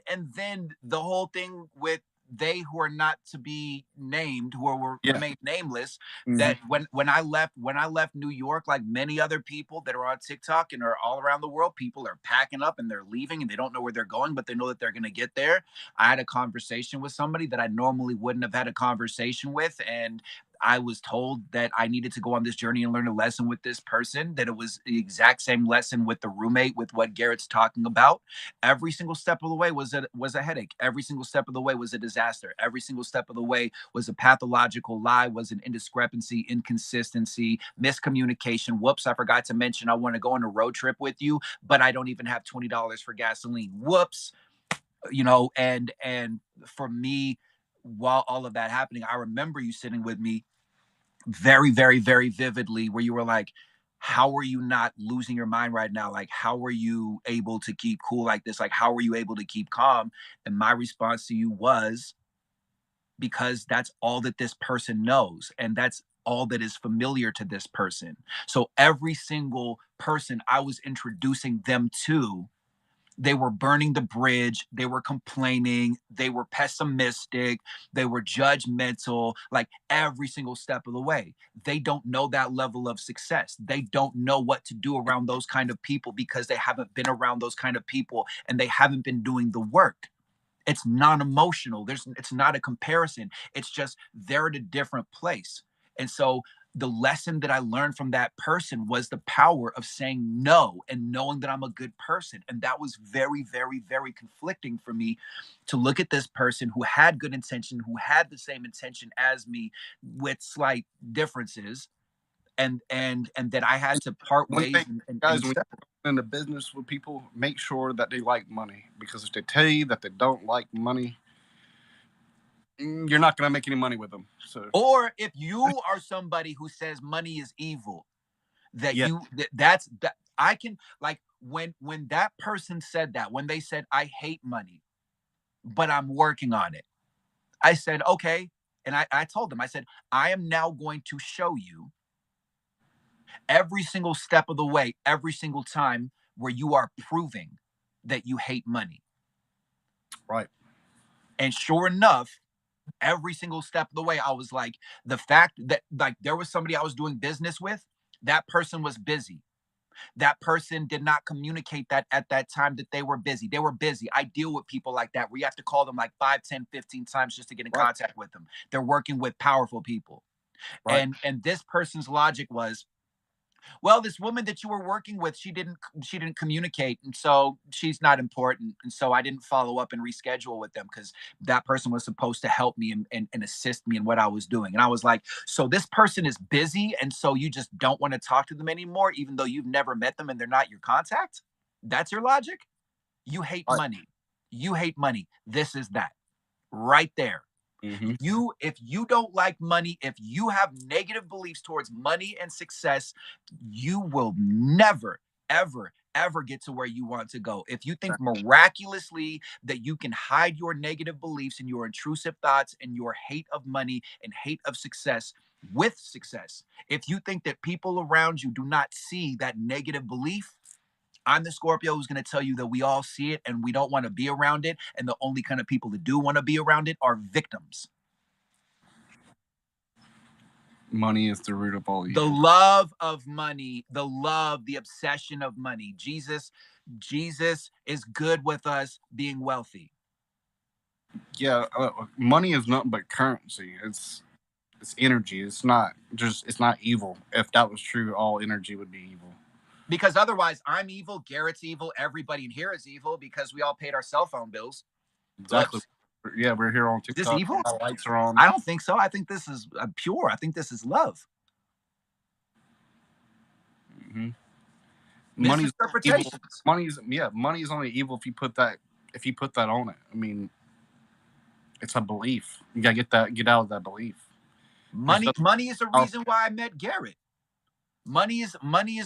the whole thing with they who are not to be named, who will Yeah. remain nameless, Hmm. that when I left New York, like many other people that are on TikTok and are all around the world, people are packing up and they're leaving and they don't know where they're going, but they know that they're going to get there. I had a conversation with somebody that I normally wouldn't have had a conversation with, and I was told that I needed to go on this journey and learn a lesson with this person, that it was the exact same lesson with the roommate, with what Garrett's talking about. Every single step of the way was a headache. Every single step of the way was a disaster. Every single step of the way was a pathological lie, was an indiscrepancy, inconsistency, miscommunication. Whoops, I forgot to mention I want to go on a road trip with you, but I don't even have $20 for gasoline. Whoops. And for me, while all of that happening, I remember you sitting with me very, very, very vividly, where you were like, how are you not losing your mind right now? Like, how are you able to keep cool like this? Like, how are you able to keep calm? And my response to you was, because that's all that this person knows. And that's all that is familiar to this person. So every single person I was introducing them to, they were burning the bridge, they were complaining, they were pessimistic, they were judgmental, like every single step of the way. They don't know that level of success. They don't know what to do around those kind of people because they haven't been around those kind of people and they haven't been doing the work. It's non-emotional. It's not a comparison. It's just they're at a different place. And so the lesson that I learned from that person was the power of saying no and knowing that I'm a good person. And that was very, very, very conflicting for me to look at this person who had good intention, who had the same intention as me with slight differences, and that I had to part One thing, ways and guys, when accept. you're in the business with people, make sure that they like money. Because if they tell you that they don't like money, you're not going to make any money with them. So, Or if you are somebody who says money is evil, that yeah, you that's that I can, like, when that person said that, when they said I hate money, but I'm working on it, I said, okay. And I told them, I said, I am now going to show you every single step of the way, every single time where you are proving that you hate money. right. And sure enough, every single step of the way, I was like, the fact that, like, there was somebody I was doing business with, that person was busy. That person did not communicate that at that time that they were busy. They were busy. I deal with people like that where you have to call them like 5, 10, 15 times just to get in Right. contact with them. They're working with powerful people. Right. And this person's logic was, well, this woman that you were working with, she didn't communicate, and so she's not important, and so I didn't follow up and reschedule with them because that person was supposed to help me and assist me in what I was doing. And I was like, so this person is busy, and so you just don't want to talk to them anymore, even though you've never met them and they're not your contact? That's your logic? You hate Right. money. You hate money. This is that right there. Mm-hmm. If you don't like money, if you have negative beliefs towards money and success, you will never, ever, ever get to where you want to go. If you think miraculously that you can hide your negative beliefs and your intrusive thoughts and your hate of money and hate of success with success, if you think that people around you do not see that negative belief, I'm the Scorpio who's going to tell you that we all see it and we don't want to be around it. And the only kind of people that do want to be around it are victims. Money is the root of all The evil. love of money, the obsession of money. Jesus is good with us being wealthy. Yeah, money is nothing but currency. It's energy. It's not evil. If that was true, all energy would be evil. Because otherwise, I'm evil, Garrett's evil, everybody in here is evil because we all paid our cell phone bills. Exactly. Oops. Yeah, we're here on Is this TikTok. evil? Our lights are on. I don't think so. I think this is pure. I think this is love. Mm-hmm. Money's evil. Misinterpretations. Money's only evil if you put that on it. I mean, it's a belief. You gotta get out of that belief. Money is the reason why I met Garrett. Money is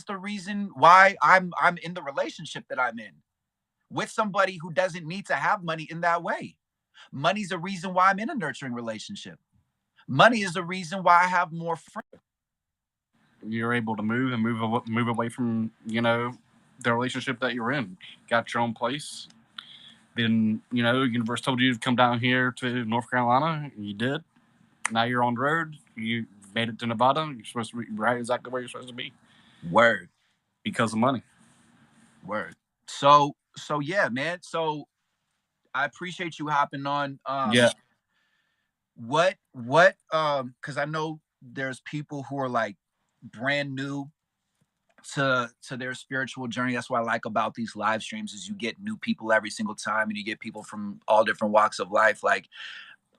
the reason why I'm in the relationship that I'm in with somebody who doesn't need to have money in that way. Money's the reason why I'm in a nurturing relationship. Money is the reason why I have more friends. You're able to move away from the relationship that you're in. Got your own place. Then universe told you to come down here to North Carolina. And you did. Now you're on the road. You made it to Nevada. You're supposed to be right exactly where you're supposed to be Word, because of money. word. So yeah, man. So I appreciate you hopping on. Yeah. Because I know there's people who are like brand new to their spiritual journey. That's what I like about these live streams is you get new people every single time and you get people from all different walks of life. Like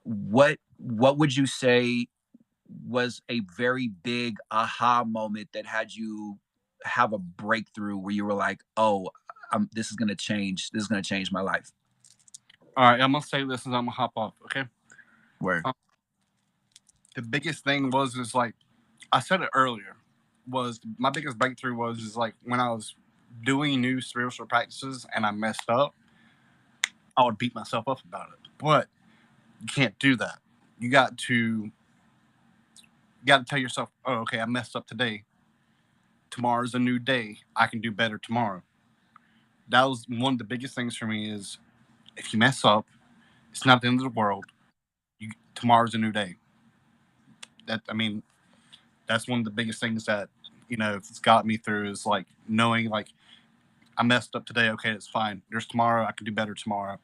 what would you say was a very big aha moment that had you have a breakthrough where you were like, oh, this is going to change. This is going to change my life. All right, I'm gonna say this and I'm gonna hop off. Okay. Word. The biggest thing is like I said it earlier. Was my biggest breakthrough is like when I was doing new spiritual practices and I messed up, I would beat myself up about it. But you can't do that. You got to tell yourself, oh, okay, I messed up today. Tomorrow's a new day. I can do better tomorrow. That was one of the biggest things for me is if you mess up, it's not the end of the world. Tomorrow's a new day. That's one of the biggest things that it's got me through is like knowing like I messed up today. Okay, it's fine. There's tomorrow. I can do better tomorrow.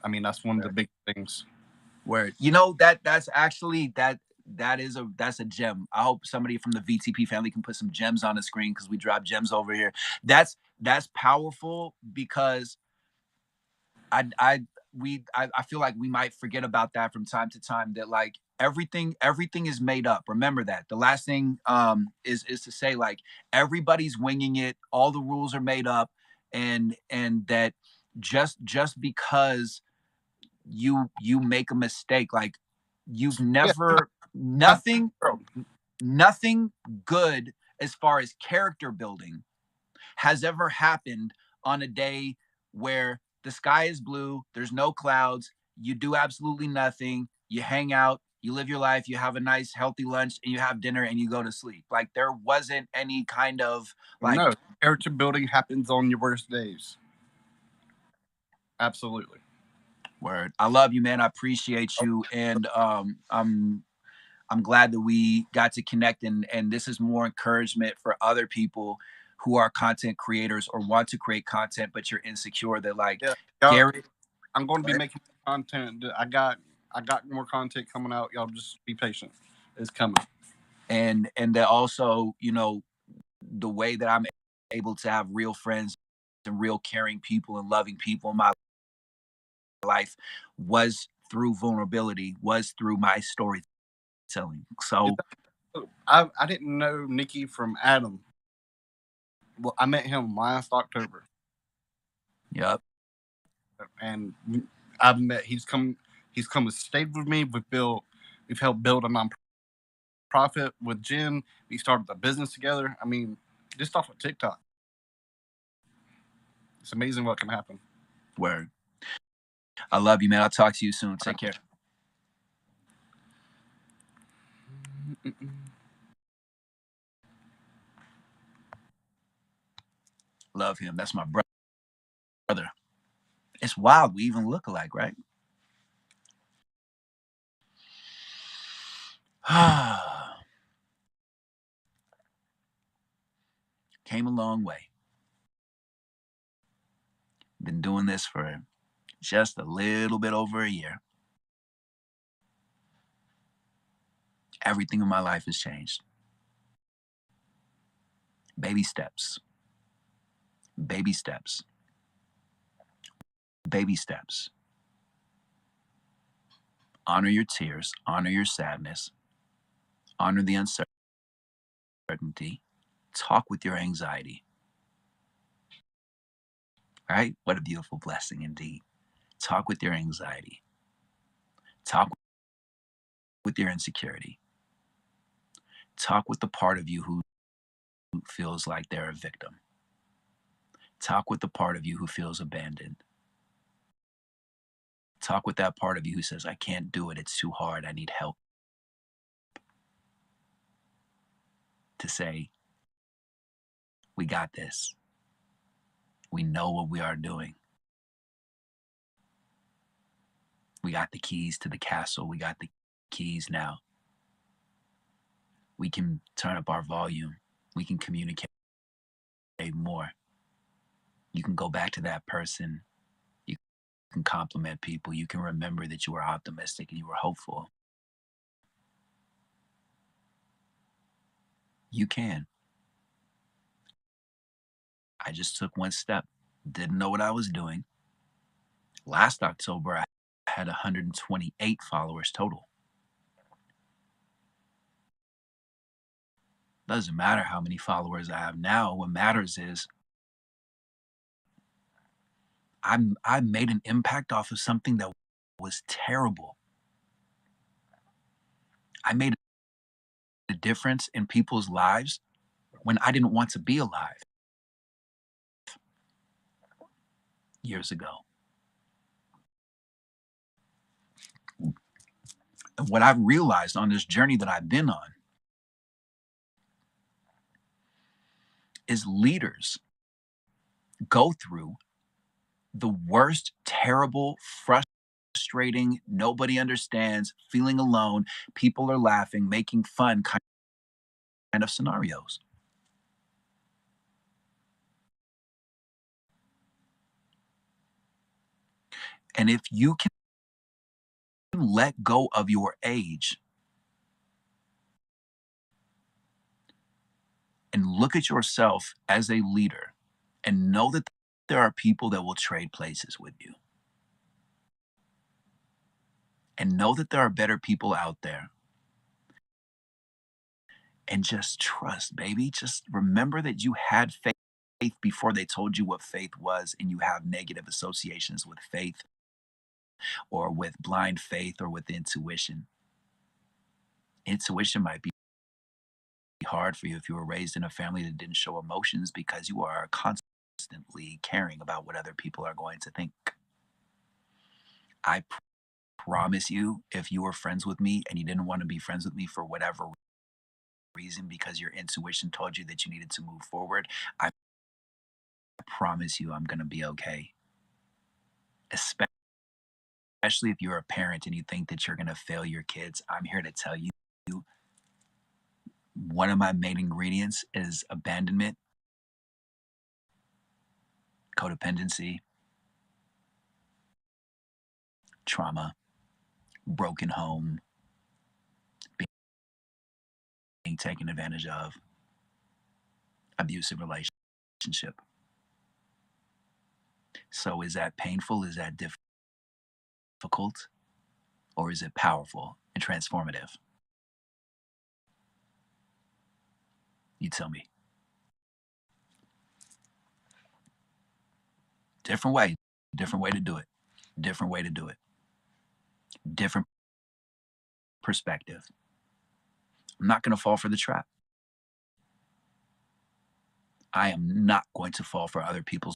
I mean, that's one of the big things. Word. That's actually that's a gem. I hope somebody from the VTP family can put some gems on the screen because we drop gems over here. That's powerful because I feel like we might forget about that from time to time, that like everything is made up. Remember that. The last thing is to say, like, everybody's winging it, all the rules are made up, and that just because you make a mistake, like, you've Yeah, never I, nothing good as far as character building has ever happened on a day where the sky is blue, there's no clouds, you do absolutely nothing, you hang out, you live your life, you have a nice healthy lunch, and you have dinner and you go to sleep. Like, there wasn't any kind of like, no, character building happens on your worst days. Absolutely. word. I love you, man. I appreciate you, and I'm glad that we got to connect, and this is more encouragement for other people who are content creators or want to create content, but you're insecure that, like, Yeah, Gary. I'm going to be making content. I got more content coming out. Y'all just be patient. It's coming. And that also, the way that I'm able to have real friends and real caring people and loving people in my life was through vulnerability, was through my storytelling. So, I didn't know Nikki from Adam. Well, I met him last October, yep. and I've met. He's come and stayed with me. We've helped build a nonprofit with Jen. We started a business together. I mean, just off of TikTok. It's amazing what can happen. Word. I love you, man. I'll talk to you soon. Take care. Love him. That's my brother. It's wild. We even look alike, right? Came a long way. Been doing this for just a little bit over a year. Everything in my life has changed. Baby steps. Baby steps. Baby steps. Honor your tears. Honor your sadness. Honor the uncertainty. Talk with your anxiety. Right? What a beautiful blessing indeed. Talk with your anxiety. Talk with your insecurity. Talk with the part of you who feels like they're a victim. Talk with the part of you who feels abandoned. Talk with that part of you who says, I can't do it. It's too hard. I need help. To say, we got this. We know what we are doing. We got the keys to the castle. We got the keys now. We can turn up our volume. We can communicate more. You can go back to that person. You can compliment people. You can remember that you were optimistic and you were hopeful. You can. I just took one step. Didn't know what I was doing. Last October, I had 128 followers total. Doesn't matter how many followers I have now. What matters is I made an impact off of something that was terrible. I made a difference in people's lives when I didn't want to be alive years ago. And what I've realized on this journey that I've been on is leaders go through the worst, terrible, frustrating, nobody understands, feeling alone, people are laughing, making fun kind of scenarios. And if you can let go of your age look at yourself as a leader and know that there are people that will trade places with you. And know that there are better people out there. And just trust, baby. Just remember that you had faith before they told you what faith was, and you have negative associations with faith or with blind faith or with intuition. Intuition might be hard for you if you were raised in a family that didn't show emotions because you are constantly caring about what other people are going to think. I promise you, if you were friends with me and you didn't want to be friends with me for whatever reason because your intuition told you that you needed to move forward, I promise you I'm going to be okay. Especially if you're a parent and you think that you're going to fail your kids, I'm here to tell you one of my main ingredients is abandonment, codependency, trauma, broken home, being taken advantage of, abusive relationship. So is that painful? Is that difficult? Or is it powerful and transformative? You tell me. Different way, different way to do it, different way to do it, different perspective. I'm not going to fall for the trap. I am not going to fall for other people's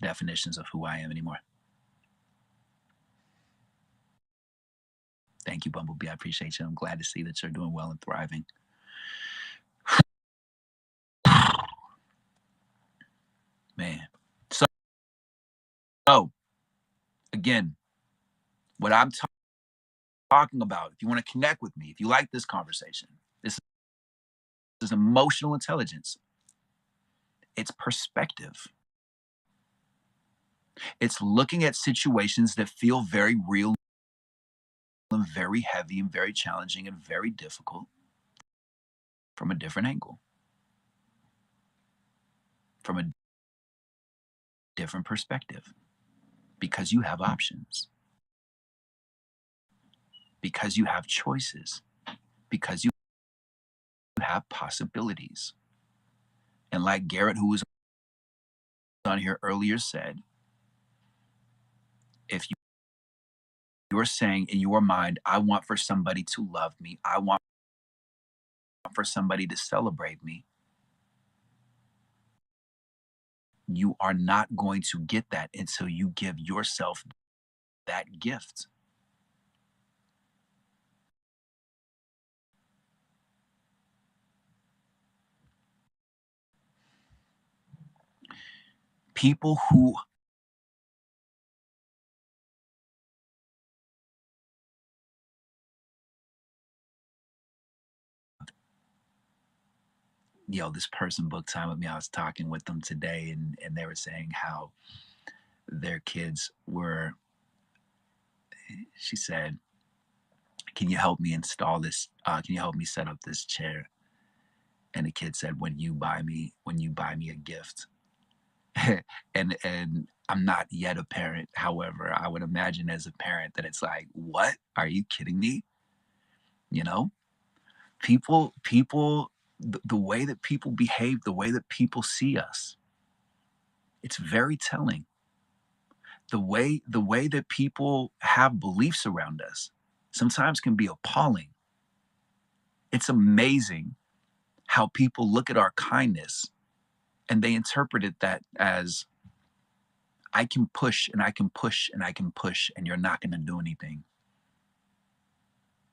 definitions of who I am anymore. Thank you, Bumblebee. I appreciate you. I'm glad to see that you're doing well and thriving. Man. So again, what I'm talking about, if you want to connect with me, if you like this conversation, this is emotional intelligence. It's perspective. It's looking at situations that feel very real and very heavy and very challenging and very difficult from a different angle, from a different perspective, because you have options, because you have choices, because you have possibilities. And like Garrett, who was on here earlier, said, if you're saying in your mind, I want for somebody to love me, I want for somebody to celebrate me, you are not going to get that until you give yourself that gift. People who this person booked time with me. I was talking with them today, and they were saying how their kids were, she said, can you help me install this? Can you help me set up this chair? And the kid said, when you buy me a gift. and I'm not yet a parent. However, I would imagine as a parent that it's like, what? Are you kidding me? You know, people, the way that people behave, the way that people see us, it's very telling. The way that people have beliefs around us sometimes can be appalling. It's amazing how people look at our kindness and they interpret it that as, I can push and I can push and I can push and you're not going to do anything.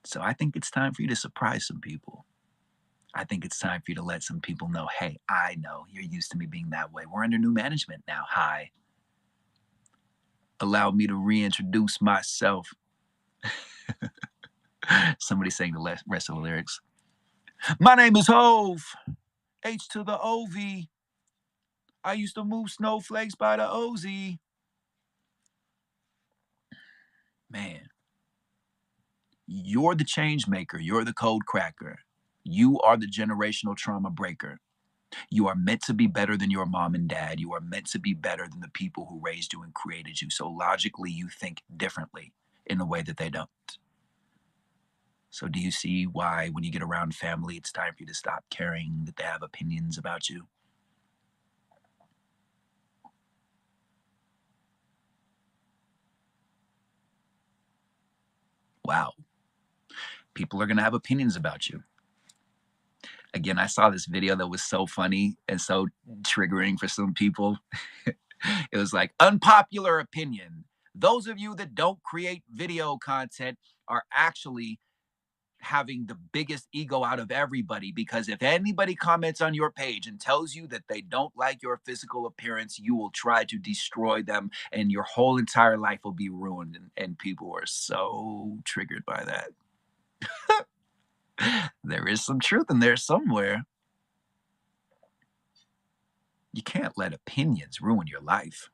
So I think it's time for you to surprise some people. I think it's time for you to let some people know, hey, I know you're used to me being that way. We're under new management now. Hi. Allow me to reintroduce myself. Somebody saying the rest of the lyrics. My name is Hove. H to the OV. I used to move snowflakes by the OZ. Man, you're the change maker. You're the code cracker. You are the generational trauma breaker. You are meant to be better than your mom and dad. You are meant to be better than the people who raised you and created you. So logically, you think differently in a way that they don't. So do you see why when you get around family, it's time for you to stop caring that they have opinions about you? Wow. People are going to have opinions about you. Again, I saw this video that was so funny and so triggering for some people. It was like, unpopular opinion. Those of you that don't create video content are actually having the biggest ego out of everybody, because if anybody comments on your page and tells you that they don't like your physical appearance, you will try to destroy them and your whole entire life will be ruined. And people are so triggered by that. There is some truth in there somewhere. You can't let opinions ruin your life.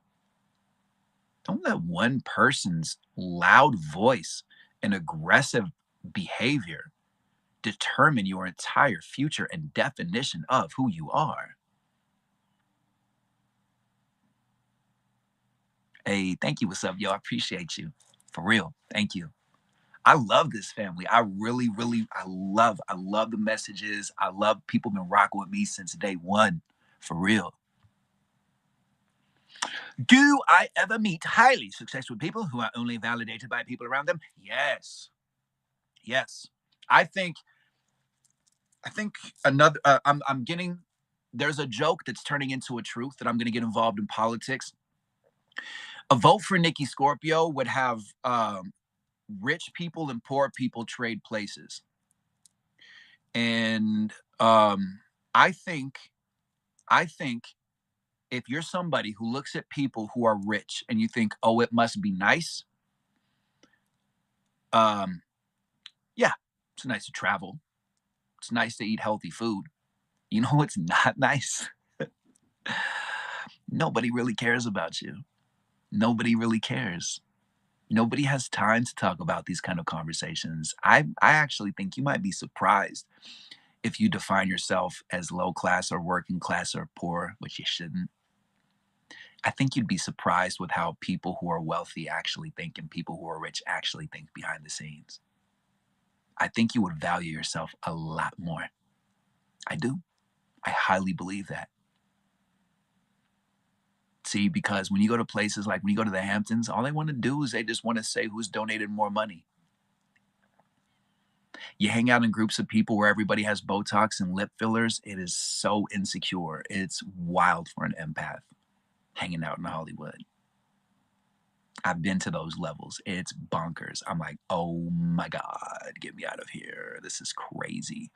Don't let one person's loud voice and aggressive behavior determine your entire future and definition of who you are. Hey, thank you. What's up, yo? I appreciate you. For real. Thank you. I love this family. I really, really, I love the messages. I love people been rocking with me since day one. For real. Do I ever meet highly successful people who are only validated by people around them? Yes. Yes. I think I think another I'm getting there's a joke that's turning into a truth that I'm going to get involved in politics. A vote for Nikki Scorpio would have rich people and poor people trade places. And I think I think if you're somebody who looks at people who are rich and you think, "Oh, it must be nice." Um yeah, it's nice to travel. It's nice to eat healthy food. You know what's not nice? Nobody really cares about you. Nobody really cares. Nobody has time to talk about these kind of conversations. I actually think you might be surprised if you define yourself as low class or working class or poor, which you shouldn't. I think you'd be surprised with how people who are wealthy actually think and people who are rich actually think behind the scenes. I think you would value yourself a lot more. I do. I highly believe that. See, because when you go to places like when you go to the Hamptons, all they want to do is they just want to say who's donated more money. You hang out in groups of people where everybody has Botox and lip fillers, it is so insecure. It's wild for an empath hanging out in Hollywood. I've been to those levels. It's bonkers. I'm like, oh my God, get me out of here. This is crazy.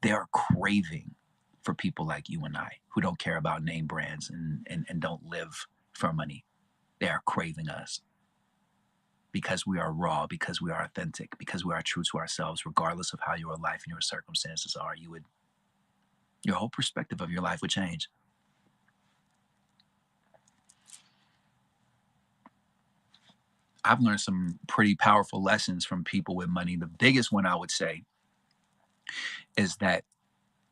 They are craving for people like you and I who don't care about name brands and don't live for money. They are craving us because we are raw, because we are authentic, because we are true to ourselves, regardless of how your life and your circumstances are. Your whole perspective of your life would change. I've learned some pretty powerful lessons from people with money. The biggest one I would say is that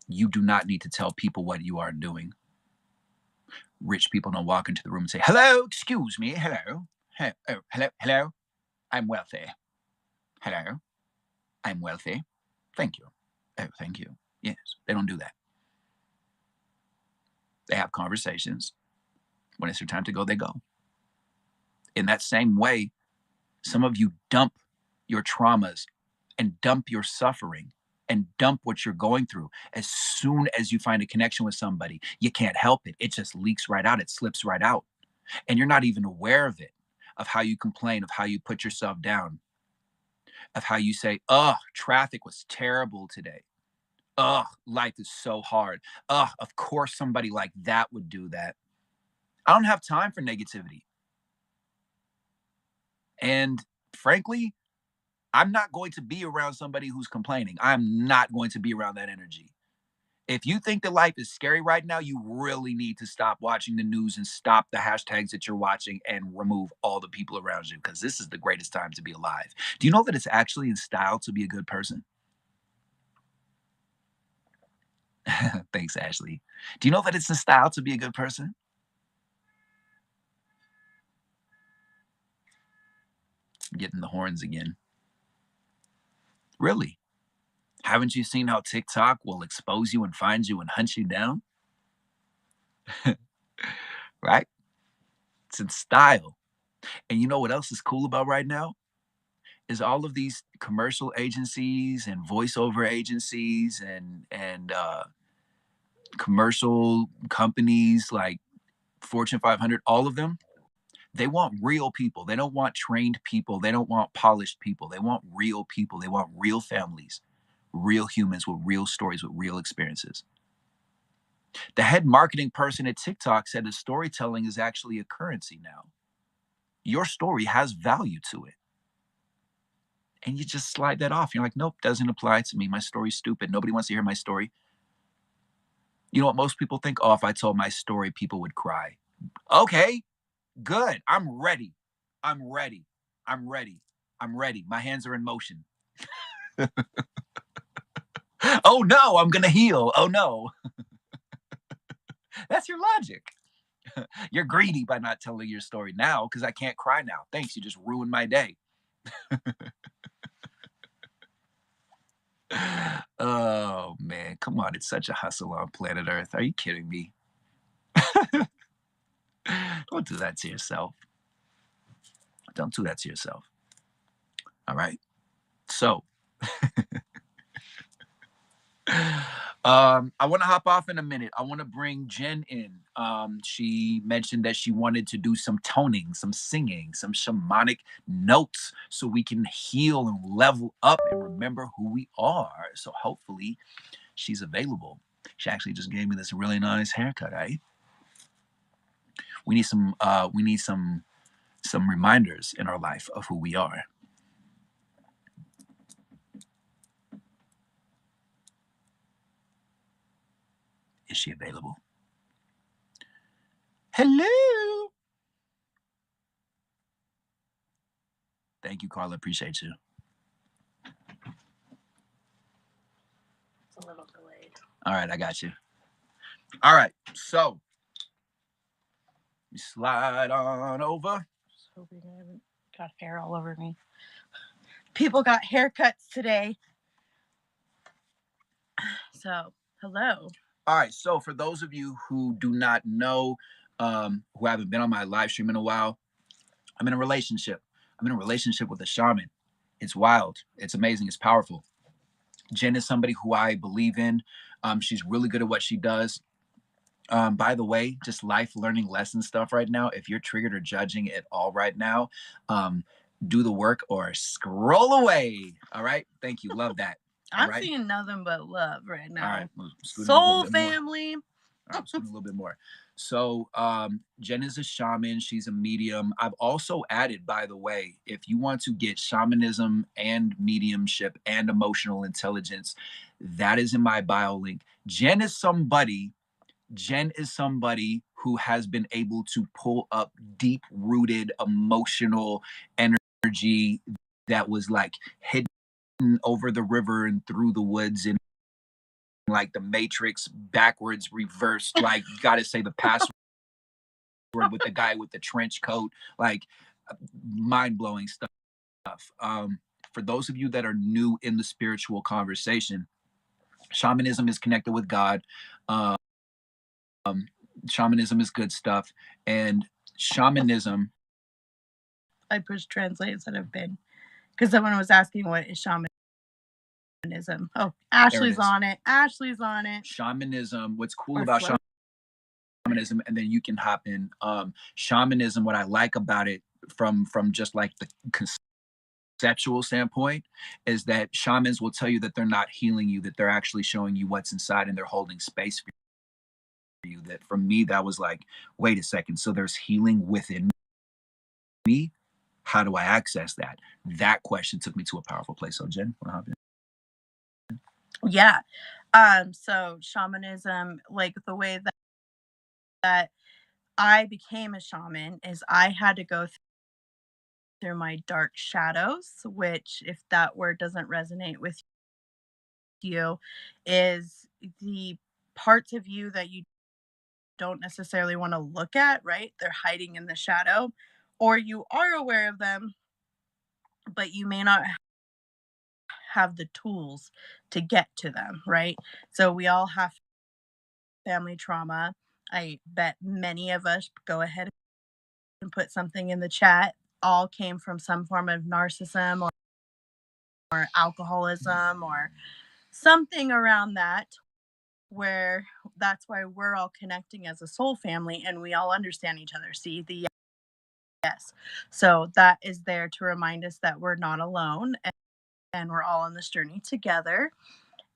you do not need to tell people what you are doing. Rich people don't walk into the room and say, "Hello, excuse me, hello, hello, I'm wealthy. Hello, I'm wealthy. Thank you. Oh, thank you." Yes, they don't do that. They have conversations. When it's their time to go, they go. In that same way, some of you dump your traumas and dump your suffering and dump what you're going through as soon as you find a connection with somebody. You can't help it. It just leaks right out. It slips right out. And you're not even aware of it, of how you complain, of how you put yourself down, of how you say, "Oh, traffic was terrible today. Oh, life is so hard. Oh, of course somebody like that would do that." I don't have time for negativity. And frankly, I'm not going to be around somebody who's complaining. I'm not going to be around that energy. If you think that life is scary right now, you really need to stop watching the news and stop the hashtags that you're watching and remove all the people around you, because this is the greatest time to be alive. Do you know that it's actually in style to be a good person? Thanks, Ashley. Do you know that it's in style to be a good person? Getting the horns again. Really? Haven't you seen how TikTok will expose you and find you and hunt you down? Right? It's in style. And you know what else is cool about right now? Is all of these commercial agencies and voiceover agencies and commercial companies like Fortune 500, all of them, they want real people. They don't want trained people. They don't want polished people. They want real people. They want real families, real humans with real stories, with real experiences. The head marketing person at TikTok said that storytelling is actually a currency now. Your story has value to it. And you just slide that off. You're like, nope, doesn't apply to me. My story's stupid. Nobody wants to hear my story. You know what most people think? Oh, if I told my story, people would cry. Okay, good. I'm ready. I'm ready. I'm ready. I'm ready. My hands are in motion. Oh no, I'm going to heal. Oh no. That's your logic. You're greedy by not telling your story now because I can't cry now. Thanks. You just ruined my day. Oh man, come on. It's such a hustle on planet Earth. Are you kidding me? Don't do that to yourself. Don't do that to yourself. All right. So, I want to hop off in a minute. I want to bring Jen in. She mentioned that she wanted to do some toning, some singing, some shamanic notes so we can heal and level up and remember who we are. So, hopefully, she's available. She actually just gave me this really nice haircut. Eh? We need some reminders in our life of who we are. Is she available? Hello. Thank you, Carla. Appreciate you. It's a little delayed. All right, I got you. All right, so we slide on over. Just hoping I haven't got hair all over me. People got haircuts today. So, hello. All right, so for those of you who do not know, who haven't been on my live stream in a while, I'm in a relationship. I'm in a relationship with a shaman. It's wild. It's amazing. It's powerful. Jen is somebody who I believe in. She's really good at what she does. By the way, just life learning lesson stuff right now. If you're triggered or judging at all right now, do the work or scroll away. All right. Thank you. Love that. I'm seeing nothing but love right now. All right. Soul family. All right, a little bit more. So Jen is a shaman. She's a medium. I've also added, by the way, if you want to get shamanism and mediumship and emotional intelligence, that is in my bio link. Jen is somebody who has been able to pull up deep rooted emotional energy that was like hidden over the river and through the woods and like the Matrix backwards, reversed, like you gotta say the password with the guy with the trench coat, like mind-blowing stuff. For those of you that are new in the spiritual conversation, shamanism is connected with God. Um, Shamanism is good stuff. And shamanism. I pushed translate instead of been because someone was asking what is shamanism. Oh, Ashley's on it. Ashley's on it. Shamanism. What's cool about shamanism, and then you can hop in. Shamanism. What I like about it, from just like the conceptual standpoint, is that shamans will tell you that they're not healing you, that they're actually showing you what's inside, and they're holding space for you. That for me, that was like, wait a second. So there's healing within me. How do I access that? That question took me to a powerful place. So Jen, want to hop in? Yeah. So shamanism, like the way that I became a shaman is I had to go through my dark shadows, which, if that word doesn't resonate with you, is the parts of you that you don't necessarily want to look at, right? They're hiding in the shadow, or you are aware of them, but you may not have the tools to get to them, right? So we all have family trauma. I bet many of us, go ahead and put something in the chat, all came from some form of narcissism or alcoholism or something around that, where that's why we're all connecting as a soul family and we all understand each other. See the yes. So that is there to remind us that we're not alone and we're all on this journey together.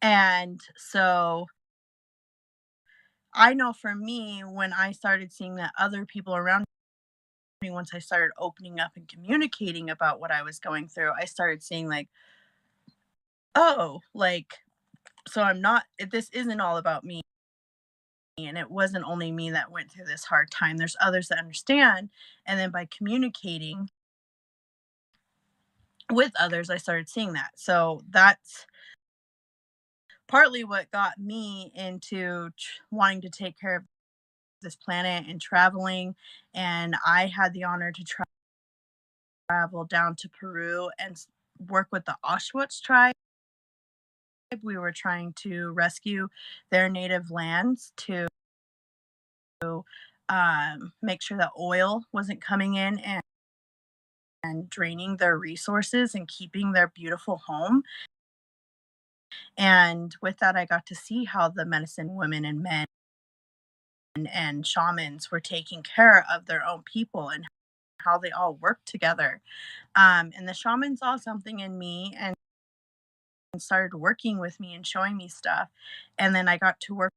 And so I know for me, when I started seeing that other people around me, once I started opening up and communicating about what I was going through, I started seeing like, oh, like, so I'm not, this isn't all about me. And it wasn't only me that went through this hard time. There's others that understand. And then by communicating with others, I started seeing that. So that's partly what got me into wanting to take care of this planet and traveling. And I had the honor to travel down to Peru and work with the Auschwitz tribe. We were trying to rescue their native lands to make sure that oil wasn't coming in and draining their resources and keeping their beautiful home. And with that, I got to see how the medicine women and men and shamans were taking care of their own people and how they all worked together. And the shaman saw something in me and started working with me and showing me stuff. And then I got to work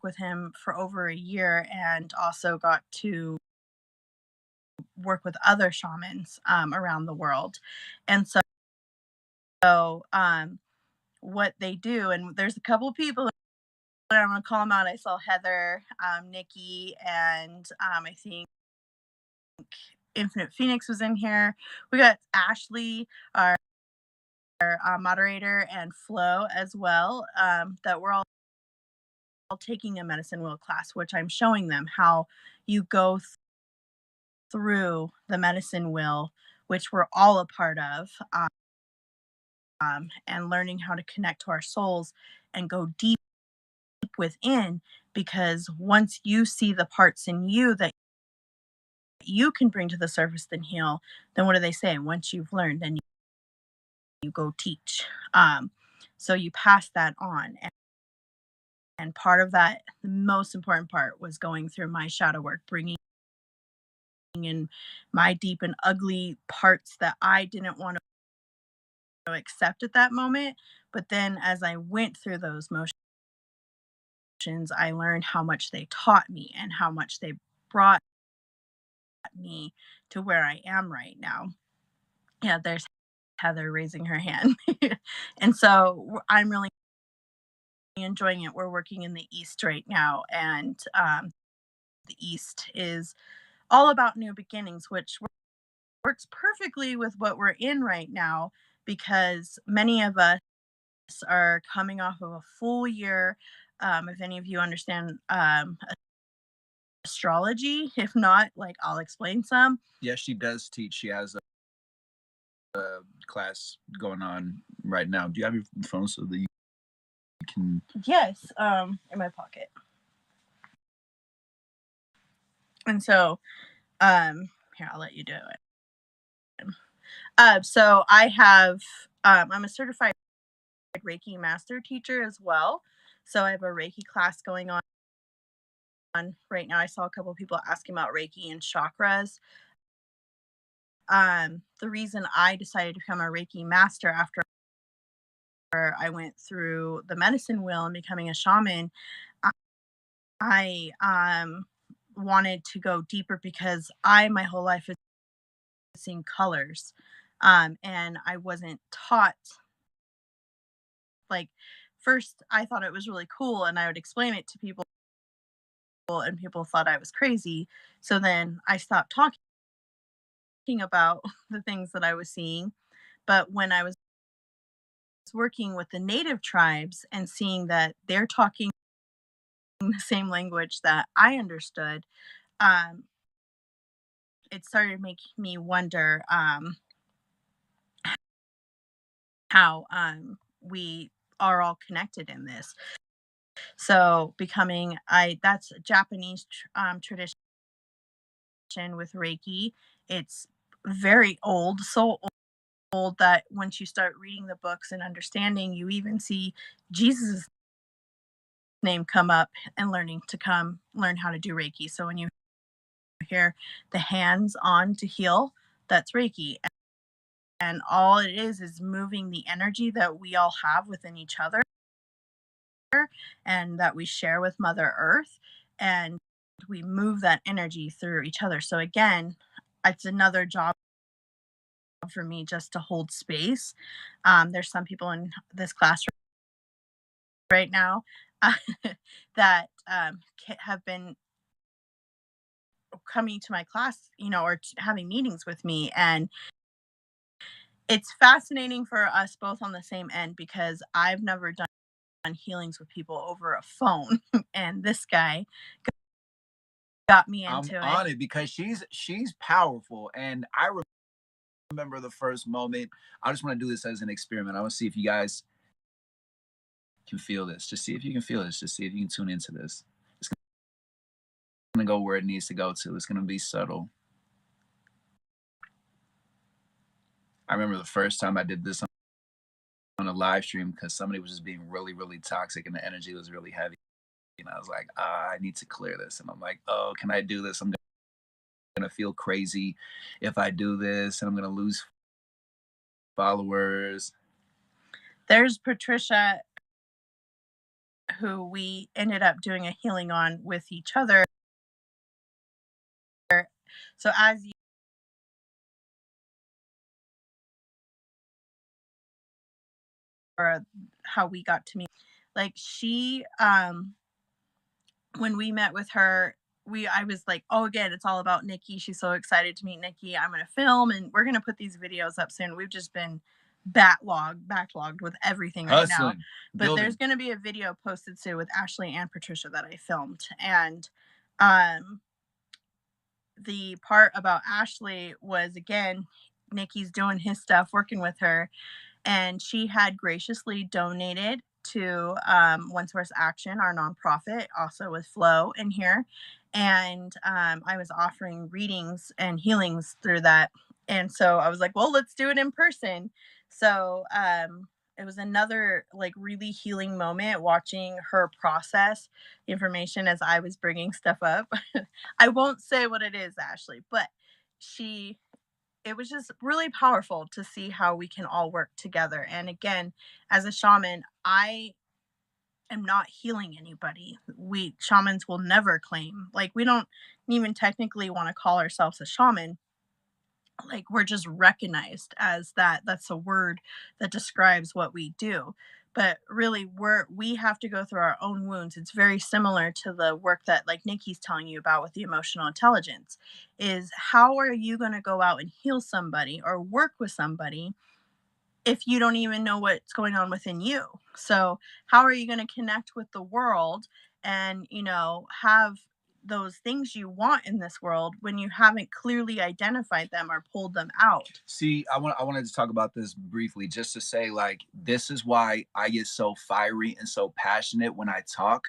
with him for over a year and also got to work with other shamans around the world. And so what they do, and there's a couple people, I'm going to call them out. I saw Heather, Nikki, and I think Infinite Phoenix was in here. We got Ashley, our moderator, and Flo as well, that we're all taking a medicine wheel class, which I'm showing them how you go through the medicine wheel, which we're all a part of, and learning how to connect to our souls and go deep within. Because once you see the parts in you that you can bring to the surface and heal, then what do they say? Once you've learned, then you go teach. So you pass that on. And part of that, the most important part, was going through my shadow work, bringing in my deep and ugly parts that I didn't want to accept at that moment. But then as I went through those motions, I learned how much they taught me and how much they brought me to where I am right now. Yeah, there's Heather raising her hand. And so I'm really enjoying it. We're working in the East right now, and the East is all about new beginnings, which works perfectly with what we're in right now because many of us are coming off of a full year. If any of you understand astrology, if not, like I'll explain some. Yeah, she does teach. She has a class going on right now. Do you have your phone so that you can? Yes, in my pocket. And so, here, I'll let you do it. So I have, I'm a certified Reiki master teacher as well. So I have a Reiki class going on right now. I saw a couple of people asking about Reiki and chakras. The reason I decided to become a Reiki master after I went through the medicine wheel and becoming a shaman, I wanted to go deeper because my whole life has seen colors. And I wasn't taught, like, first I thought it was really cool and I would explain it to people and people thought I was crazy. So then I stopped talking about the things that I was seeing. But when I was working with the native tribes and seeing that they're talking the same language that I understood, um, it started making me wonder how we are all connected in this. So becoming I that's a Japanese tradition with Reiki. It's very old, so old that once you start reading the books and understanding, you even see Jesus' name come up and learn how to do Reiki. So when you hear the hands on to heal, that's Reiki. And all it is moving the energy that we all have within each other and that we share with Mother Earth. And we move that energy through each other. So again, it's another job for me just to hold space. There's some people in this class right now uh, that have been coming to my class, or having meetings with me. And it's fascinating for us both on the same end because I've never done healings with people over a phone. And this guy got me I'm into it. on it because she's powerful, and I remember the first moment. I just want to do this as an experiment. I want to see if you guys can feel this. Just see if you can feel this. Just see if you can tune into this. It's gonna go where it needs to go to. It's gonna be subtle. I remember the first time I did this on a live stream because somebody was just being really, really toxic and the energy was really heavy. And I was like, I need to clear this. And I'm like, oh, can I do this? I'm gonna feel crazy if I do this, and I'm gonna lose followers. There's Patricia, who we ended up doing a healing on with each other. So as you or how we got to meet, like she when we met with her, I was like, oh, again, it's all about Nikki. She's so excited to meet Nikki. I'm gonna film and we're gonna put these videos up soon. We've just been backlogged with everything right now. Hustling, But there's building. gonna be a video posted soon with Ashley and Patricia that I filmed. And um the part about Ashley was, again, Nikki's doing his stuff, working with her, and she had graciously donated to One Source Action, our nonprofit, also with Flow in here. And I was offering readings and healings through that. And so I was like, well, let's do it in person. So it was another like really healing moment watching her process information as I was bringing stuff up. I won't say what it is, Ashley, but she it was just really powerful to see how we can all work together. And again, as a shaman, I am not healing anybody. We shamans will never claim, like, we don't even technically want to call ourselves a shaman. Like, we're just recognized as that. That's a word that describes what we do. But really, we have to go through our own wounds. It's very similar to the work that like Nikki's telling you about with the emotional intelligence. Is how are you going to go out and heal somebody or work with somebody if you don't even know what's going on within you? So how are you going to connect with the world and, have those things you want in this world when you haven't clearly identified them or pulled them out? See, I wanted to talk about this briefly, just to say, like, this is why I get so fiery and so passionate when I talk,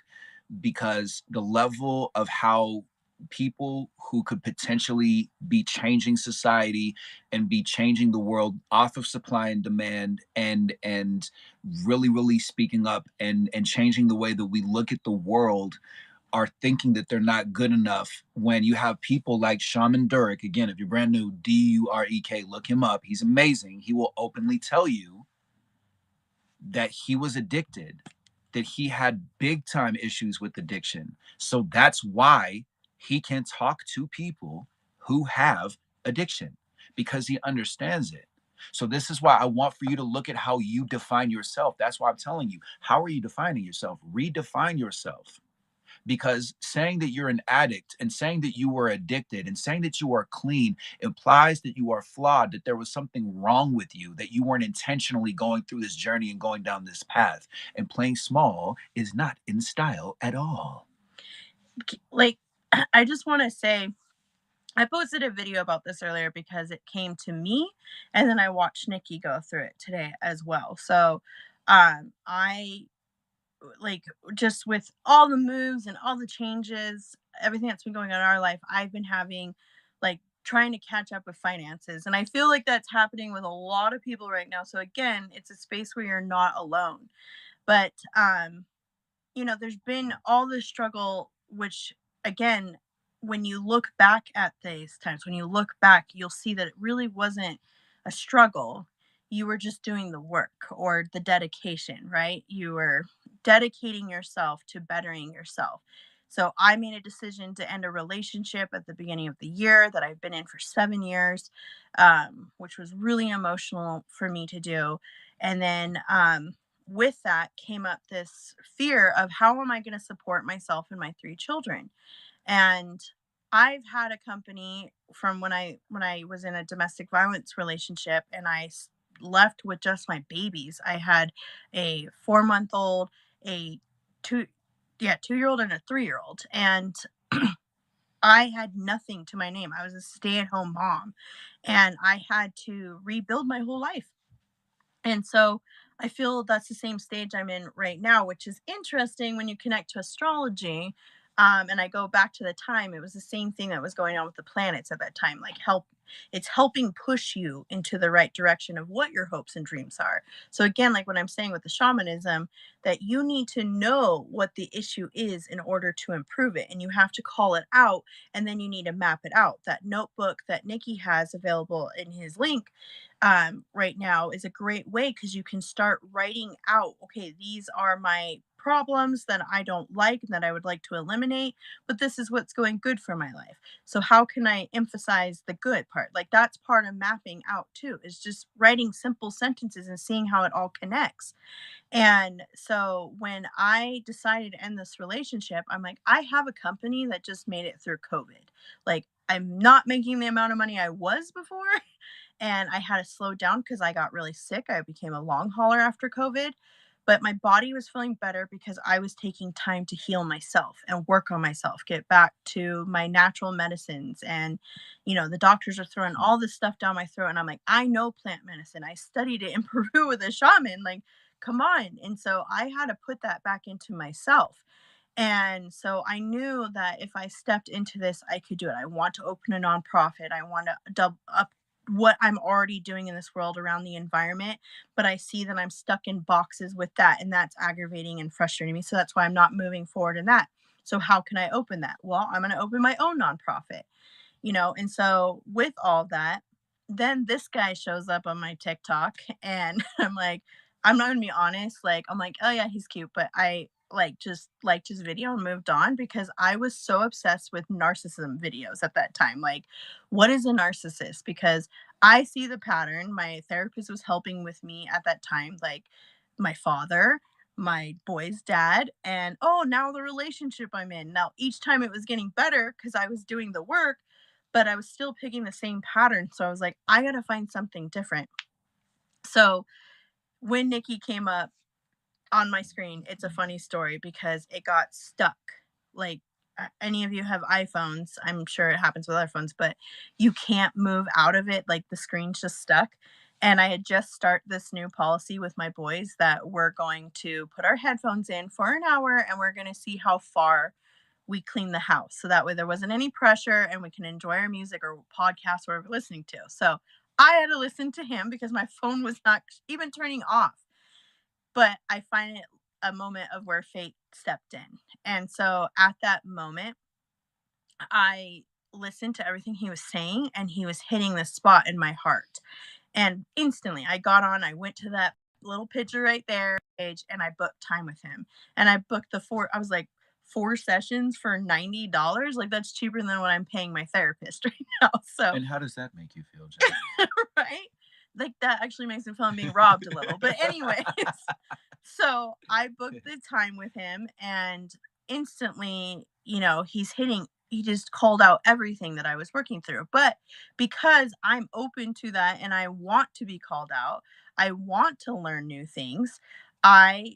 because the level of how people who could potentially be changing society and be changing the world off of supply and demand, and really speaking up and changing the way that we look at the world, are thinking that they're not good enough. When you have people like Shaman Durek, again, if you're brand new, Durek, look him up. He's amazing. He will openly tell you that he was addicted, that he had big time issues with addiction. So that's why he can talk to people who have addiction, because he understands it. So this is why I want for you to look at how you define yourself. That's why I'm telling you, how are you defining yourself? Redefine yourself. Because saying that you're an addict and saying that you were addicted and saying that you are clean implies that you are flawed, that there was something wrong with you, that you weren't intentionally going through this journey and going down this path. And playing small is not in style at all. like, I just want to say, I posted a video about this earlier because it came to me, and then I watched Nikki go through it today as well. So, I like, just with all the moves and all the changes, everything that's been going on in our life, I've been having, like, trying to catch up with finances. And I feel like that's happening with a lot of people right now. So again, it's a space where you're not alone. But there's been all this struggle, which, again, when you look back at these times, when you look back, you'll see that it really wasn't a struggle. You were just doing the work or the dedication, right? You were dedicating yourself to bettering yourself. So I made a decision to end a relationship at the beginning of the year that I've been in for 7 years, which was really emotional for me to do. And then with that came up this fear of, how am I going to support myself and my three children? And I've had a company from when I was in a domestic violence relationship, and left with just my babies. I had a 4-month old, a two yeah, 2-year old and a 3-year old. And I had nothing to my name. I was a stay-at-home mom, and I had to rebuild my whole life. And so I feel that's the same stage I'm in right now, which is interesting when you connect to astrology. And I go back to the time, it was the same thing that was going on with the planets at that time. Like, it's helping push you into the right direction of what your hopes and dreams are. So again, like what I'm saying with the shamanism, that you need to know what the issue is in order to improve it. And you have to call it out, and then you need to map it out. That notebook that Nikki has available in his link right now is a great way, because you can start writing out, okay, these are my problems that I don't like and that I would like to eliminate, but this is what's going good for my life. So how can I emphasize the good part? Like, that's part of mapping out too, is just writing simple sentences and seeing how it all connects. And so when I decided to end this relationship, I'm like, I have a company that just made it through COVID. Like, I'm not making the amount of money I was before, and I had to slow down because I got really sick. I became a long hauler after COVID, but my body was feeling better because I was taking time to heal myself and work on myself, get back to my natural medicines. And, the doctors are throwing all this stuff down my throat. And I'm like, I know plant medicine. I studied it in Peru with a shaman. Like, come on. And so I had to put that back into myself. And so I knew that if I stepped into this, I could do it. I want to open a nonprofit. I want to double up what I'm already doing in this world around the environment. But I see that I'm stuck in boxes with that, and that's aggravating and frustrating me. So that's why I'm not moving forward in that. So how can I open that? Well, I'm going to open my own nonprofit. And so with all that, then this guy shows up on my TikTok, and I'm like, I'm not gonna be honest, like, I'm like, oh yeah, he's cute, but I just liked his video and moved on, because I was so obsessed with narcissism videos at that time. Like, what is a narcissist? Because I see the pattern. My therapist was helping with me at that time, like my father, my boy's dad, and oh, now the relationship I'm in. Now, each time it was getting better because I was doing the work, but I was still picking the same pattern. So I was like, I got to find something different. So when Nikki came up on my screen, it's a funny story because it got stuck. Like, any of you have iPhones, I'm sure it happens with other phones, but you can't move out of it. Like, the screen's just stuck. And I had just started this new policy with my boys that we're going to put our headphones in for an hour, and we're going to see how far we clean the house. So that way there wasn't any pressure, and we can enjoy our music or podcast or whatever we're listening to. So I had to listen to him because my phone was not even turning off. But I find it a moment of where fate stepped in. And so at that moment, I listened to everything he was saying, and he was hitting the spot in my heart. And instantly I got on, I went to that little picture right there page, and I booked time with him. And I booked I was like, 4 sessions for $90. Like, that's cheaper than what I'm paying my therapist right now. So, And how does that make you feel, Jen? right? Like, that actually makes me feel I'm being robbed a little. But anyways, so I booked the time with him, and instantly, he just called out everything that I was working through. But because I'm open to that and I want to be called out, I want to learn new things, I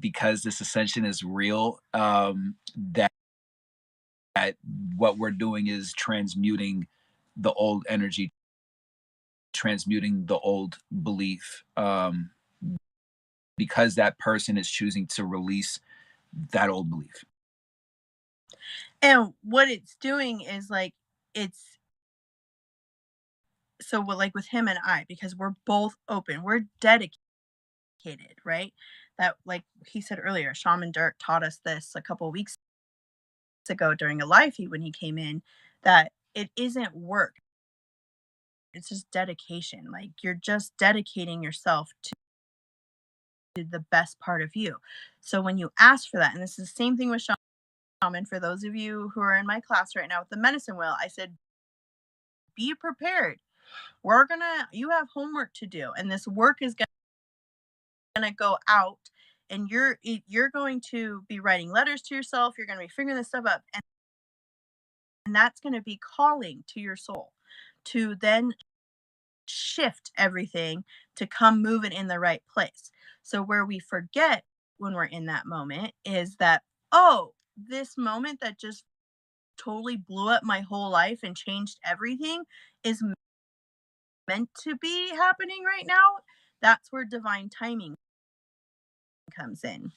because this ascension is real, that what we're doing is transmuting the old energy, transmuting the old belief, because that person is choosing to release that old belief. And what it's doing is like it's so what like with him and I, because we're both open, we're dedicated, right? That like he said earlier, Shaman Dirk taught us this a couple of weeks ago during a live feed when he came in, that it isn't work. It's just dedication. Like you're just dedicating yourself to the best part of you. So when you ask for that, and this is the same thing with shaman, for those of you who are in my class right now with the medicine wheel, I said, be prepared. You have homework to do, and this work is gonna go out, and you're going to be writing letters to yourself. You're going to be figuring this stuff up, and that's going to be calling to your soul to then shift everything to come move it in the right place. So where we forget when we're in that moment is that, oh, this moment that just totally blew up my whole life and changed everything is meant to be happening right now. That's where divine timing comes in.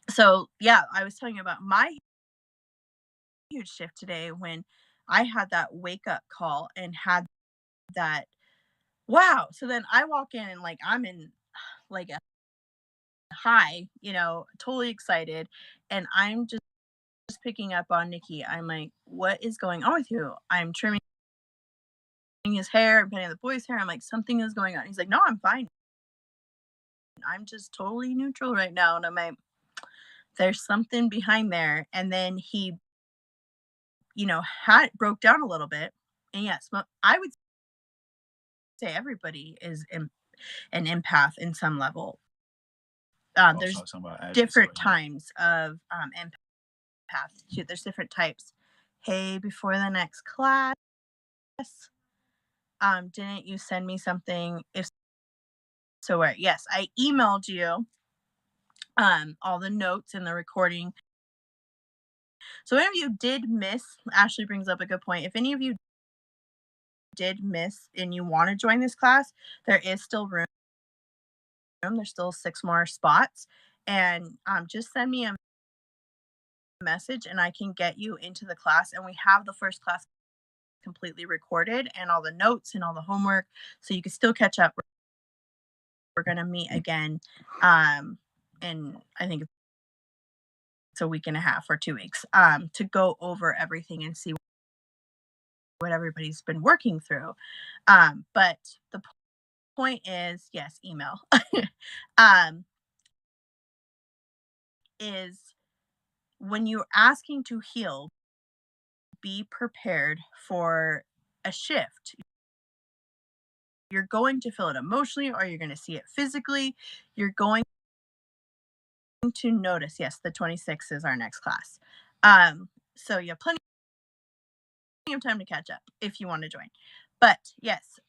So yeah, I was telling you about my huge shift today when I had that wake up call and had that wow. So then I walk in and like I'm in like a high, totally excited. And I'm just picking up on Nikki. I'm like, what is going on with you? I'm trimming his hair, I'm petting the boy's hair. I'm like, something is going on. He's like, no, I'm fine. I'm just totally neutral right now. And I'm like, there's something behind there. And then he, had broke down a little bit. And yes, I would say everybody is an empath in some level. There's different times of empath. There's different types. Hey, before the next class, didn't you send me something? If so, where? Yes, I emailed you all the notes and the recording. So, if you did miss, Ashley brings up a good point. If any of you did miss and you want to join this class, there is still room. There's still 6 more spots, and just send me a message and I can get you into the class. And we have the first class completely recorded and all the notes and all the homework, so you can still catch up. We're going to meet again in I think it's a week and a half or 2 weeks to go over everything and see what everybody's been working through. But the point is, yes, email is when you're asking to heal, be prepared for a shift. You're going to feel it emotionally or you're going to see it physically. You're going to notice, yes, the 26th is our next class. So you have plenty of time to catch up if you want to join. But yes,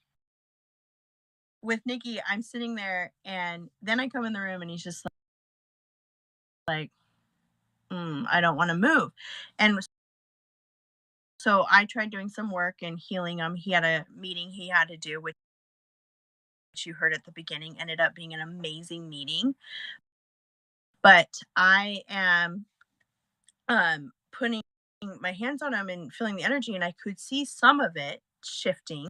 with Nikki, I'm sitting there and then I come in the room and he's just like, I don't want to move. And so I tried doing some work and healing him. He had a meeting he had to do, which you heard at the beginning, ended up being an amazing meeting. But I am putting my hands on him and feeling the energy, and I could see some of it shifting,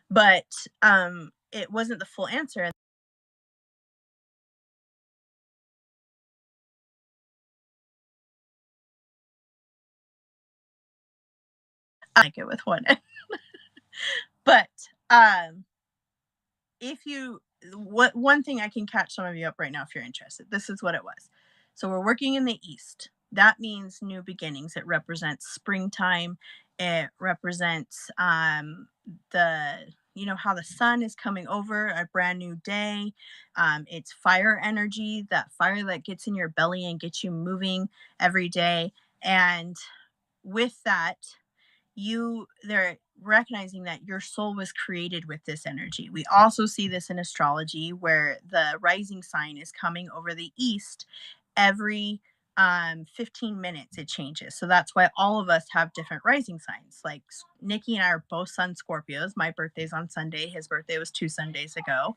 but it wasn't the full answer. I like it with one. But if you one thing I can catch some of you up right now if you're interested. This is what it was. So we're working in the east. That means new beginnings. It represents springtime. It represents the how the sun is coming over, a brand new day. It's fire energy, that fire that gets in your belly and gets you moving every day. And with that they're recognizing that your soul was created with this energy. We also see this in astrology where the rising sign is coming over the east every 15 minutes it changes. So that's why all of us have different rising signs. Like Nikki and I are both sun Scorpios. My birthday's on Sunday. His birthday was 2 Sundays ago.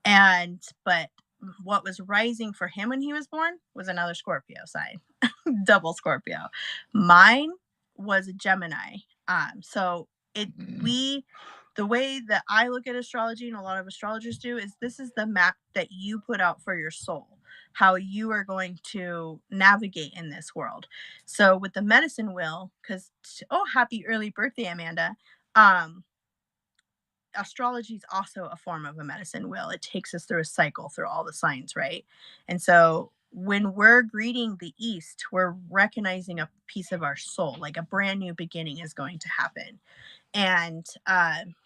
But what was rising for him when he was born was another Scorpio sign. Double Scorpio. Mine was a Gemini. So the way that I look at astrology and a lot of astrologers do is this is the map that you put out for your soul, how you are going to navigate in this world. So with the medicine wheel, because happy early birthday, Amanda. Astrology is also a form of a medicine wheel. It takes us through a cycle through all the signs, right? And so when we're greeting the East, we're recognizing a piece of our soul, like a brand new beginning is going to happen. And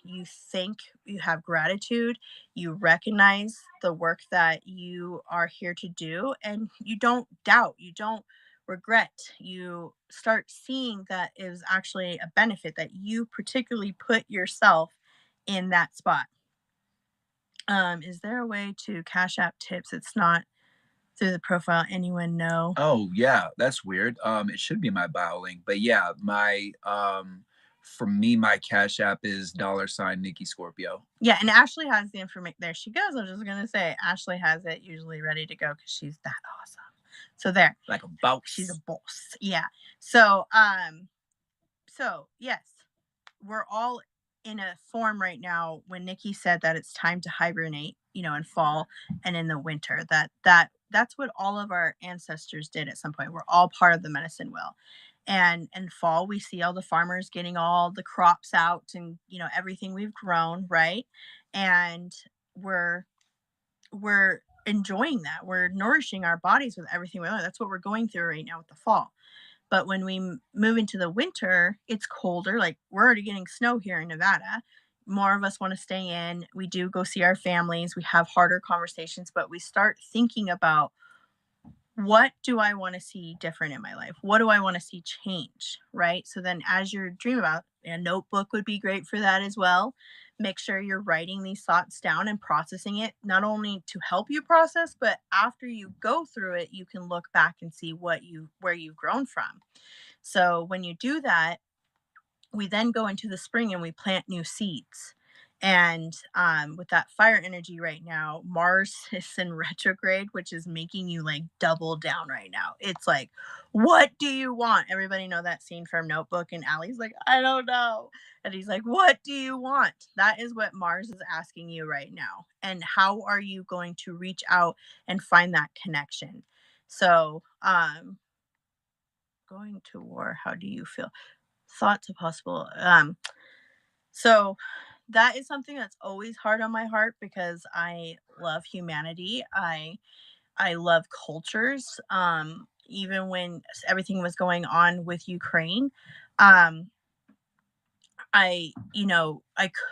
you think, you have gratitude, you recognize the work that you are here to do, and you don't doubt, you don't regret. You start seeing that it was actually a benefit that you particularly put yourself in that spot. Is there a way to Cash App tips? It's not through the profile. Anyone know? Oh yeah, that's weird. It should be my bio link, but yeah, my for me, my Cash App is $Nikki Scorpio. Yeah, and Ashley has the information. There she goes. I was just gonna say Ashley has it usually ready to go because she's that awesome. So there, Like a boss. she's a boss. Yeah. So yes, we're all in a form right now when Nikki said that it's time to hibernate, in fall and in the winter. That's what all of our ancestors did at some point. We're all part of the medicine wheel. And in fall, we see all the farmers getting all the crops out and everything we've grown, right? And we're enjoying that. We're nourishing our bodies with everything we learn. That's what we're going through right now with the fall. But when we move into the winter, it's colder. Like we're already getting snow here in Nevada. More of us want to stay in. We do go see our families. We have harder conversations, but we start thinking about what do I want to see different in my life? What do I want to see change? Right. So then, as you're dreaming about, a notebook would be great for that as well. Make sure you're writing these thoughts down and processing it, not only to help you process, but after you go through it, you can look back and see where you've grown from. So when you do that, we then go into the spring and we plant new seeds. And with that fire energy right now, Mars is in retrograde, which is making you like double down right now. It's like, what do you want? Everybody know that scene from Notebook, and Allie's like, I don't know. And he's like, what do you want? That is what Mars is asking you right now. And how are you going to reach out and find that connection? So, going to war, how do you feel? Thoughts of possible. So that is something that's always hard on my heart because I love humanity. I love cultures. Even when everything was going on with Ukraine, um, I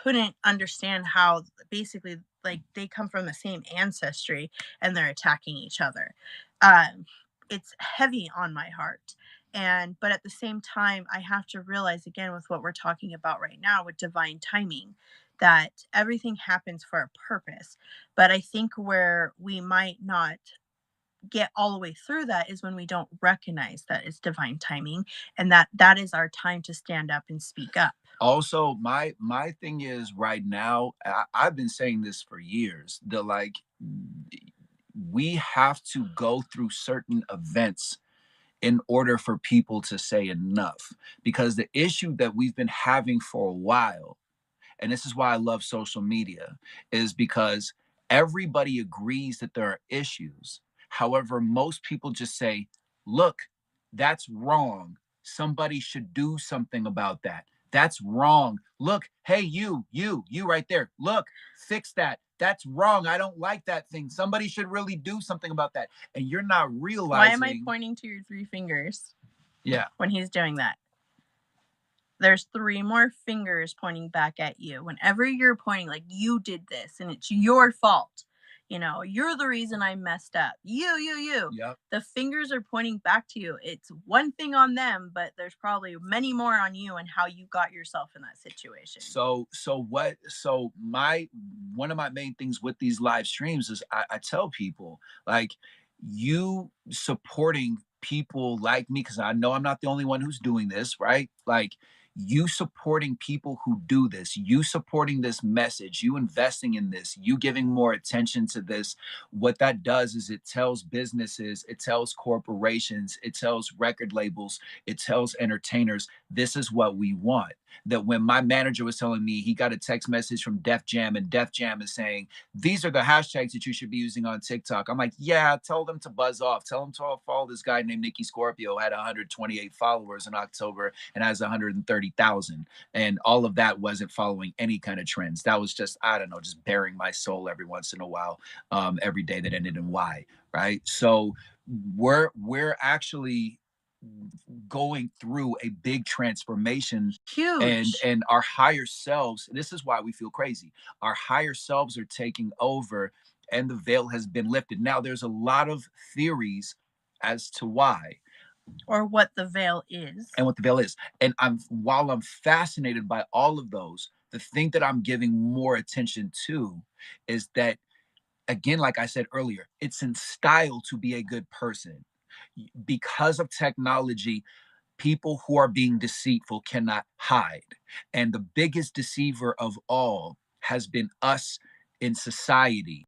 couldn't understand how basically like they come from the same ancestry and they're attacking each other. Um, it's heavy on my heart. But at the same time, I have to realize again with what we're talking about right now with divine timing, that everything happens for a purpose. But I think where we might not get all the way through that is when we don't recognize that it's divine timing and that is our time to stand up and speak up. Also, my thing is right now, I've been saying this for years, that like we have to go through certain events in order for people to say enough. Because the issue that we've been having for a while, and this is why I love social media, is because everybody agrees that there are issues. However, most people just say, look, that's wrong. Somebody should do something about that. That's wrong. Look, hey, you right there. Look, fix that. That's wrong. I don't like that thing. Somebody should really do something about that. And you're not realizing. Why am I pointing to your 3 fingers? Yeah. When he's doing that. There's 3 more fingers pointing back at you. Whenever you're pointing like you did this and it's your fault, you're the reason I messed up. You. Yep. The fingers are pointing back to you. It's one thing on them, but there's probably many more on you and how you got yourself in that situation. So my one of my main things with these live streams is I tell people, like, you supporting people like me, because I know I'm not the only one who's doing this, right? Like, you supporting people who do this, you supporting this message, you investing in this, you giving more attention to this, what that does is it tells businesses, it tells corporations, it tells record labels, it tells entertainers, this is what we want. That when my manager was telling me he got a text message from Def Jam, and Def Jam is saying, these are the hashtags that you should be using on TikTok. I'm like, yeah, tell them to buzz off. Tell them to follow this guy named Nikki Scorpio, had 128 followers in October and has 130,000. And all of that wasn't following any kind of trends. That was just, I don't know, just bearing my soul every once in a while, every day that ended in Y, right? So we're actually going through a big transformation, Huge. and our higher selves, this is why we feel crazy, our higher selves are taking over, and the veil has been lifted. Now there's a lot of theories as to why Or what the veil is. and what the veil is, and while I'm fascinated by all of those, the thing that I'm giving more attention to is that, again, like I said earlier, it's in style to be a good person. Because of technology, people who are being deceitful cannot hide. And the biggest deceiver of all has been us in society,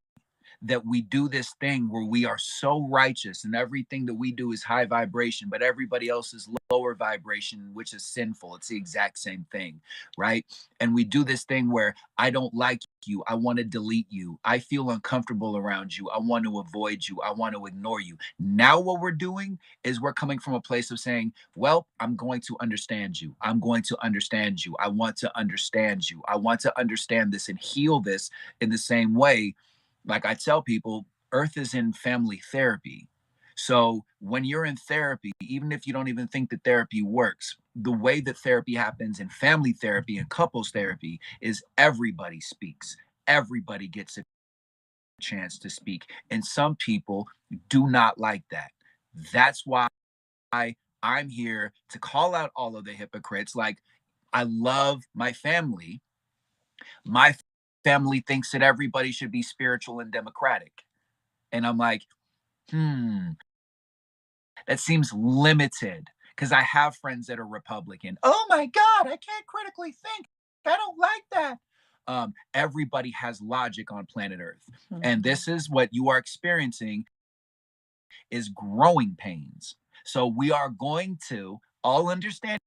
that we do this thing where we are so righteous and everything that we do is high vibration, but everybody else is lower vibration, which is sinful. It's the exact same thing, right? And we do this thing where I don't like you, I want to delete you, I feel uncomfortable around you, I want to avoid you, I want to ignore you. Now, what we're doing is we're coming from a place of saying, well, I'm going to understand you. I'm going to understand you. I want to understand you. I want to understand this and heal this in the same way. Like I tell people, Earth is in family therapy. So when you're in therapy, even if you don't even think that therapy works, the way that therapy happens in family therapy and couples therapy is everybody speaks. Everybody gets a chance to speak. And some people do not like that. That's why I'm here to call out all of the hypocrites. Like, I love my family. My family thinks that everybody should be spiritual and democratic. And I'm like, that seems limited, because I have friends that are Republican. Oh my God, I can't critically think. I don't like that. Everybody has logic on planet Earth. And this is what you are experiencing, is growing pains. So we are going to all understand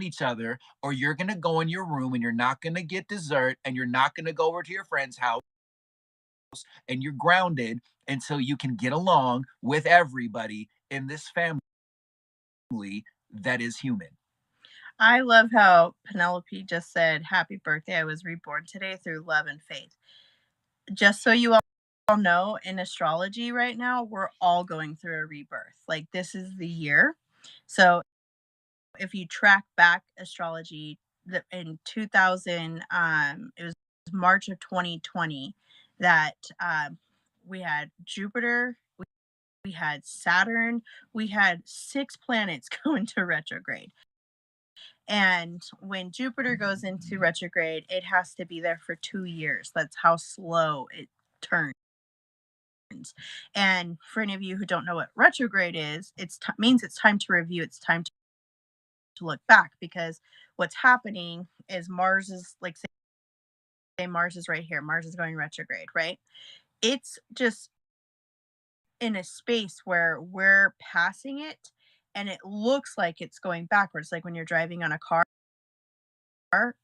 each other, or you're going to go in your room and you're not going to get dessert, and you're not going to go over to your friend's house, and you're grounded until you can get along with everybody in this family that is human. I love how Penelope just said, happy birthday, I was reborn today through love and faith. Just so you all know, in astrology right now, we're all going through a rebirth. Like, this is the year. So if you track back astrology, in 2000, it was March of 2020 that we had Jupiter, we had Saturn, we had 6 planets go into retrograde. And when Jupiter goes into retrograde, it has to be there for 2 years. That's how slow it turns. And for any of you who don't know what retrograde is, it means it's time to review. It's time to look back, because what's happening is Mars is, like, say Mars is right here. Mars is going retrograde, right? It's just in a space where we're passing it, and it looks like it's going backwards, like when you're driving on a car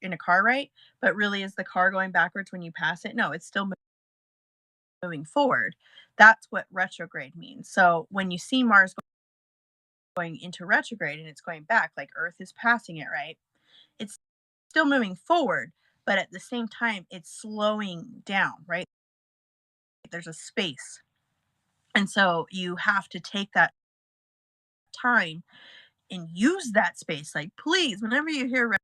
in a car, right? But really, is the car going backwards when you pass it? No, it's still moving forward. That's what retrograde means. So when you see Mars going into retrograde and it's going back, like Earth is passing it, right? It's still moving forward, but at the same time, it's slowing down, right? There's a space. And so you have to take that time and use that space. Like, please, whenever you hear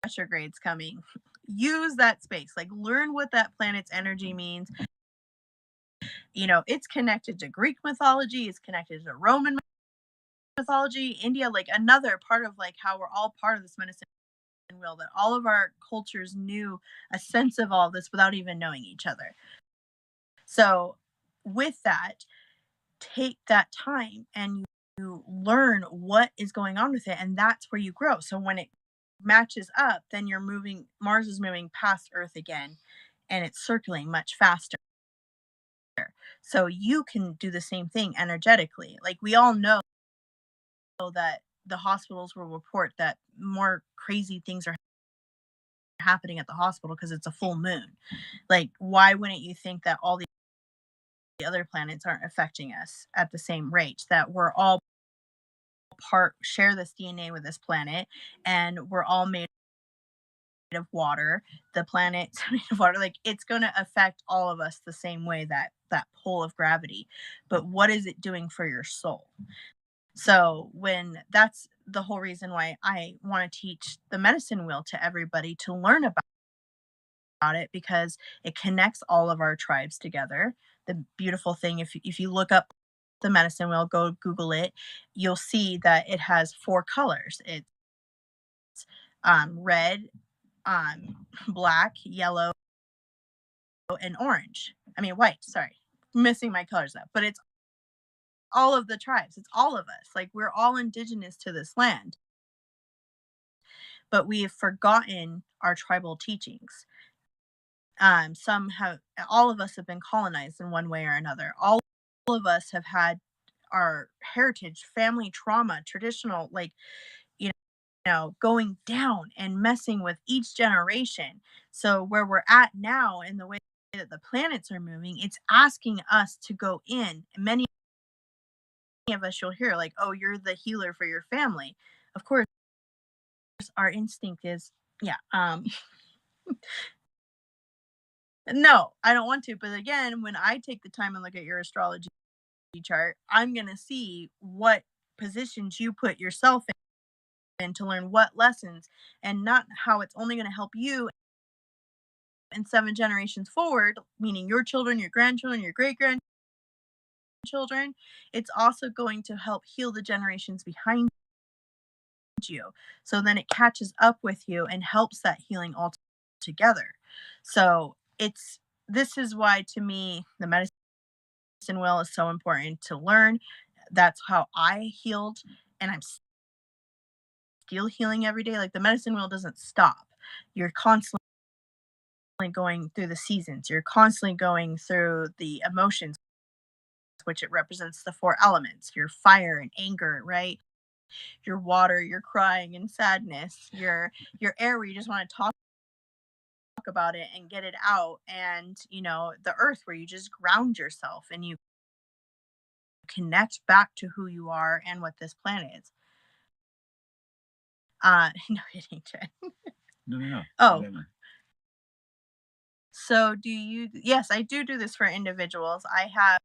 retrogrades coming, use that space. Like, learn what that planet's energy means. It's connected to Greek mythology, it's connected to Roman mythology, India, like another part of like how we're all part of this medicine wheel, that all of our cultures knew a sense of all this without even knowing each other. So with that, take that time and you learn what is going on with it, and that's where you grow. So when it matches up, then Mars is moving past Earth again, and it's circling much faster. So you can do the same thing energetically. Like, we all know that the hospitals will report that more crazy things are happening at the hospital because it's a full moon. Like, why wouldn't you think that all the other planets aren't affecting us at the same rate? That we're all share this DNA with this planet, and we're all made of water. The planet's made of water. Like, it's going to affect all of us the same way, that pull of gravity. But what is it doing for your soul? So that's the whole reason why I want to teach the medicine wheel to everybody, to learn about it, because it connects all of our tribes together. The beautiful thing, if you look up the medicine wheel, go Google it, you'll see that it has 4 colors. It's red, black, yellow, and orange. I mean, white. Sorry, missing my colors up. But it's all of the tribes. It's all of us. Like, we're all indigenous to this land, but we have forgotten our tribal teachings. All of us have been colonized in one way or another. All of us have had our heritage, family trauma, traditional, like, going down and messing with each generation. So where we're at now, in the way that the planets are moving, it's asking us to go in. Many of us, you'll hear like, oh, you're the healer for your family. Of course, our instinct is, yeah, no, I don't want to. But again, when I take the time and look at your astrology chart, I'm going to see what positions you put yourself in to learn what lessons, and not how it's only going to help you and 7 generations forward, meaning your children, your grandchildren, your great grandchildren. It's also going to help heal the generations behind you. So then it catches up with you and helps that healing all together. So this is why, to me, the medicine wheel is so important to learn. That's how I healed, and I'm still healing every day. Like, the medicine wheel doesn't stop. You're constantly going through the seasons. You're constantly going through the emotions, which it represents the 4 elements. Your fire and anger, right? Your water, your crying and sadness. Your air, where you just want to talk about it and get it out. And the earth, where you just ground yourself and you connect back to who you are and what this planet is. No kidding, Jen. No. Oh, so yes, I do this for individuals. I have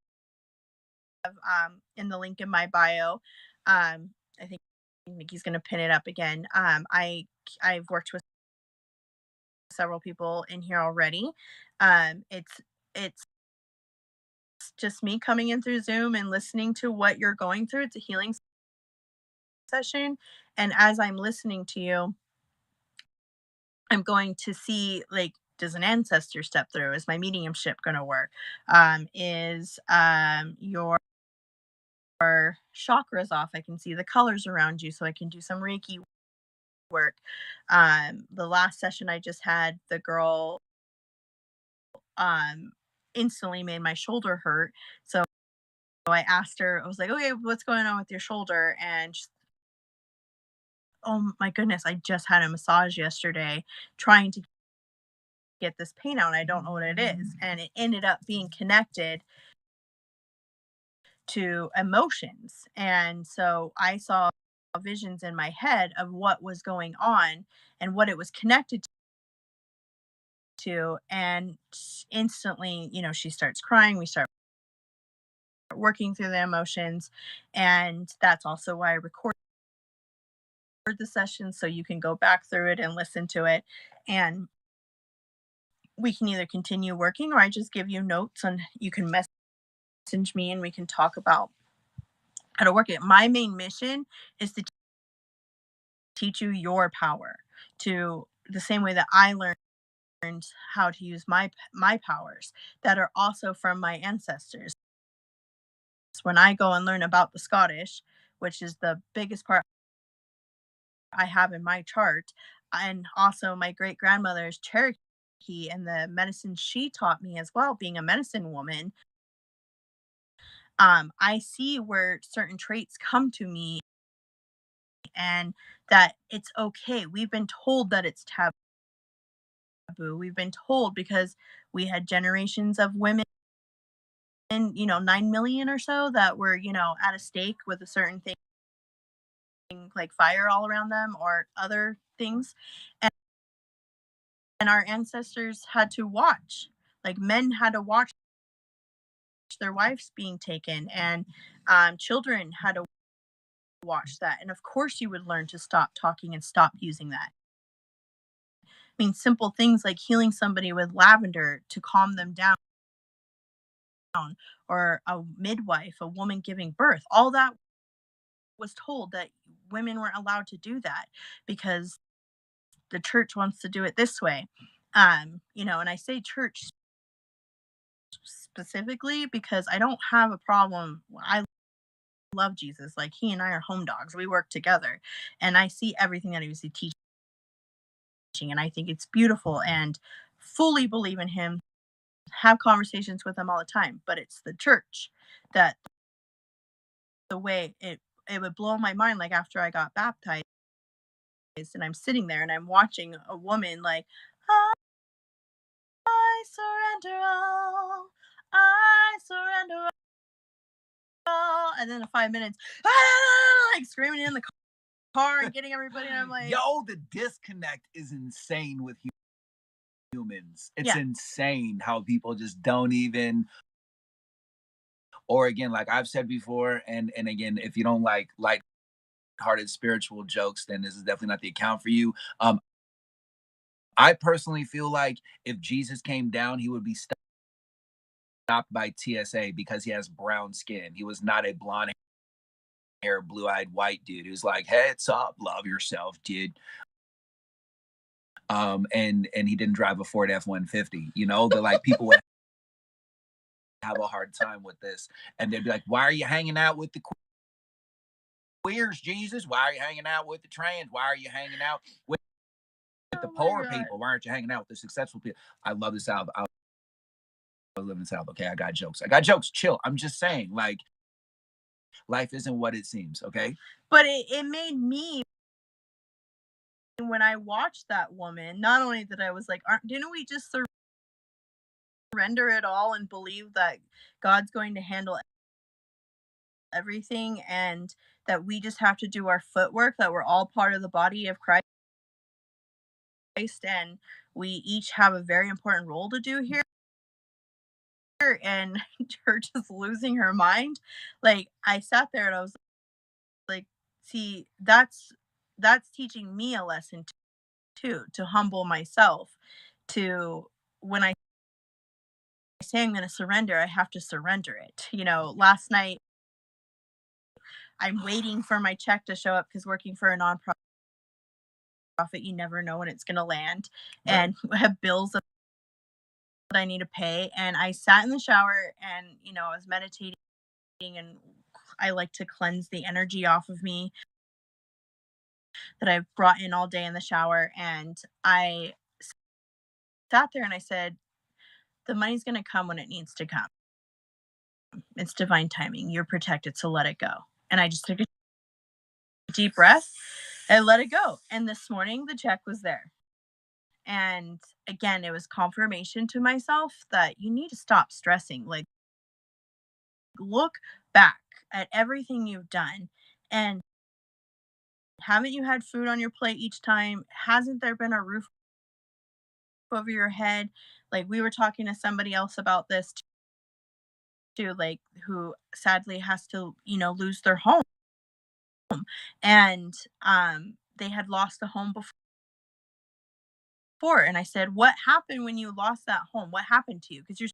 in the link in my bio, I think Nikki's going to pin it up again. I've worked with several people in here already. It's just me coming in through Zoom and listening to what you're going through. It's a healing session, and as I'm listening to you, I'm going to see, like, does an ancestor step through? Is my mediumship going to work? Is your chakras off? I can see the colors around you, so I can do some Reiki work. The last session I just had, the girl instantly made my shoulder hurt. So I asked her, I was like, okay, what's going on with your shoulder? And oh my goodness, I just had a massage yesterday trying to get this pain out. And I don't know what it is. And it ended up being connected to emotions. And so I saw visions in my head of what was going on and what it was connected to. And instantly, she starts crying. We start working through the emotions. And that's also why I record the session, so you can go back through it and listen to it. And we can either continue working, or I just give you notes and you can mess message me and we can talk about how to work it. My main mission is to teach you your power, to the same way that I learned how to use my powers that are also from my ancestors. When I go and learn about the Scottish, which is the biggest part I have in my chart, and also my great grandmother's Cherokee and the medicine she taught me as well, being a medicine woman, I see where certain traits come to me and that it's okay. We've been told that it's taboo. We've been told because we had generations of women, 9 million or so, that were, at a stake with a certain thing like fire all around them or other things. And our ancestors had to watch, like men had to watch their wives being taken, and children had to watch that. And of course, you would learn to stop talking and stop using that. I mean, simple things like healing somebody with lavender to calm them down, or a midwife, a woman giving birth, all that was told that women weren't allowed to do that because the church wants to do it this way. And I say church specifically because I don't have a problem. I love Jesus. Like, he and I are home dogs. We work together, and I see everything that he was teaching, and I think it's beautiful and fully believe in him. Have conversations with him all the time, but it's the church that the way it would blow my mind. Like, after I got baptized, and I'm sitting there and I'm watching a woman like, I surrender all, I surrender all, and then in 5 minutes, like screaming in the car and getting everybody, and I'm like, Yo, the disconnect is insane with humans. It's yeah, insane how people just don't even, or again, like I've said before, and again, if you don't like light-hearted spiritual jokes, then this is definitely not the account for you. I personally feel like if Jesus came down, he would be stopped by TSA because he has brown skin. He was not a blonde hair, blue-eyed white dude. He was like, heads up, love yourself, dude. And he didn't drive a Ford F-150. They're like, people would have a hard time with this, and they'd be like, why are you hanging out with the queers, Jesus? Why are you hanging out with the trans? Why are you hanging out with the poor people? Why aren't you hanging out with the successful people? I love this album. I live in the South. Okay, I got jokes. Chill. I'm just saying, like, life isn't what it seems. Okay. but it made me, when I watched that woman, not only that I was like, didn't we just surrender it all and believe that God's going to handle everything, and that we just have to do our footwork, that we're all part of the body of Christ, and we each have a very important role to do here, and church is losing her mind. Like, I sat there and I was like, see, that's teaching me a lesson too, to humble myself, to, when I say I'm going to surrender, I have to surrender it. Last night I'm waiting for my check to show up because working for a nonprofit, you never know when it's going to land, Right. and I have bills that I need to pay. And I sat in the shower and, I was meditating, and I like to cleanse the energy off of me that I've brought in all day in the shower. And I sat there and I said, the money's going to come when it needs to come. It's divine timing. You're protected, so let it go. And I just took a deep breath and let it go. And this morning, the check was there. And again, it was confirmation to myself that you need to stop stressing. Like, look back at everything you've done. And haven't you had food on your plate each time? Hasn't there been a roof over your head? Like, we were talking to somebody else about this too, like, who sadly has to, lose their home. And they had lost the home before. And I said, what happened when you lost that home? What happened to you? Because you're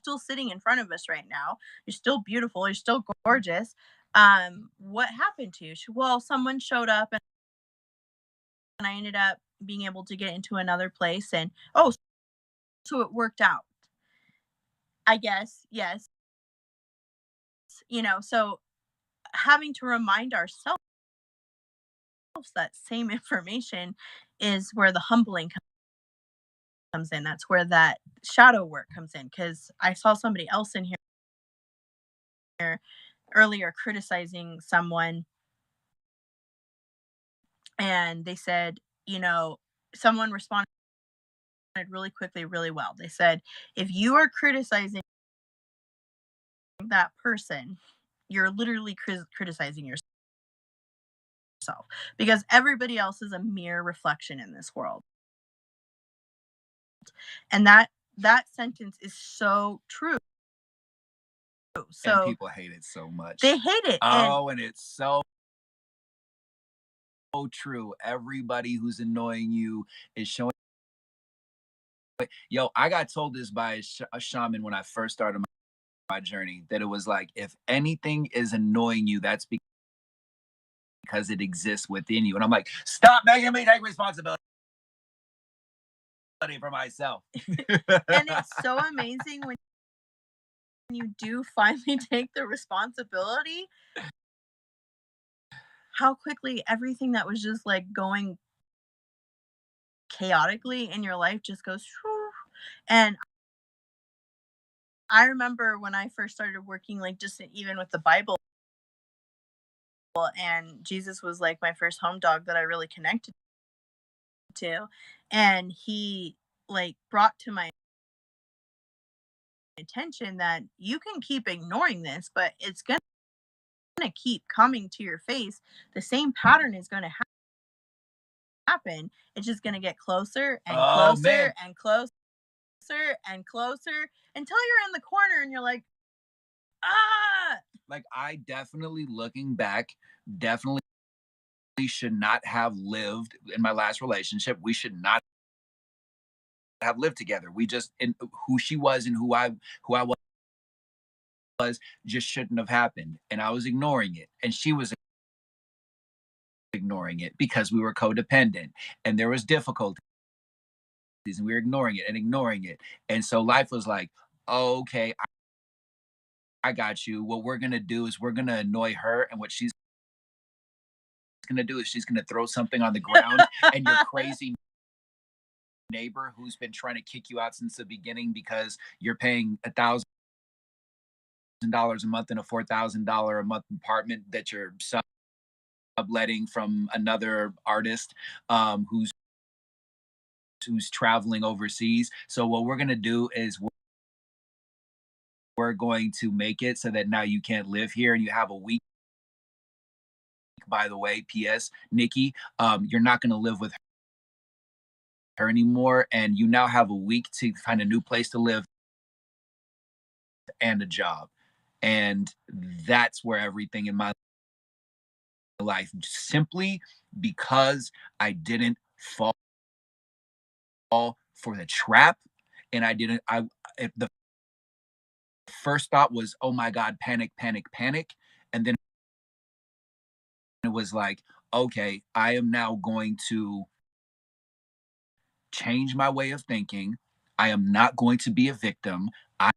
still sitting in front of us right now. You're still beautiful. You're still gorgeous. What happened to you? Well, someone showed up and I ended up being able to get into another place. And oh, so it worked out, I guess. Yes. So having to remind ourselves that same information is where the humbling comes in. That's where that shadow work comes in. Because I saw somebody else in here earlier criticizing someone, and they said, someone responded really quickly, really well. They said, if you are criticizing that person, you're literally criticizing yourself, because everybody else is a mere reflection in this world. And that sentence is so true. And So people hate it so much. they hate it. And it's so true. Everybody who's annoying you is showing. Yo, I got told this by a shaman when I first started my journey, that it was like, if anything is annoying you, that's because it exists within you. And I'm like, stop making me take responsibility for myself. And it's so amazing when you do finally take the responsibility, how quickly everything that was just like going chaotically in your life just goes whew. And I remember when I first started working, like just even with the Bible, and Jesus was like my first home dog that I really connected to. And he like brought to my attention that you can keep ignoring this, but it's going to keep coming to your face. The same pattern is going to happen. It's just going to get closer and closer and closer and closer until you're in the corner and you're like, ah. Like, I definitely, looking back, definitely should not have lived in my last relationship. We should not have lived together. We just, and who she was and who I was just shouldn't have happened. And I was ignoring it. And she was ignoring it because we were codependent and there was difficulties and we were ignoring it and ignoring it. And so life was like, okay, I got you. What we're going to do is we're going to annoy her. And what she's going to do is she's going to throw something on the ground and your crazy neighbor who's been trying to kick you out since the beginning because you're paying $1,000 a month in a $4,000 a month apartment that you're subletting from another artist who's traveling overseas. So what we're going to do is we're going to make it so that now you can't live here and you have a week. By the way, PS, Nikki, you're not going to live with her anymore, and you now have a week to find a new place to live and a job. And that's where everything in my life, simply because I didn't fall for the trap, and the first thought was, oh my God, panic, panic, panic. And then it was like, okay, I am now going to change my way of thinking. I am not going to be a victim. I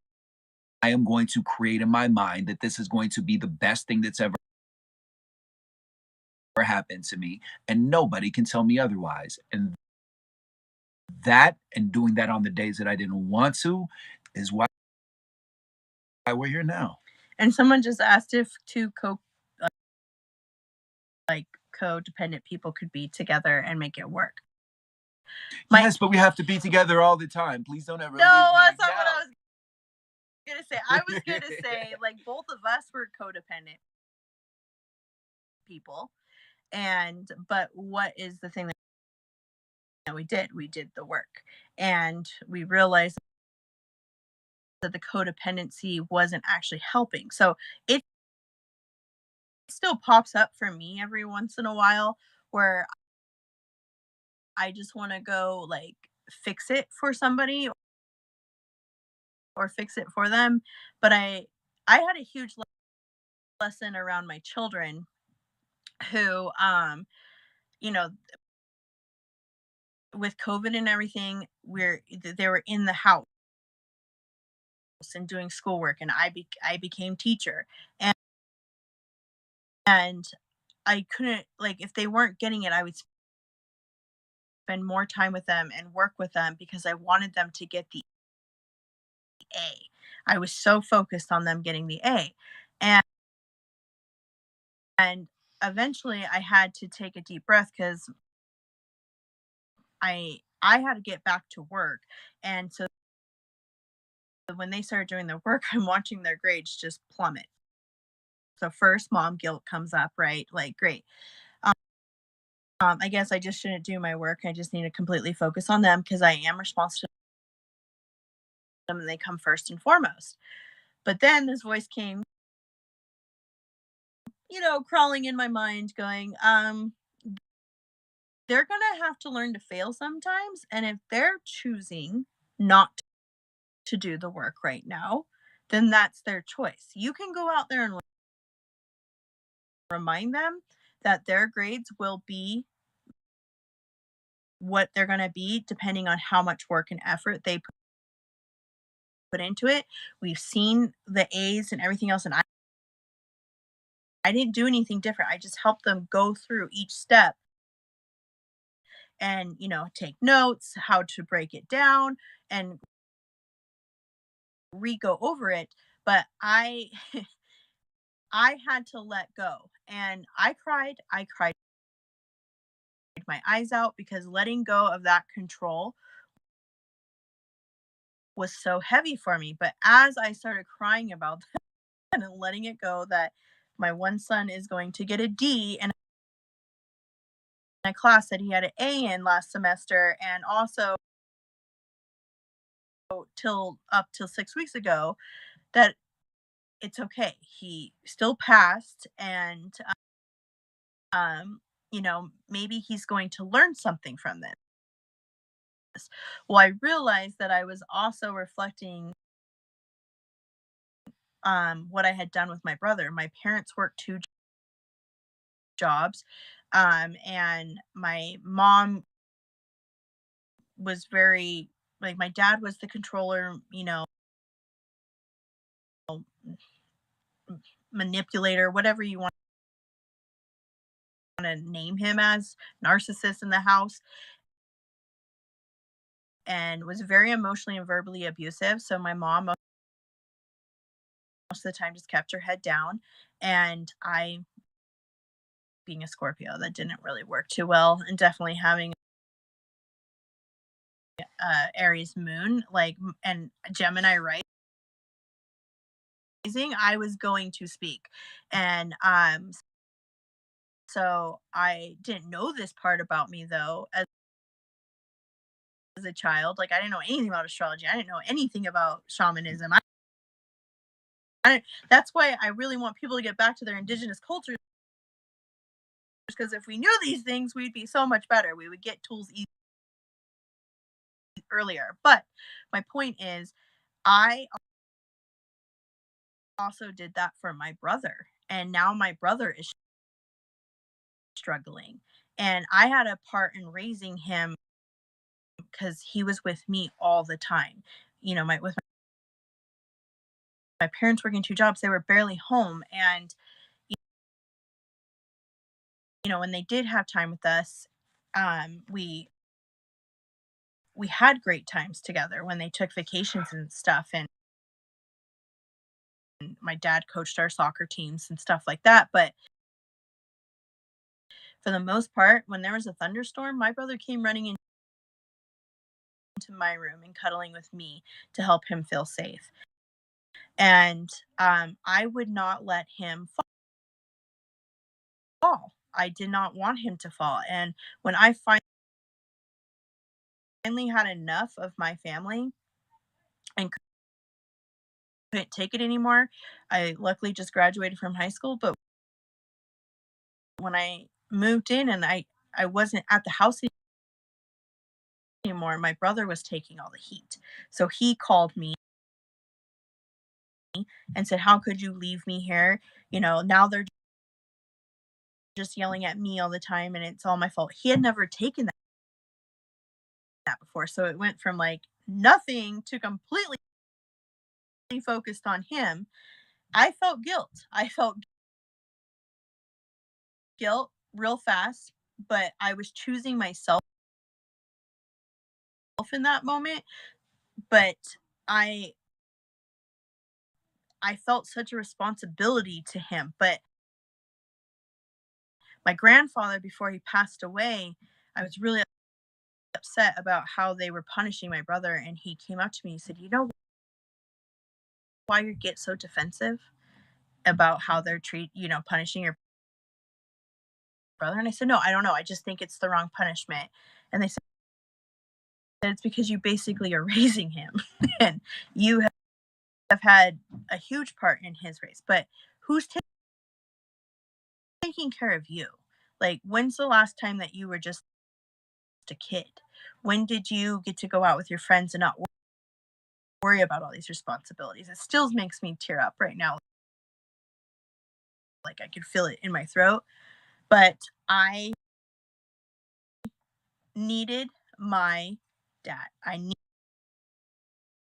am going to create in my mind that this is going to be the best thing that's ever happened to me. And nobody can tell me otherwise. And doing that on the days that I didn't want to is why we're here now. And someone just asked if two codependent people could be together and make it work. Yes, but we have to be together all the time. Please don't ever. No, that's not what I was gonna say. I was gonna say, like, both of us were codependent people, but what is the thing that we did? We did the work, and we realized that the codependency wasn't actually helping. So it still pops up for me every once in a while where I just want to go like fix it for somebody or fix it for them. But I had a huge lesson around my children who, you know, with COVID and everything, they were in the house and doing schoolwork, and I became teacher, and I couldn't, like, if they weren't getting it, I would spend more time with them and work with them because I wanted them to get the A. I was so focused on them getting the A, and and eventually I had to take a deep breath because I had to get back to work, and so when they started doing the work, I'm watching their grades just plummet. So first, mom guilt comes up, right? Like, great. I guess I just shouldn't do my work. I just need to completely focus on them because I am responsible for them and they come first and foremost. But then this voice came, crawling in my mind, going, they're gonna have to learn to fail sometimes. And if they're choosing not to do the work right now, then that's their choice. You can go out there and remind them that their grades will be what they're going to be depending on how much work and effort they put into it. We've seen the A's and everything else, and I didn't do anything different. I just helped them go through each step and, take notes, how to break it down, and re-go over it. But I had to let go, and I cried. I cried my eyes out because letting go of that control was so heavy for me. But as I started crying about that and letting it go, that my one son is going to get a D in a class that he had an A in last semester, and also till 6 weeks ago, that it's okay. He still passed, and maybe he's going to learn something from this. Well, I realized that I was also reflecting what I had done with my brother. My parents worked two jobs, and my mom was very, like, my dad was the controller, manipulator, whatever you want to name him as, narcissist in the house, and was very emotionally and verbally abusive. So my mom most of the time just kept her head down, and I, being a Scorpio, that didn't really work too well, and definitely having Aries moon, like, and Gemini rising, I was going to speak, and so I didn't know this part about me, though, as a child. Like, I didn't know anything about astrology. I didn't know anything about shamanism. That's why I really want people to get back to their indigenous cultures, because if we knew these things, we'd be so much better. We would get tools earlier. But my point is, I also did that for my brother, and now my brother is struggling. And I had a part in raising him because he was with me all the time. With my parents working two jobs, they were barely home. And, when they did have time with us, we had great times together when they took vacations and stuff. And my dad coached our soccer teams and stuff like that. But for the most part, when there was a thunderstorm, my brother came running into my room and cuddling with me to help him feel safe. And I would not let him fall. I did not want him to fall. And when I finally had enough of my family and couldn't take it anymore, I luckily just graduated from high school. But when I moved in and I wasn't at the house anymore, my brother was taking all the heat. So he called me and said, "How could you leave me here?" Now they're just yelling at me all the time and it's all my fault. He had never taken that before. So it went from like nothing to completely focused on him. I felt guilt. I felt guilt real fast, but I was choosing myself in that moment. But I I felt such a responsibility to him. But my grandfather, before he passed away, I was really upset about how they were punishing my brother. And he came up to me and said, "You know why you get so defensive about how they're punishing your brother?" And I said, "No, I don't know. I just think it's the wrong punishment." And they said, "It's because you basically are raising him and you have had a huge part in his race. But who's taking care of you? Like, when's the last time that you were just a kid? When did you get to go out with your friends and not worry about all these responsibilities?" It still makes me tear up right now. Like, I could feel it in my throat. But I needed my dad. I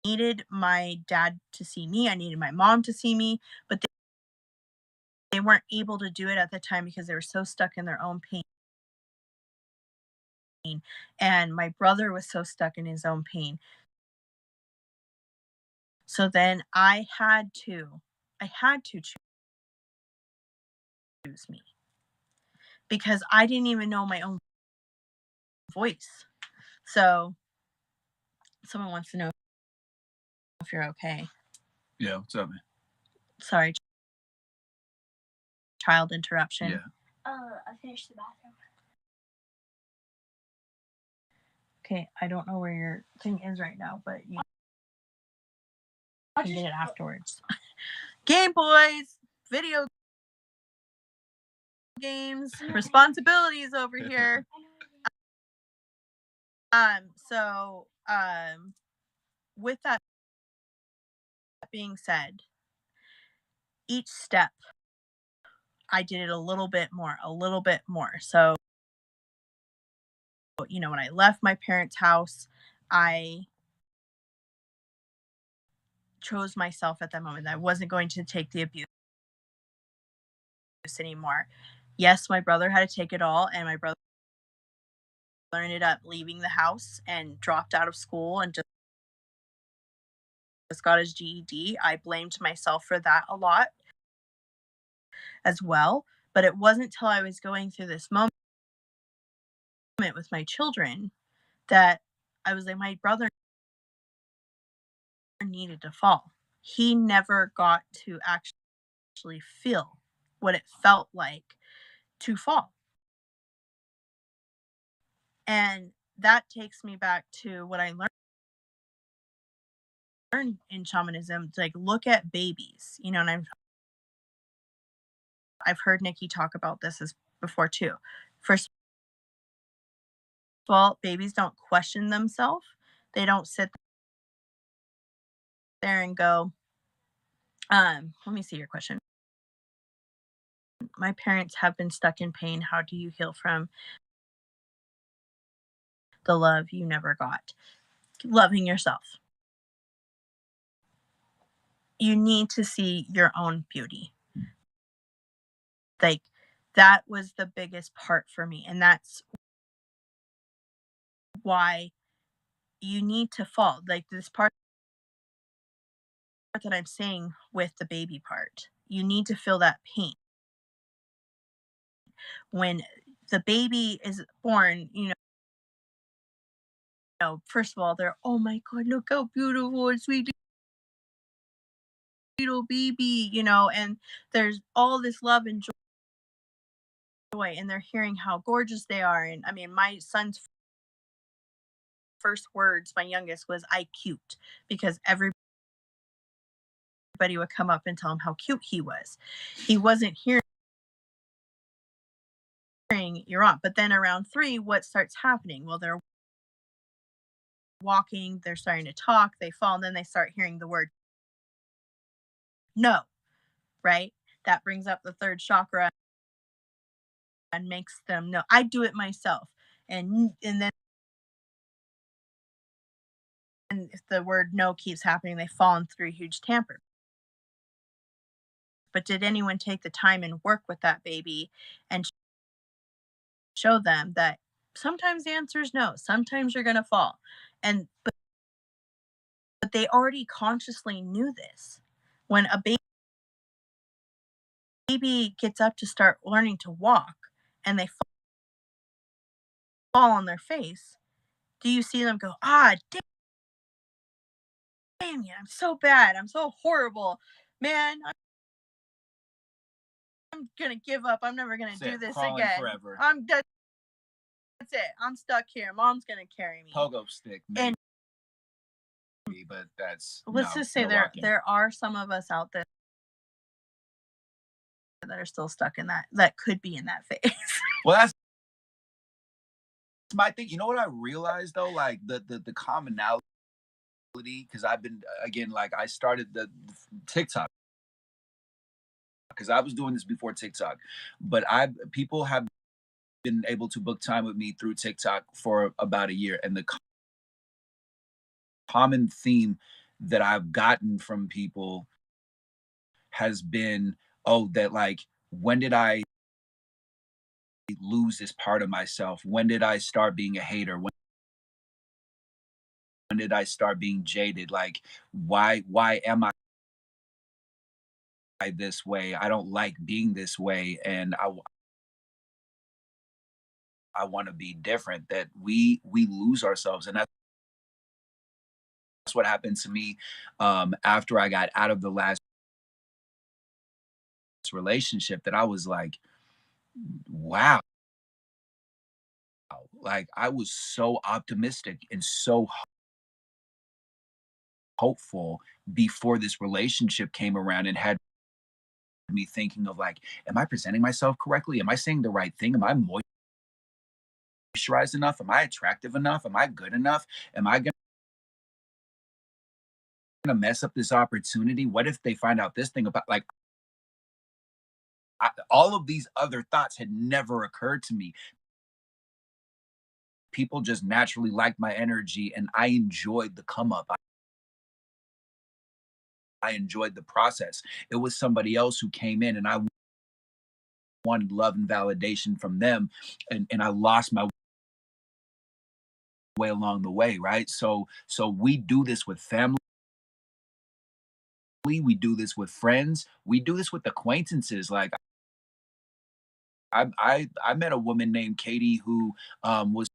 needed my dad to see me. I needed my mom to see me. But they weren't able to do it at the time because they were so stuck in their own pain. And my brother was so stuck in his own pain. So then I had to choose me because I didn't even know my own voice. So someone wants to know if you're okay. Yeah, what's up, man? Sorry, child interruption. Yeah. I finished the bathroom. Okay, I don't know where your thing is right now, but you can get it afterwards. Game Boys, video games, responsibilities over here. So with that being said, each step I did it a little bit more. So, when I left my parents' house, I chose myself at that moment. I wasn't going to take the abuse anymore. Yes, my brother had to take it all, and my brother ended up leaving the house and dropped out of school and just got his GED. I blamed myself for that a lot as well. But it wasn't till I was going through this moment with my children that I was like, my brother needed to fall. He never got to actually feel what it felt like to fall. And that takes me back to what I learned in shamanism. Like, look at babies, and I've heard Nikki talk about this before too. First of all, babies don't question themselves. They don't sit there and go, let me see your question. My parents have been stuck in pain. How do you heal from the love you never got? Loving yourself. You need to see your own beauty. Like, that was the biggest part for me. And that's why you need to fall. Like, this part that I'm saying with the baby part, you need to feel that pain. When the baby is born, first of all, they're, "Oh my God, look how beautiful and sweet little baby," and there's all this love and joy, and they're hearing how gorgeous they are. And I mean, my son's first words, my youngest, was "I cute," because everybody would come up and tell him how cute he was. He wasn't hearing "You're on." But then around 3, what starts happening? Well, they're walking, they're starting to talk, they fall, and then they start hearing the word no, right? That brings up the third chakra and makes them know. I do it myself. And then if the word no keeps happening, they fall into a huge tamper. But did anyone take the time and work with that baby and show them that sometimes the answer is no, sometimes you're going to fall? And but they already consciously knew this. When a baby gets up to start learning to walk and they fall on their face, do you see them go, ah, damn you, I'm so bad, I'm so horrible, man, I'm gonna give up, I'm never gonna do this crawling again. forever. That's it, I'm stuck here, mom's gonna carry me. Pogo stick, maybe, but that's let's just say there are some of us out there that are still stuck in that could be in that phase. Well, that's my thing. You know what I realized though, like the commonality, because I've been, again, like I started the TikTok because I was doing this before TikTok, but people have been able to book time with me through TikTok for about a year, and the common theme that I've gotten from people has been, oh, that like, when did I lose this part of myself? When did I start being a hater? When did I start being jaded? Like, why am I this way? I don't like being this way, and I want to be different. That we lose ourselves, and that's what happened to me after I got out of the last relationship. That I was like, wow, like I was so optimistic and so hopeful before this relationship came around, and had me thinking of like, am I presenting myself correctly? Am I saying the right thing? Am I moisturized enough? Am I attractive enough? Am I good enough? Am I going to mess up this opportunity? What if they find out this thing about, like, all of these other thoughts had never occurred to me. People just naturally liked my energy, and I enjoyed the come up. I enjoyed the process. It was somebody else who came in, and I wanted love and validation from them, and I lost my way along the way, right? So we do this with family, we do this with friends, we do this with acquaintances. Like, I met a woman named Katie who was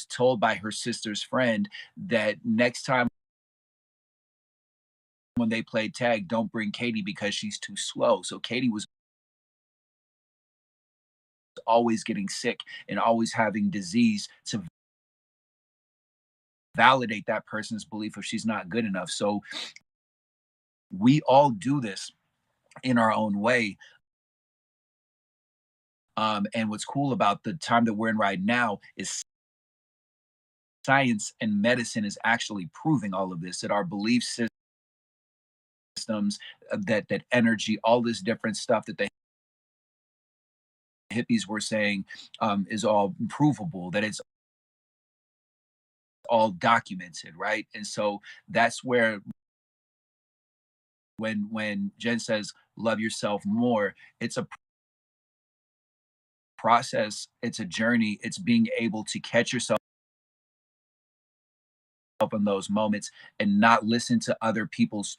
told by her sister's friend that next time when they played tag, don't bring Katie because she's too slow. So Katie was always getting sick and always having disease to validate that person's belief if she's not good enough. So we all do this in our own way. And what's cool about the time that we're in right now is science and medicine is actually proving all of this, that our belief systems, that energy, all this different stuff that the hippies were saying is all provable, that it's all documented, right? And so that's where, when Jen says love yourself more, it's a process, it's a journey, it's being able to catch yourself in those moments and not listen to other people's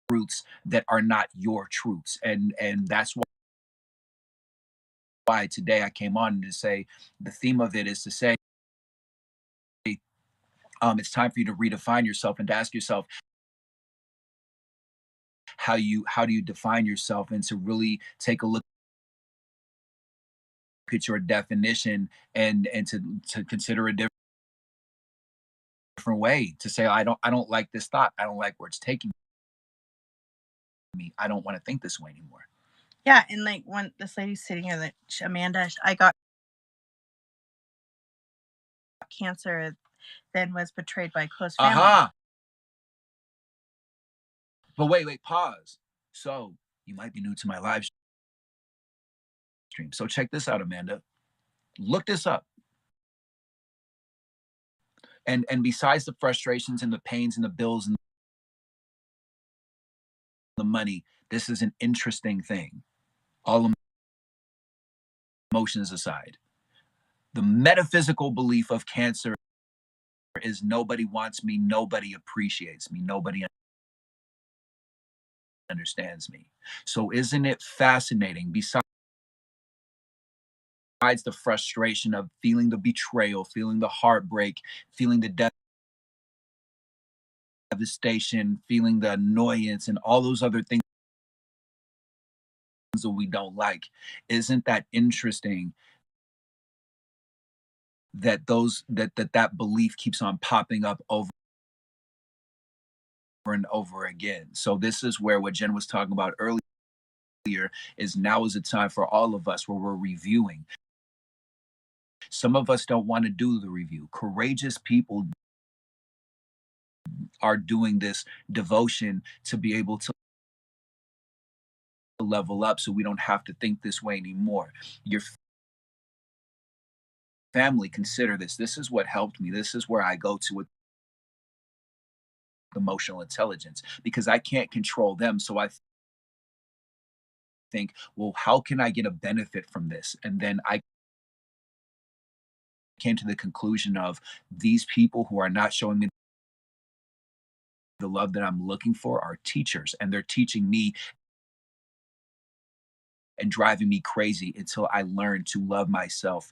truths that are not your truths. And that's why today I came on to say the theme of it is to say it's time for you to redefine yourself and to ask yourself, how do you define yourself, and to really take a look at your definition, and to consider a different way, to say, I don't like this thought, I don't like where it's taking me, I don't want to think this way anymore. Yeah, and like when this lady's sitting here, that Amanda, I got cancer, then was betrayed by close family. But wait, pause. So you might be new to my live stream. So check this out, Amanda. Look this up. And besides the frustrations and the pains and the bills and the money, this is an interesting thing. All emotions aside. The metaphysical belief of cancer is nobody wants me, nobody appreciates me, nobody understands me. So isn't it fascinating, besides the frustration of feeling the betrayal, feeling the heartbreak, feeling the devastation, feeling the annoyance, and all those other things that we don't like, isn't that interesting that that belief keeps on popping up over and over again? So this is where what Jen was talking about earlier is now is a time for all of us where we're reviewing. Some of us don't want to do the review. Courageous people are doing this devotion to be able to level up so we don't have to think this way anymore. Your family, consider this. This is what helped me. This is where I go to with emotional intelligence, because I can't control them. So I think, well, how can I get a benefit from this? And then I came to the conclusion of these people who are not showing me the love that I'm looking for are teachers, and they're teaching me and driving me crazy until I learn to love myself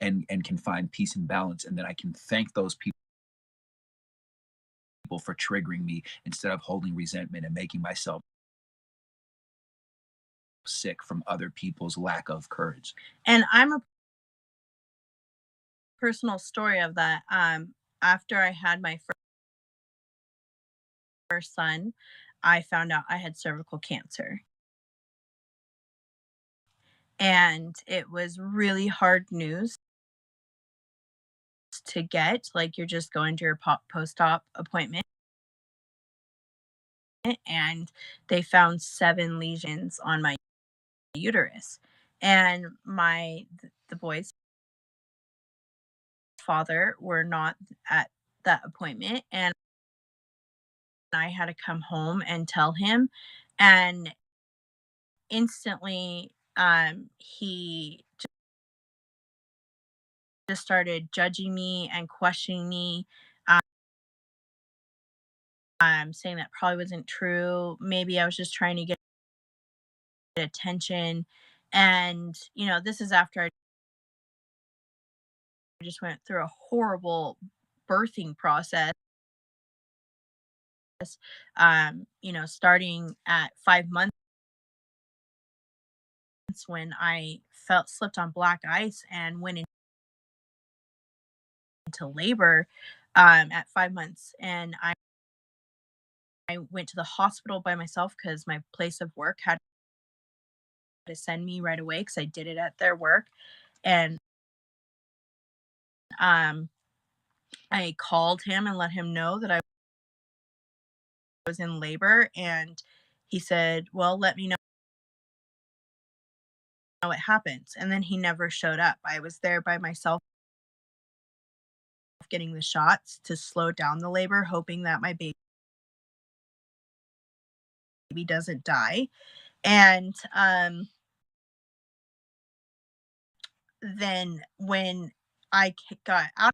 and can find peace and balance. And then I can thank those people for triggering me instead of holding resentment and making myself sick from other people's lack of courage. And I'm a personal story of that. After I had my first son, I found out I had cervical cancer. And it was really hard news to get. Like, you're just going to your post-op appointment, and they found 7 lesions on my uterus. And the boy's father were not at that appointment, and I had to come home and tell him. And instantly, he just started judging me and questioning me, saying that probably wasn't true. Maybe I was just trying to get attention. And, this is after I just went through a horrible birthing process. Starting at 5 months, when I slipped on black ice and went into labor at 5 months. And I went to the hospital by myself because my place of work had to send me right away because I did it at their work. And I called him and let him know that I was in labor. And he said, well, let me know what happens. And then he never showed up. I was there by myself getting the shots to slow down the labor, hoping that my baby doesn't die. And then when I got out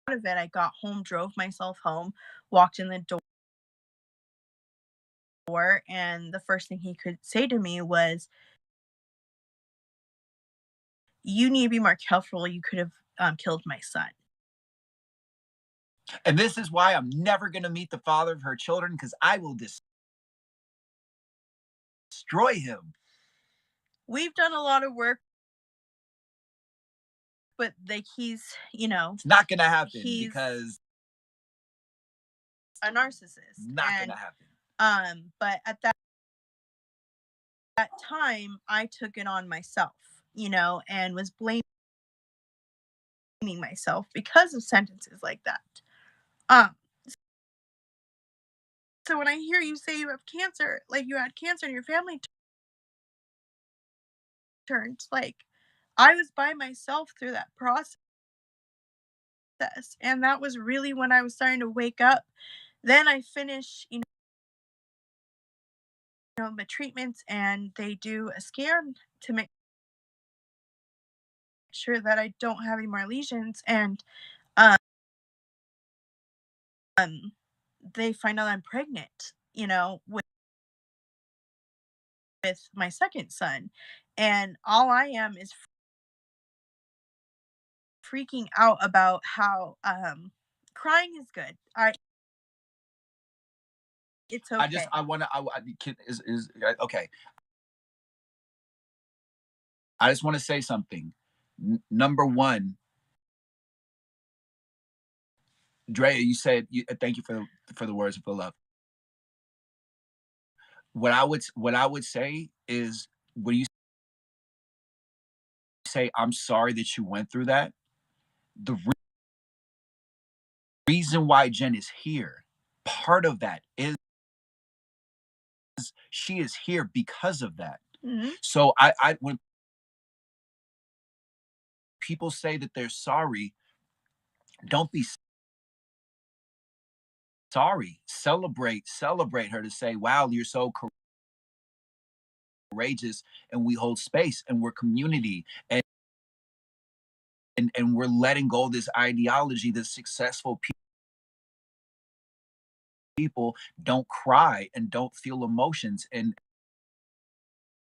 of it, I got home, drove myself home, walked in the door, and the first thing he could say to me was, you need to be more careful. You could have killed my son. And this is why I'm never going to meet the father of her children, because I will destroy him. We've done a lot of work, but he's, it's not going to happen because a narcissist. Not going to happen. But at that time, I took it on myself, and was blaming myself because of sentences like that. Um, so when I hear you say you have cancer, like you had cancer and your family turned, like I was by myself through that process. And that was really when I was starting to wake up. Then I finish, my treatments and they do a scan to make sure that I don't have any more lesions. And um, they find out I'm pregnant, with my second son. And all I am is freaking out about how crying is good. It's I just okay. I want to is okay. I just want to say something. Number one, Drea, you said thank you for the words of the love. What I would say is when you say I'm sorry that you went through that, the reason why Jen is here, part of that is she is here because of that. Mm-hmm. So I when people say that they're sorry, don't be sorry. Celebrate her to say, wow, you're so courageous, and we hold space and we're community, and we're letting go of this ideology that successful people don't cry and don't feel emotions. And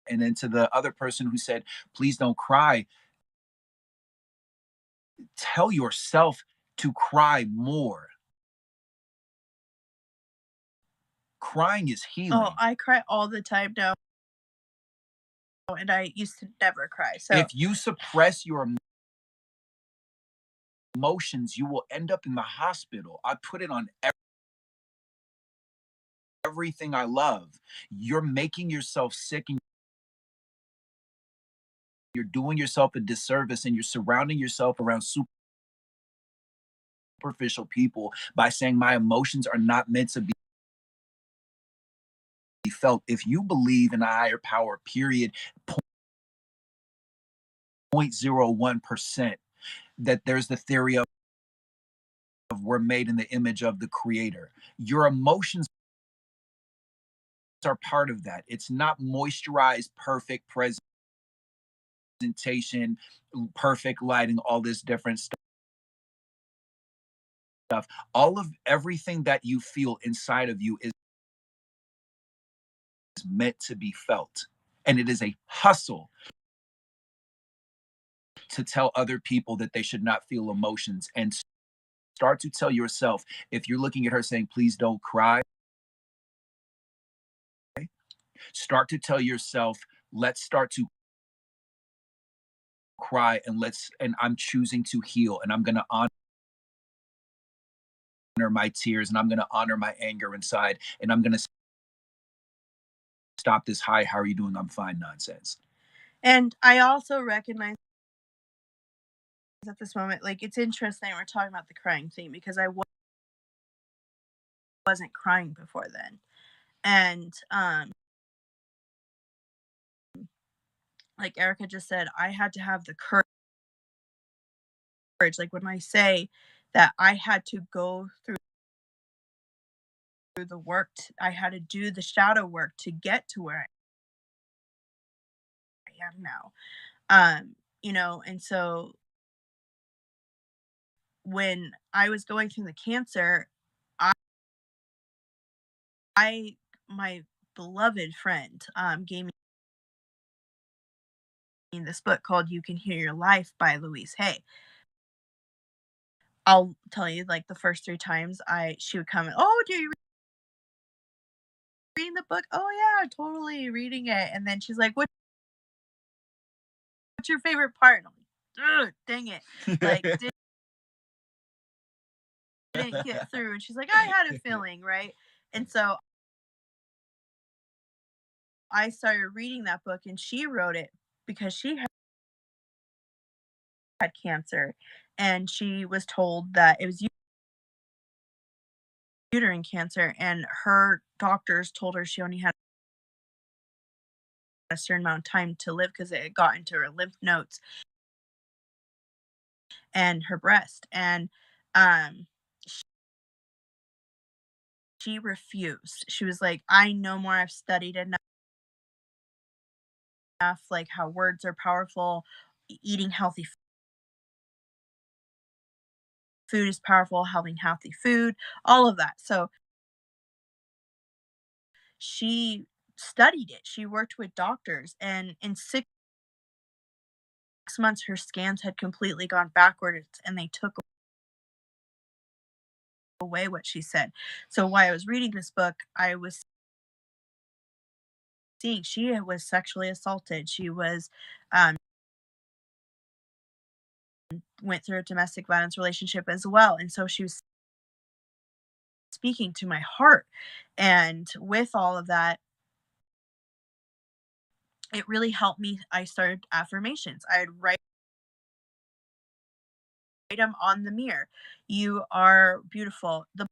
then to the other person who said, please don't cry, tell yourself to cry more. Crying is Oh, healing. I cry all the time now. And I used to never cry. So If you suppress your emotions, you will end up in the hospital. I put it on everything I love. You're making yourself sick, and you're doing yourself a disservice, and you're surrounding yourself around superficial people by saying my emotions are not meant to be felt. If you believe in a higher power, period, 0.01%, that there's the theory of we're made in the image of the creator. Your emotions are part of that. It's not moisturized, perfect presentation, perfect lighting, all this different stuff. All of everything that you feel inside of you is meant to be felt. And it is a hustle to tell other people that they should not feel emotions, and start to tell yourself, if you're looking at her saying, please don't cry, start to tell yourself, let's start to cry, and I'm choosing to heal, and I'm going to honor my tears, and I'm going to honor my anger inside, and I'm going to stop this hi, how are you doing, I'm fine nonsense. and I also recognize at this moment, like it's interesting we're talking about the crying thing because I wasn't crying before then. And like Erica just said, I had to have the courage. Like when I say that I had to go through the work, I had to do the shadow work to get to where I am now. And so when I was going through the cancer, I my beloved friend gave me this book called You Can Heal Your Life by Louise Hay. I'll tell you, like the first 3 times she would come and, oh, do you reading the book? Oh yeah, totally reading it. And then she's like, what's your favorite part? And I'm like, dang it. Like didn't get through. And she's like, I had a feeling, right? And so I started reading that book, and she wrote it because she had cancer, and she was told that it was uterine cancer, and her doctors told her she only had a certain amount of time to live because it had got into her lymph nodes and her breast. And um, she refused. She was like, I know more. I've studied enough, like how words are powerful, eating healthy food is powerful, having healthy food, all of that. So she studied it. She worked with doctors, and in 6 months, her scans had completely gone backwards, and they took away what she said. So while I was reading this book, I was seeing she was sexually assaulted. She was went through a domestic violence relationship as well, and so she was speaking to my heart. And with all of that, it really helped me. I started affirmations. I'd write them on the mirror. You are beautiful. The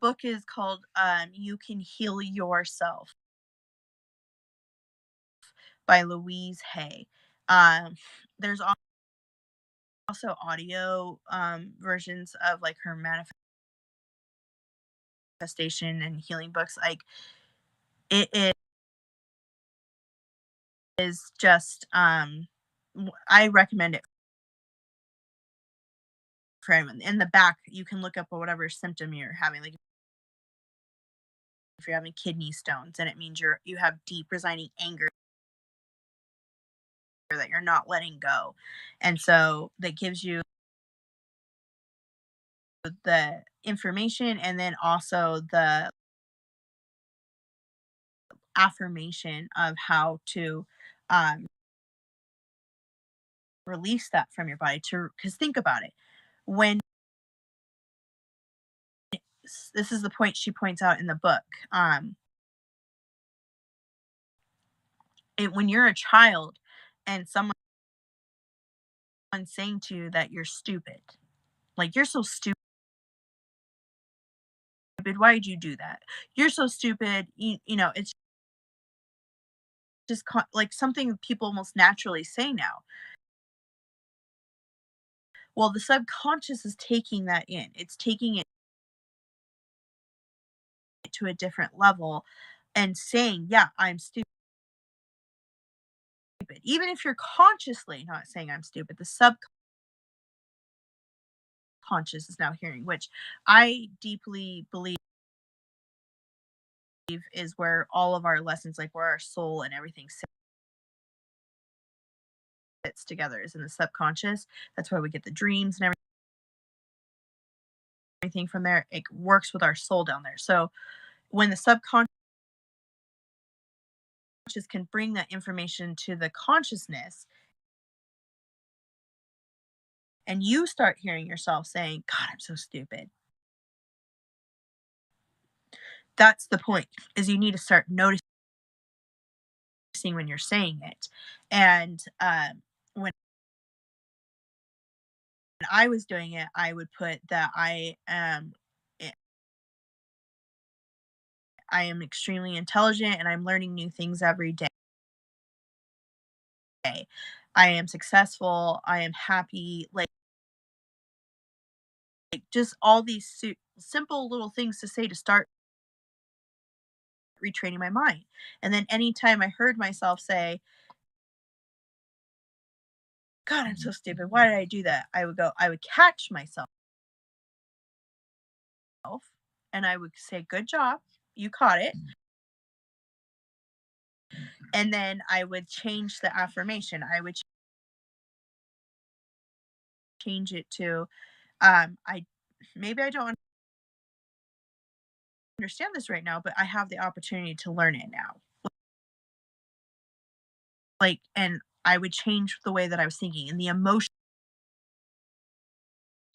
book is called You Can Heal Yourself by Louise Hay. There's also audio versions of like her manifestation and healing books. Like it is just I recommend it for anyone. In the back, you can look up whatever symptom you're having. Like if you're having kidney stones, and it means you have deep residing anger that you're not letting go. And so that gives you the information, and then also the affirmation of how to um, release that from your body. To Because think about it, when this is the point she points out in the book. When you're a child and someone's saying to you that you're stupid, like you're so stupid, why did you do that? You're so stupid. It's just like something people almost naturally say now. Well, the subconscious is taking that in. It's taking it to a different level and saying, yeah, I'm stupid. Even if you're consciously not saying I'm stupid, the subconscious is now hearing, which I deeply believe is where all of our lessons, like where our soul and everything sits together, is in the subconscious. That's why we get the dreams and everything from there. It works with our soul down there. So when the subconscious can bring that information to the consciousness, and you start hearing yourself saying, God, I'm so stupid. That's the point, is you need to start noticing when you're saying it. And when I was doing it, I would put that I am extremely intelligent and I'm learning new things every day. I am successful. I am happy. Like just all these simple little things to say to start retraining my mind. And then anytime I heard myself say, God, I'm so stupid. Why did I do that? I would catch myself and I would say, good job. You caught it. And then I would change the affirmation. I would change it to, I maybe I don't understand this right now, but I have the opportunity to learn it now. Like, and I would change the way that I was thinking, and the emotion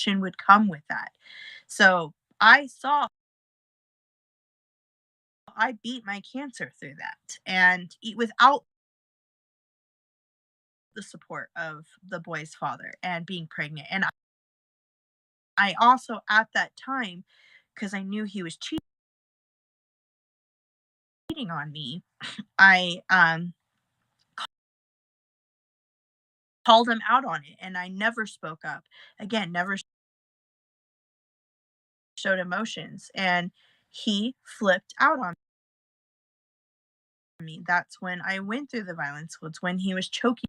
would come with that. So I beat my cancer through that, and without the support of the boy's father and being pregnant. And I also, at that time, because I knew he was cheating on me, I called him out on it, and I never spoke up. Again, never showed emotions, and he flipped out on me. That's when I went through the violence. Was when he was choking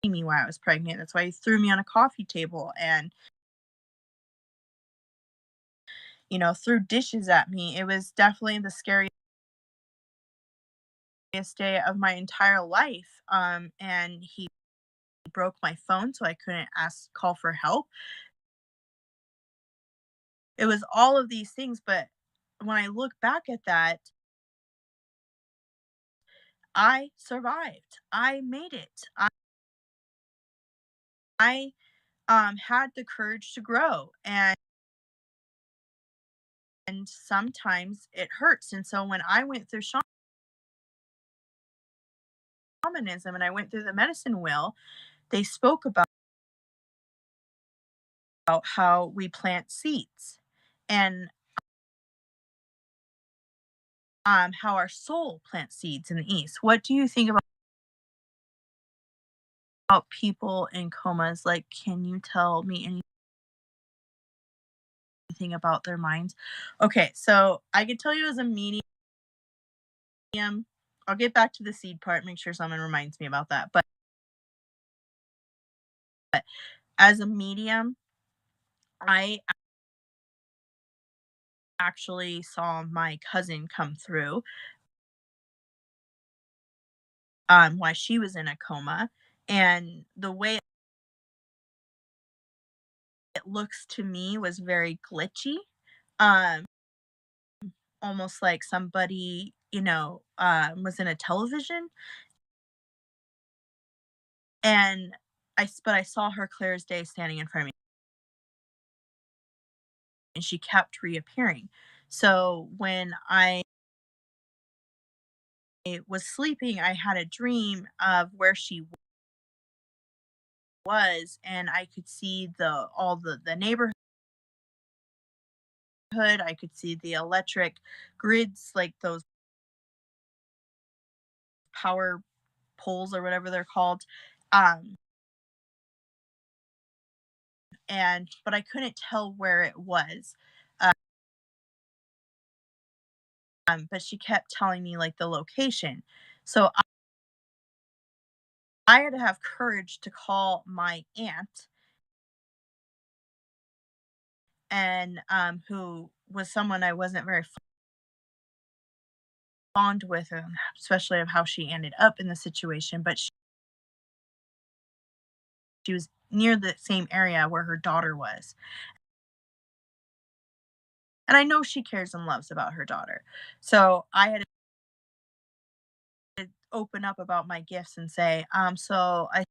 me while I was pregnant. That's why he threw me on a coffee table and, threw dishes at me. It was definitely the scariest day of my entire life. And he broke my phone so I couldn't call for help. It was all of these things, but when I look back at that, I survived. I made it. I had the courage to grow, and sometimes it hurts. And so when I went through shamanism and I went through the medicine wheel, they spoke about how we plant seeds and how our soul plants seeds in the east. What do you think about people in comas? Like, can you tell me anything about their minds? Okay, so I could tell you as a medium, I'll get back to the seed part, make sure someone reminds me about that. But as a medium, I actually saw my cousin come through while she was in a coma. And the way it looks to me was very glitchy. Um, Almost like somebody, was in a television. And but I saw her clear as day standing in front of me, and she kept reappearing. So when I was sleeping, I had a dream of where she was, and I could see all the neighborhood. I could see the electric grids, like those power poles or whatever they're called. Um, but I couldn't tell where it was. But she kept telling me like the location. So I had to have courage to call my aunt, and who was someone I wasn't very fond with, especially of how she ended up in the situation. But she was near the same area where her daughter was. And I know she cares and loves about her daughter. So I had to open up about my gifts and say, so I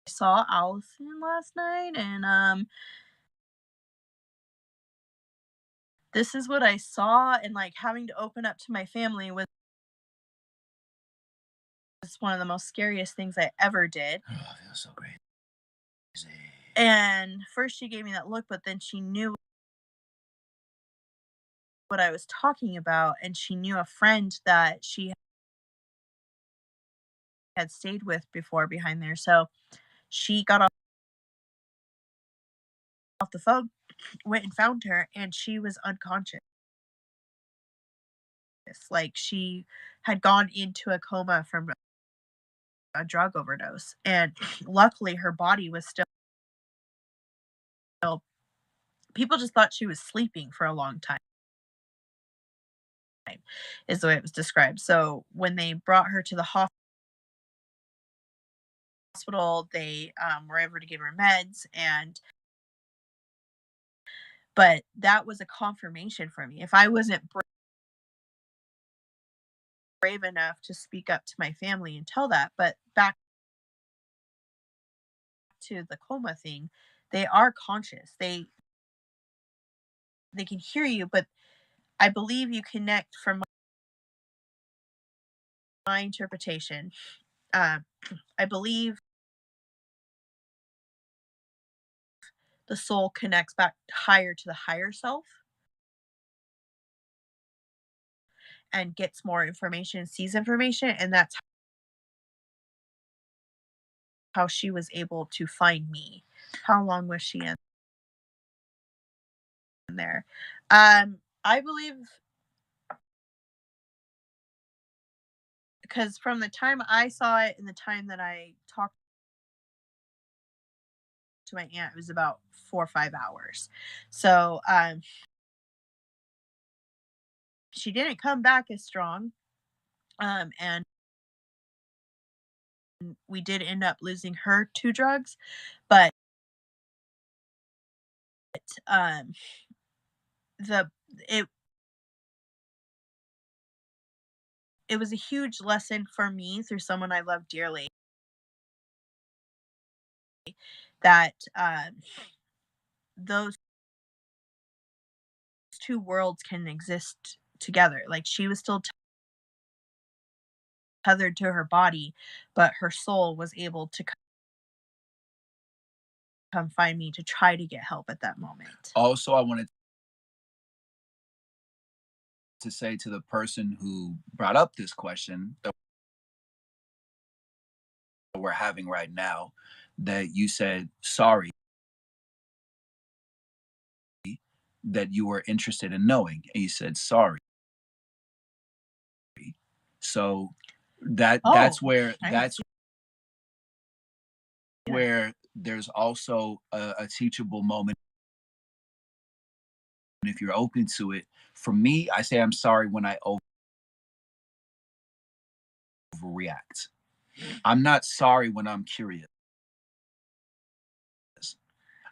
saw Allison last night, and this is what I saw. And like having to open up to my family was one of the most scariest things I ever did. Oh, I feel so great. And first she gave me that look, but then she knew what I was talking about, and she knew a friend that she had stayed with before behind there. So she got off the phone, went and found her, and she was unconscious. Like she had gone into a coma from a drug overdose. And luckily her body was still, people just thought she was sleeping for a long time, is the way it was described. So when they brought her to the hospital, they were able to give her meds. But that was a confirmation for me. If I wasn't brave enough to speak up to my family and tell that. But back to the coma thing, they are conscious. They can hear you, but I believe you connect, from my interpretation. I believe the soul connects back higher to the higher self and gets more information, sees information, and that's how she was able to find me. How long was she in there? I believe because from the time I saw it and the time that I talked to my aunt, it was about 4 or 5 hours. So she didn't come back as strong. And we did end up losing her to drugs, but um the it it was a huge lesson for me through someone I love dearly that those two worlds can exist together. Like she was still tethered to her body, but her soul was able to come find me to try to get help at that moment. Also, I wanted to say to the person who brought up this question that we're having right now, that you said sorry, that you were interested in knowing, and you said sorry. So that's Oh, where I didn't see that. where there's also a teachable moment if you're open to it. For me, I say I'm sorry when I overreact. I'm not sorry when I'm curious.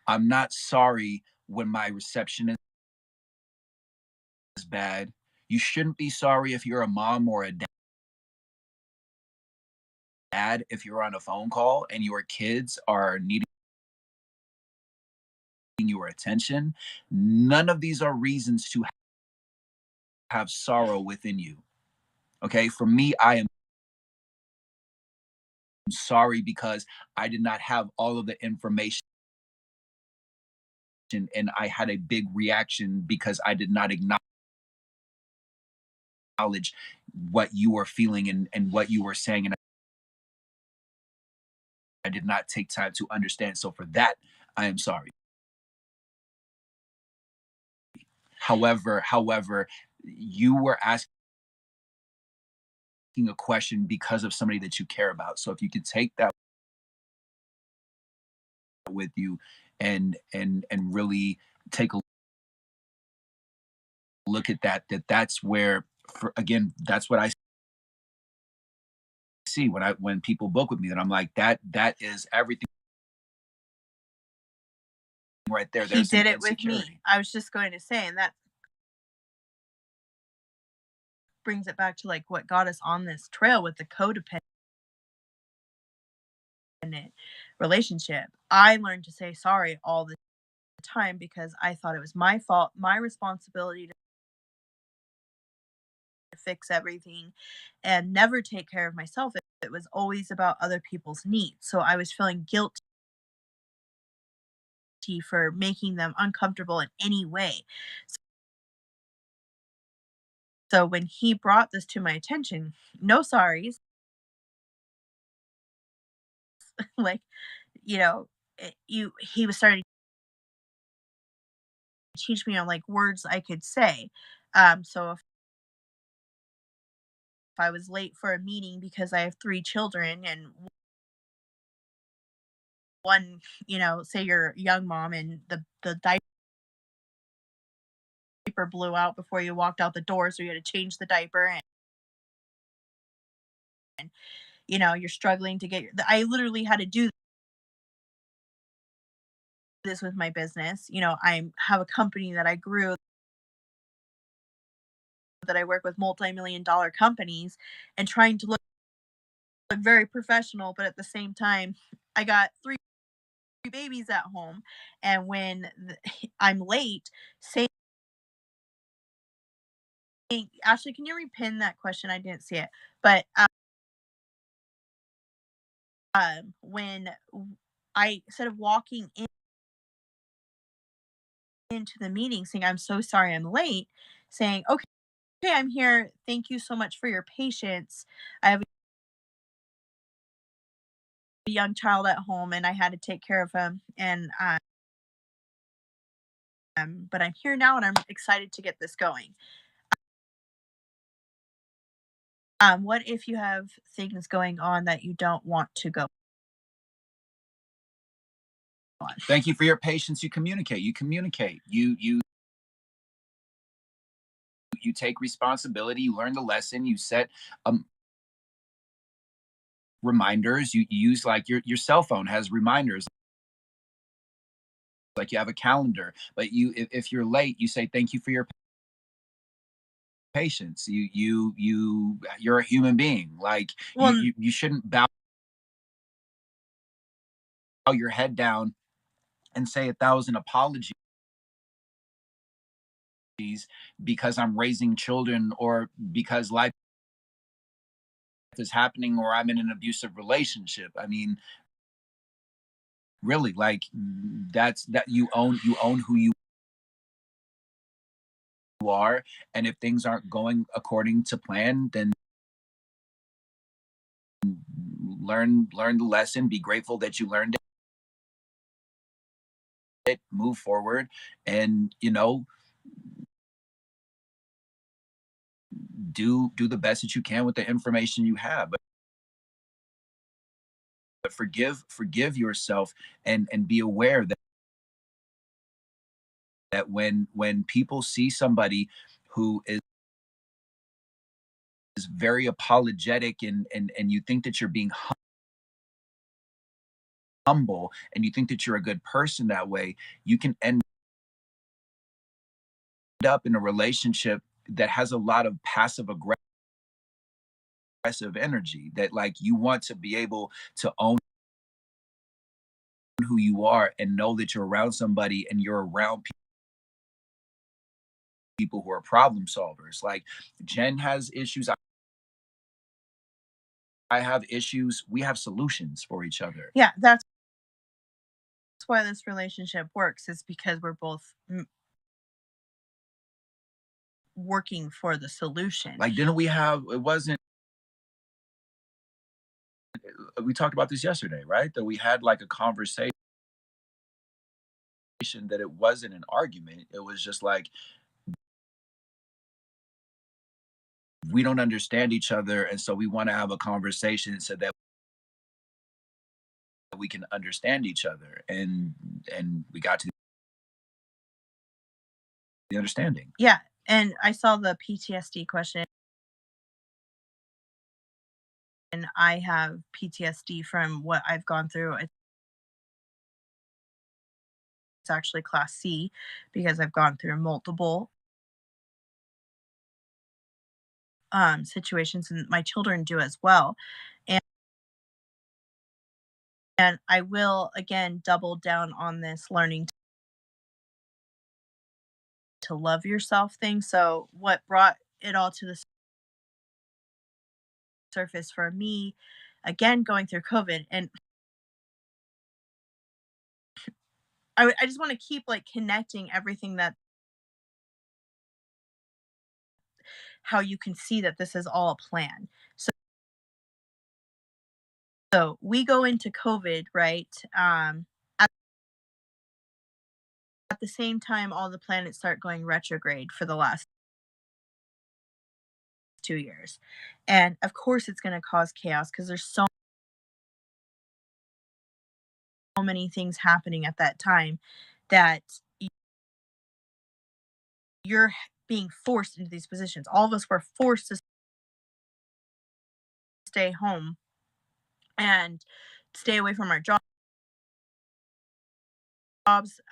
I'm not sorry when my reception is bad. You shouldn't be sorry if you're a mom or a dad if you're on a phone call and your kids are needing your attention. None of these are reasons to have sorrow within you. Okay? For me, I am sorry because I did not have all of the information and I had a big reaction because I did not acknowledge what you were feeling and what you were saying. And I did not take time to understand. So for that, I am sorry. However, you were asking a question because of somebody that you care about. So if you could take that with you and really take a look at that's where, for again, that's what I see when people book with me, that I'm like, that is everything right there. He There's an did it with me. insecurity. I was just going to say, and that brings it back to like what got us on this trail with the codependent relationship. I learned to say sorry all the time because I thought it was my fault, my responsibility to fix everything and never take care of myself. It was always about other people's needs. So I was feeling guilty for making them uncomfortable in any way. So when he brought this to my attention, no sorries, like, you know, he was starting to teach me on like words I could say. So if I was late for a meeting because I have 3 children and one, say you're a young mom and the diaper blew out before you walked out the door, so you had to change the diaper, and you're struggling to get I literally had to do this with my business. I have a company that I grew, that I work with multi-million dollar companies and trying to look very professional, but at the same time, I got 3 babies at home, and when I'm late, saying, Ashley, can you repin that question? I didn't see it, but when I instead of walking into the meeting saying, "I'm so sorry I'm late," saying, "Okay, I'm here. Thank you so much for your patience. I have a young child at home and I had to take care of him, and but I'm here now and I'm excited to get this going. What if you have things going on that you don't want to go on?" Thank you for your patience. You communicate. You take responsibility. You learn the lesson. You set reminders. You use, like, your cell phone has reminders. Like, you have a calendar, but if you're late, you say thank you for your patience. You're a human being. Like, Well, you shouldn't bow your head down and say 1,000 apologies because I'm raising children, or because life is happening, or I'm in an abusive relationship. I mean, really, like, that you own who you are, and if things aren't going according to plan, then learn the lesson, be grateful that you learned it, move forward, and do the best that you can with the information you have. But forgive yourself, and be aware that when people see somebody who is very apologetic, and you think that you're being humble, and you think that you're a good person that way, you can end up in a relationship that has a lot of passive aggressive energy, that, like, you want to be able to own who you are, and know that you're around somebody, and you're around people who are problem solvers. Like, Jen has issues, I have issues, we have solutions for each other. yeah, that's why this relationship works, is because we're both working for the solution. Like, didn't we have, it wasn't, we talked about this yesterday, right? That we had, like, a conversation, that it wasn't an argument. It was just like, we don't understand each other, and so we want to have a conversation so that we can understand each other, and we got to the understanding. Yeah, and I saw the PTSD question, and I have PTSD from what I've gone through. It's actually class C because I've gone through multiple situations, and my children do as well. And I will again double down on this learning to love yourself thing. So what brought it all to the surface for me, again, going through COVID, and I just want to keep like connecting everything, that how you can see that this is all a plan. So we go into COVID, right? At the same time, all the planets start going retrograde for the last 2 years. And of course, it's going to cause chaos because there's so many things happening at that time that you're being forced into these positions. All of us were forced to stay home and stay away from our jobs,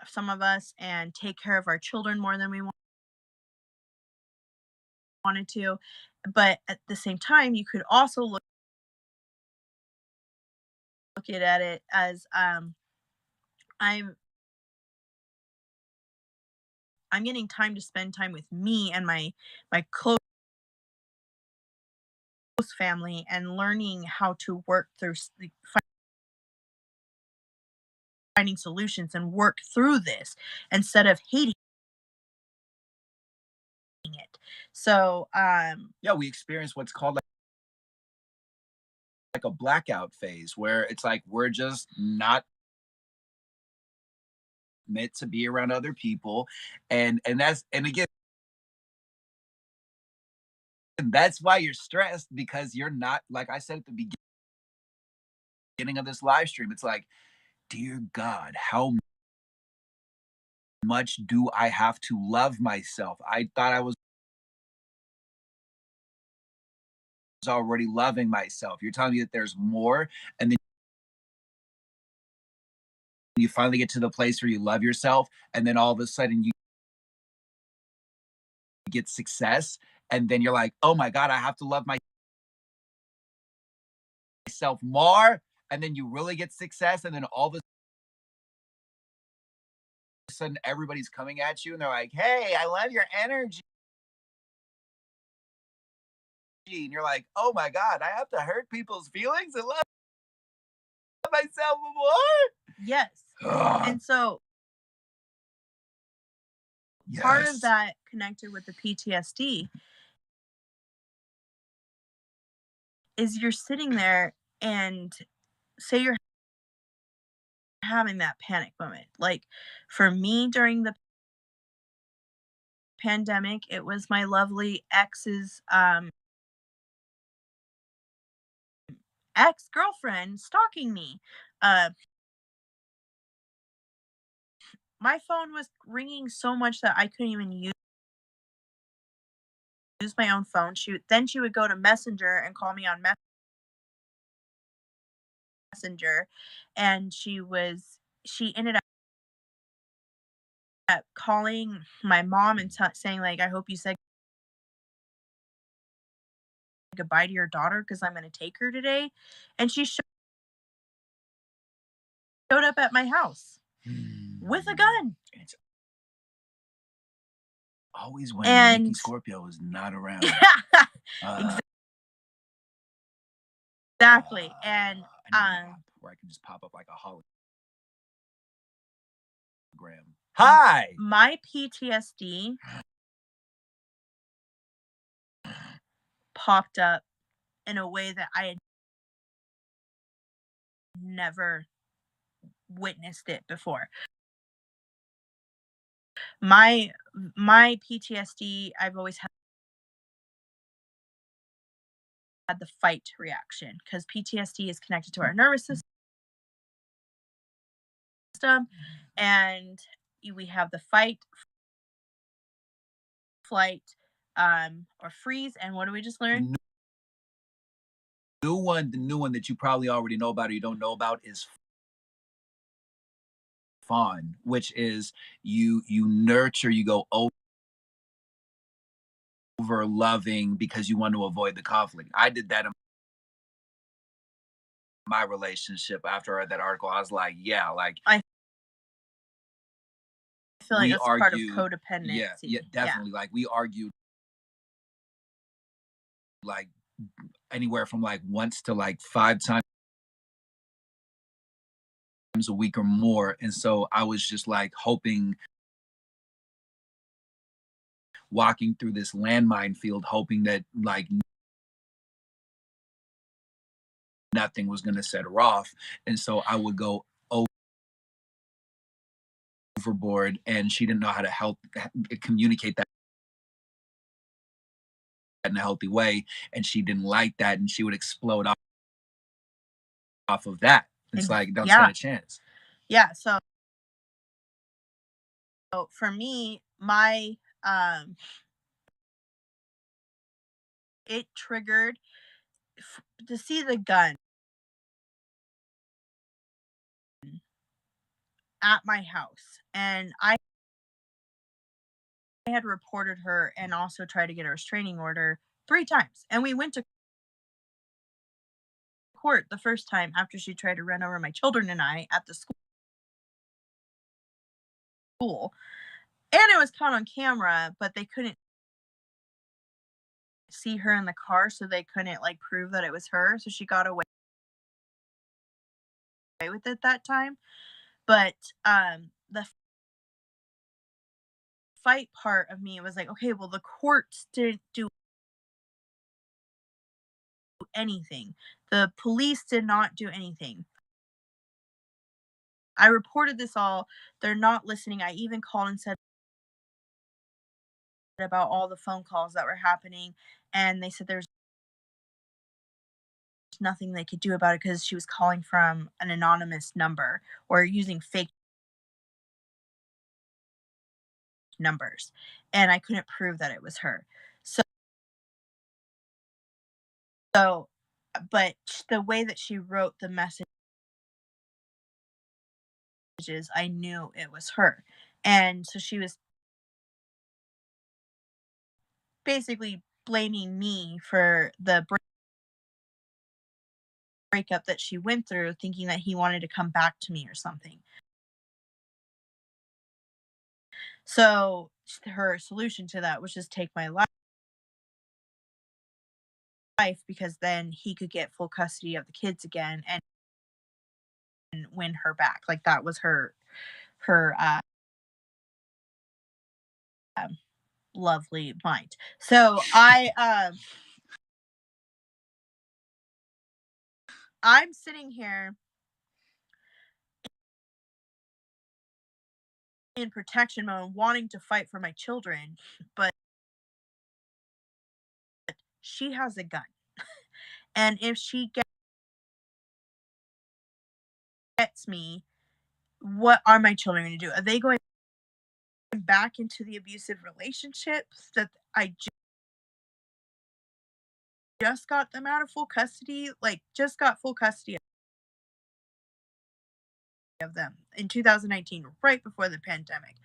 some of us, and take care of our children more than we wanted to. But at the same time, you could also look at it as I'm I'm getting time to spend time with me and my close family, and learning how to work through finding solutions and work through this instead of hating So Yeah, we experience what's called like a blackout phase where it's like we're just not meant to be around other people. And that's, and again, that's why you're stressed, because you're not, like I said at the beginning of this live stream, it's like, dear God, how much do I have to love myself? I thought I was already loving myself. You're telling me that there's more, and then you finally get to the place where you love yourself, and then all of a sudden you get success, and then you're like, oh my God, I have to love myself more, and then you really get success, and then all of a sudden everybody's coming at you and they're like, hey, I love your energy, and you're like, oh my God, I have to hurt people's feelings and love myself more. yes. Ugh, And so part of yes. that connected with the PTSD is you're sitting there and say you're having that panic moment. Like for me during the pandemic, it was my lovely ex's ex-girlfriend stalking me. My phone was ringing so much that I couldn't even use my own phone. She would go to Messenger and call me on Messenger, and she ended up calling my mom and saying like, I hope you said goodbye to your daughter because I'm going to take her today. And she showed up at my house with a gun. It's always when And Nikki Scorpio is not around. Exactly. And I need an app where I can just pop up like a hologram. Hi. My PTSD popped up in a way that I had never witnessed it before. My PTSD, I've always had the fight reaction because PTSD is connected to our nervous system, and we have the fight, flight, or freeze. And what do we just learn? The new one that you probably already know about or you don't know about is fawn, which is you nurture, you go over loving because you want to avoid the conflict. I did that in my relationship. After I read that article, I was like, yeah, like I feel like we that's part of argued, codependency. yeah, definitely. Like we argued like anywhere from like once to like 5 times a week or more. And so I was just like hoping, walking through this landmine field, hoping that like nothing was going to set her off. And so I would go overboard, and she didn't know how to help communicate that in a healthy way. And she didn't like that. And she would explode off of that. It's like, don't stand a chance. Yeah. So for me, my it triggered to see the gun at my house, and I had reported her and also tried to get a restraining order 3 times, and we went to court the first time after she tried to run over my children and I at the school, and it was caught on camera, but they couldn't see her in the car, so they couldn't like prove that it was her, so she got away with it that time. But the fight part of me was like, okay, well, the courts didn't do anything. The police did not do anything. I reported this all. They're not listening. I even called and said about all the phone calls that were happening, and they said there's nothing they could do about it because she was calling from an anonymous number or using fake numbers, and I couldn't prove that it was her. So, but the way that she wrote the messages, I knew it was her. And so she was basically blaming me for the breakup that she went through, thinking that he wanted to come back to me or something. So her solution to that was just take my life because then he could get full custody of the kids again and win her back. Like that was her lovely mind. So I'm sitting here in protection mode, wanting to fight for my children, but she has a gun. And if she gets me, what are my children going to do? Are they going back into the abusive relationships that I just got them out of full custody? Like, just got full custody of them in 2019, right before the pandemic.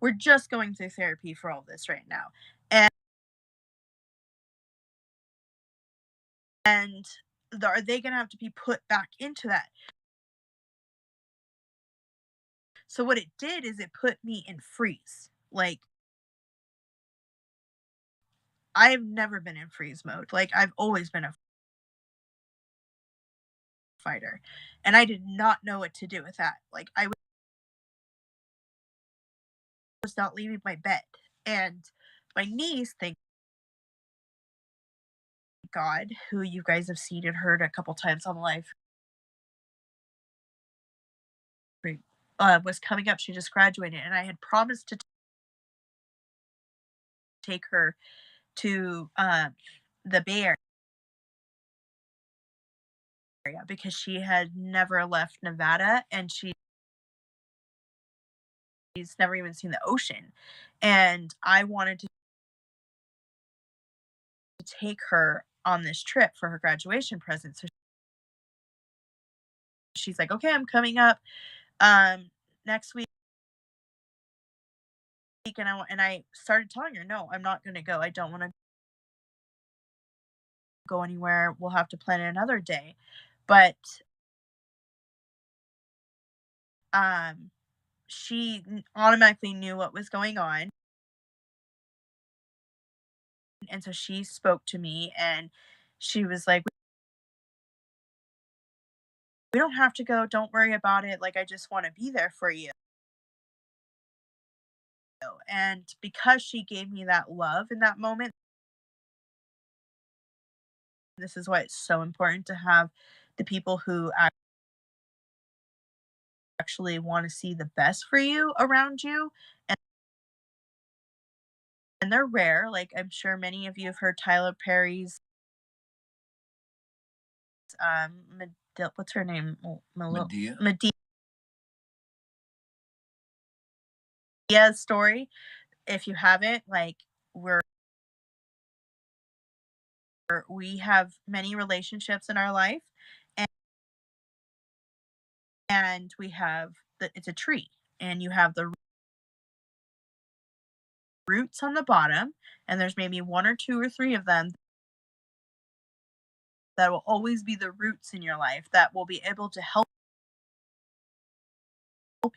We're just going through therapy for all this right now. And are they going to have to be put back into that? So what it did is it put me in freeze. Like, I've never been in freeze mode. Like, I've always been a fighter. And I did not know what to do with that. Like, I was not leaving my bed. And my niece, thank God, who you guys have seen and heard a couple times on live, was coming up. She just graduated, and I had promised to take her to the Bay Area because she had never left Nevada and she's never even seen the ocean. And I wanted to take her on this trip for her graduation present. So she's like, okay, I'm coming up next week. And I started telling her, no, I'm not going to go. I don't want to go anywhere. We'll have to plan it another day. But she automatically knew what was going on. And so she spoke to me and she was like, we don't have to go. Don't worry about it. Like, I just want to be there for you. And because she gave me that love in that moment, this is why it's so important to have the people who actually want to see the best for you around you. And they're rare. Like, I'm sure many of you have heard Tyler Perry's what's her name? Medea. Medea's story. If you haven't, like, we have many relationships in our life, and we have it's a tree, and you have the roots on the bottom, and there's maybe one or two or three of them that will always be the roots in your life that will be able to help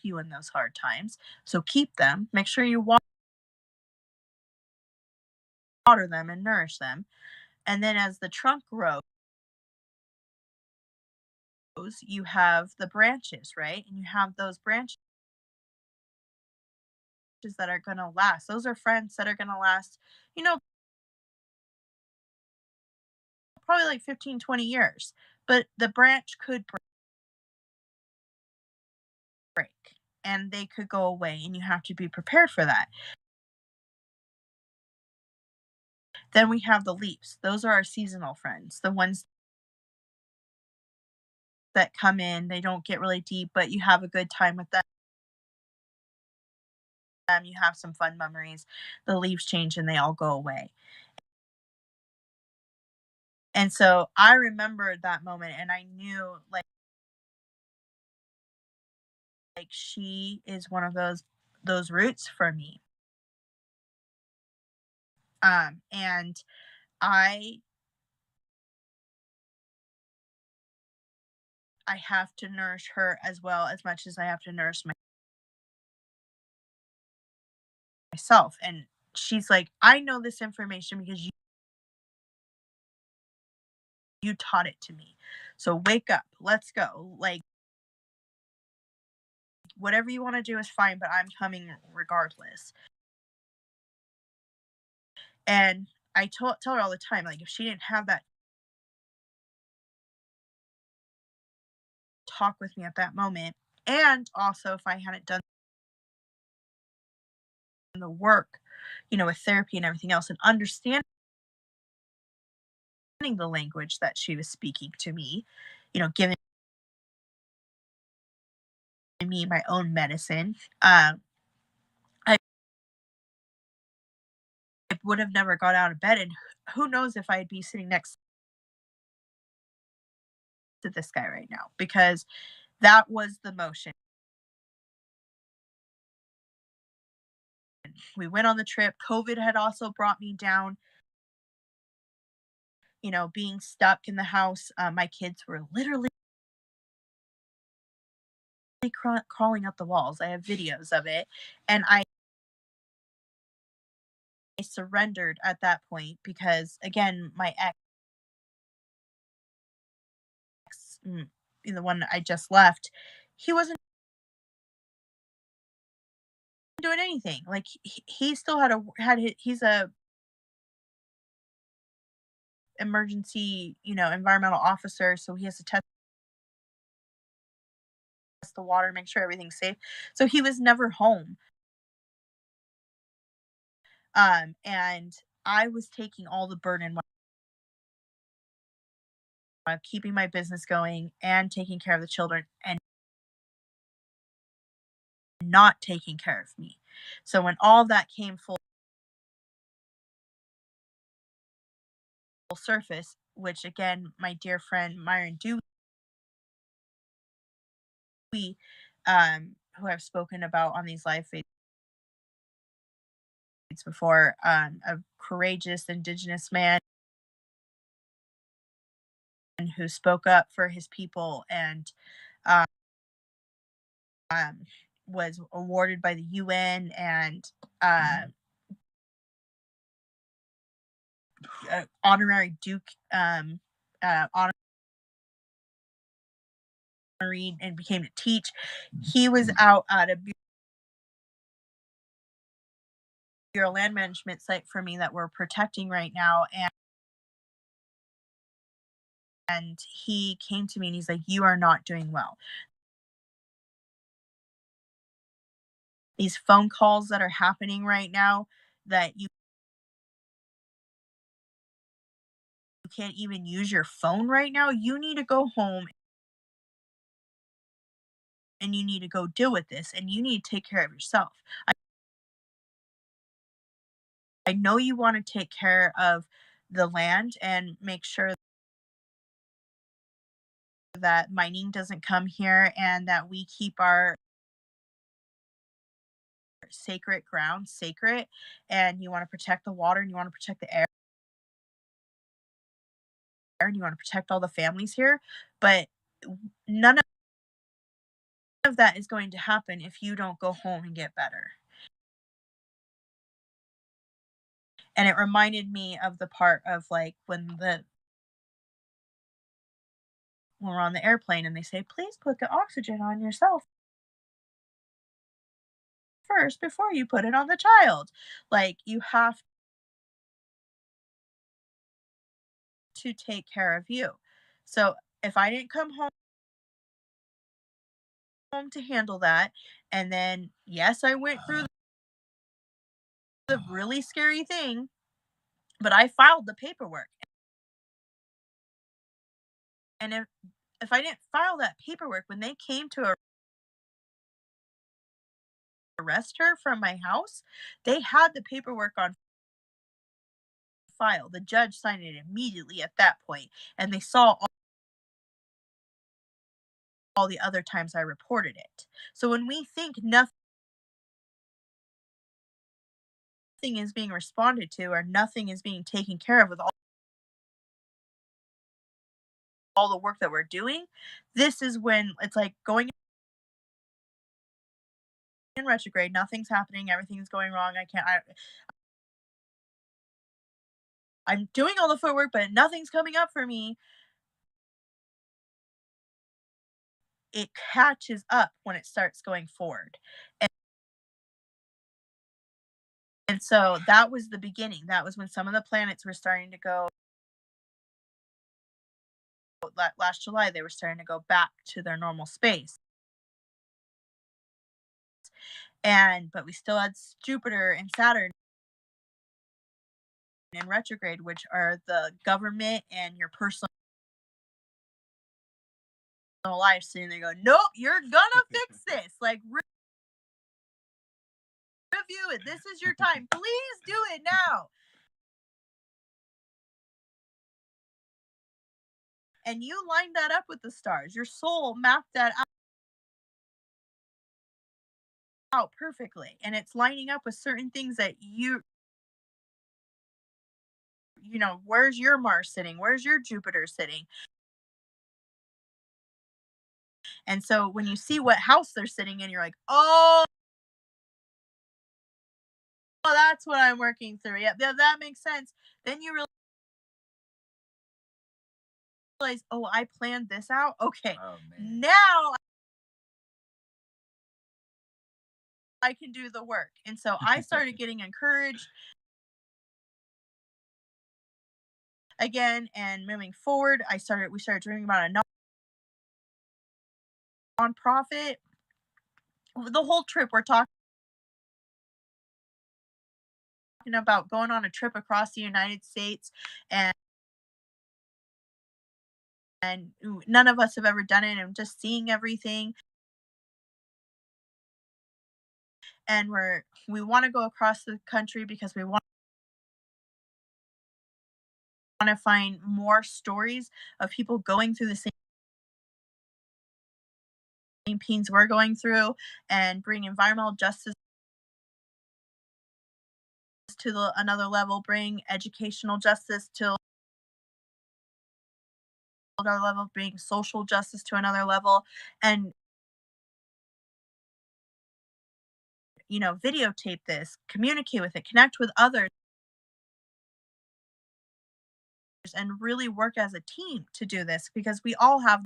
you in those hard times. So keep them. Make sure you water them and nourish them. And then as the trunk grows, you have the branches, right? And you have those branches that are going to last. Those are friends that are going to last, you know, probably like 15, 20 years. But the branch could break and they could go away, and you have to be prepared for that. Then we have the leaps. Those are our seasonal friends, the ones that come in, they don't get really deep, but you have a good time with them. You have some fun memories. The leaves change and they all go away. And so I remembered that moment and I knew like she is one of those roots for me. And I have to nourish her as well as much as I have to nourish myself. And she's like, I know this information because you taught it to me. So wake up, let's go. Like, whatever you want to do is fine, but I'm coming regardless. And I tell her all the time, like, if she didn't have that talk with me at that moment, and also if I hadn't done the work, with therapy and everything else, and understanding the language that she was speaking to me, giving me my own medicine, I would have never got out of bed. And who knows if I'd be sitting next to this guy right now, because that was the motion. We went on the trip. COVID had also brought me down, being stuck in the house. My kids were literally crawling up the walls. I have videos of it. And I surrendered at that point because, again, my ex, the one I just left, he wasn't doing anything. Like, he still he's a emergency, environmental officer, so he has to test the water, make sure everything's safe. So he was never home. And I was taking all the burden while keeping my business going and taking care of the children and not taking care of me. So when all that came full surface, which again, my dear friend Myron Dewey, who I've spoken about on these live feeds before, a courageous Indigenous man who spoke up for his people and um, was awarded by the UN and honorary Duke honorary, and became to teach. He was out at a Bureau land management site for me that we're protecting right now, and he came to me and he's like, you are not doing well. These phone calls that are happening right now that you can't even use your phone right now, you need to go home and you need to go deal with this and you need to take care of yourself. I know you want to take care of the land and make sure that mining doesn't come here and that we keep our sacred ground sacred, and you want to protect the water and you want to protect the air and you want to protect all the families here, but none of that is going to happen if you don't go home and get better. And it reminded me of the part of like when we're on the airplane and they say, please put the oxygen on yourself first before you put it on the child. Like, you have to take care of you. So if I didn't come home to handle that, and then yes, I went through the really scary thing, but I filed the paperwork. And if I didn't file that paperwork when they came to arrest her from my house, they had the paperwork on file. The judge signed it immediately at that point, and they saw all the other times I reported it. So when we think nothing is being responded to or nothing is being taken care of with all the work that we're doing, this is when it's like going in retrograde. Nothing's happening. Everything's going wrong. I'm doing all the footwork, but nothing's coming up for me. It catches up when it starts going forward. And so that was the beginning. That was when some of the planets were starting to go. Last July, they were starting to go back to their normal space. But we still had Jupiter and Saturn in retrograde, which are the government and your personal life. So they go, nope, you're gonna fix this. Like, review it. This is your time. Please do it now. And you lined that up with the stars. Your soul mapped that out perfectly. And it's lining up with certain things that where's your Mars sitting? Where's your Jupiter sitting? And so when you see what house they're sitting in, you're like, oh, that's what I'm working through. Yeah, that makes sense. Then you realize, oh, I planned this out. Okay, now I can do the work. And so I started getting encouraged again, and moving forward, we started dreaming about a nonprofit. The whole trip, we're talking about going on a trip across the United States, and none of us have ever done it, and just seeing everything. And we want to go across the country because we want to find more stories of people going through the same pains we're going through, and bring environmental justice to another level, bring educational justice to another level, bring social justice to another level, and videotape this, communicate with it, connect with others, and really work as a team to do this, because we all have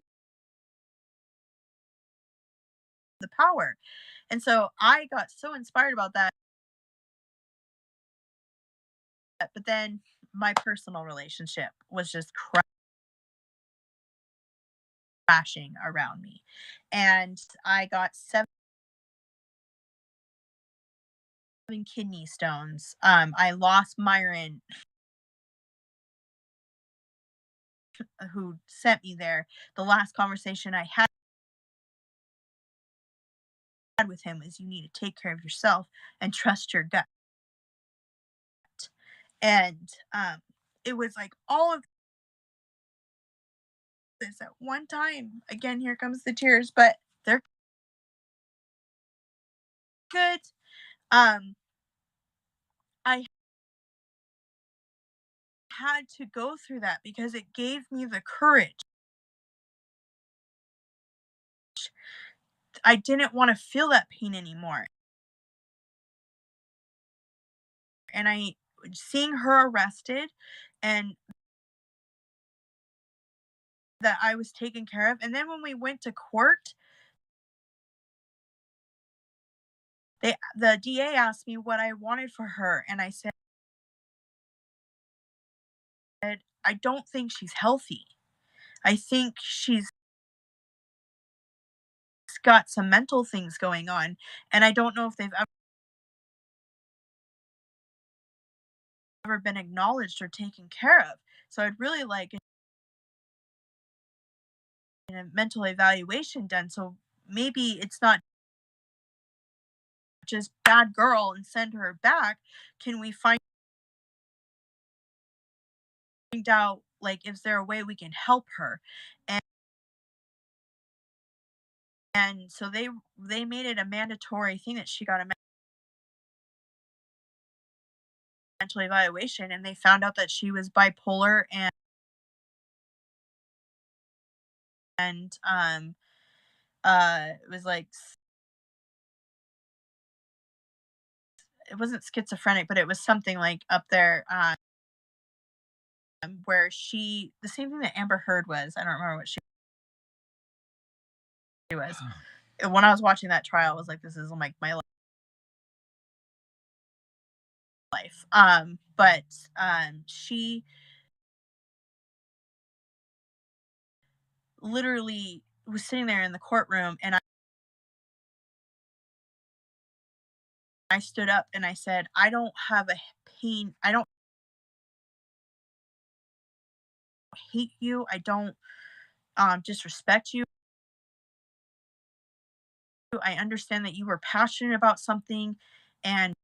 the power. And so I got so inspired about that. But then my personal relationship was just crashing around me. And I got 7 kidney stones. I lost Myron, who sent me there. The last conversation I had with him was, you need to take care of yourself and trust your gut. And it was like all of this at one time. Again, here comes the tears, but they're good. I had to go through that because it gave me the courage. I didn't want to feel that pain anymore. And seeing her arrested, and that I was taken care of. And then when we went to court, The DA asked me what I wanted for her, and I said, "I don't think she's healthy. I think she's got some mental things going on, and I don't know if they've ever been acknowledged or taken care of. So I'd really like a mental evaluation done, so maybe it's not just bad girl and send her back. Can we find out, like, is there a way we can help her?" And so they made it a mandatory thing that she got a mental evaluation, and they found out that she was bipolar and it was like it wasn't schizophrenic, but it was something like up there, where she the same thing that Amber Heard was. I don't remember what she was. When I was watching that trial, I was like, this is like my life. But she literally was sitting there in the courtroom, and I stood up and I said, I don't have a pain. I don't hate you. I don't disrespect you. I understand that you were passionate about something and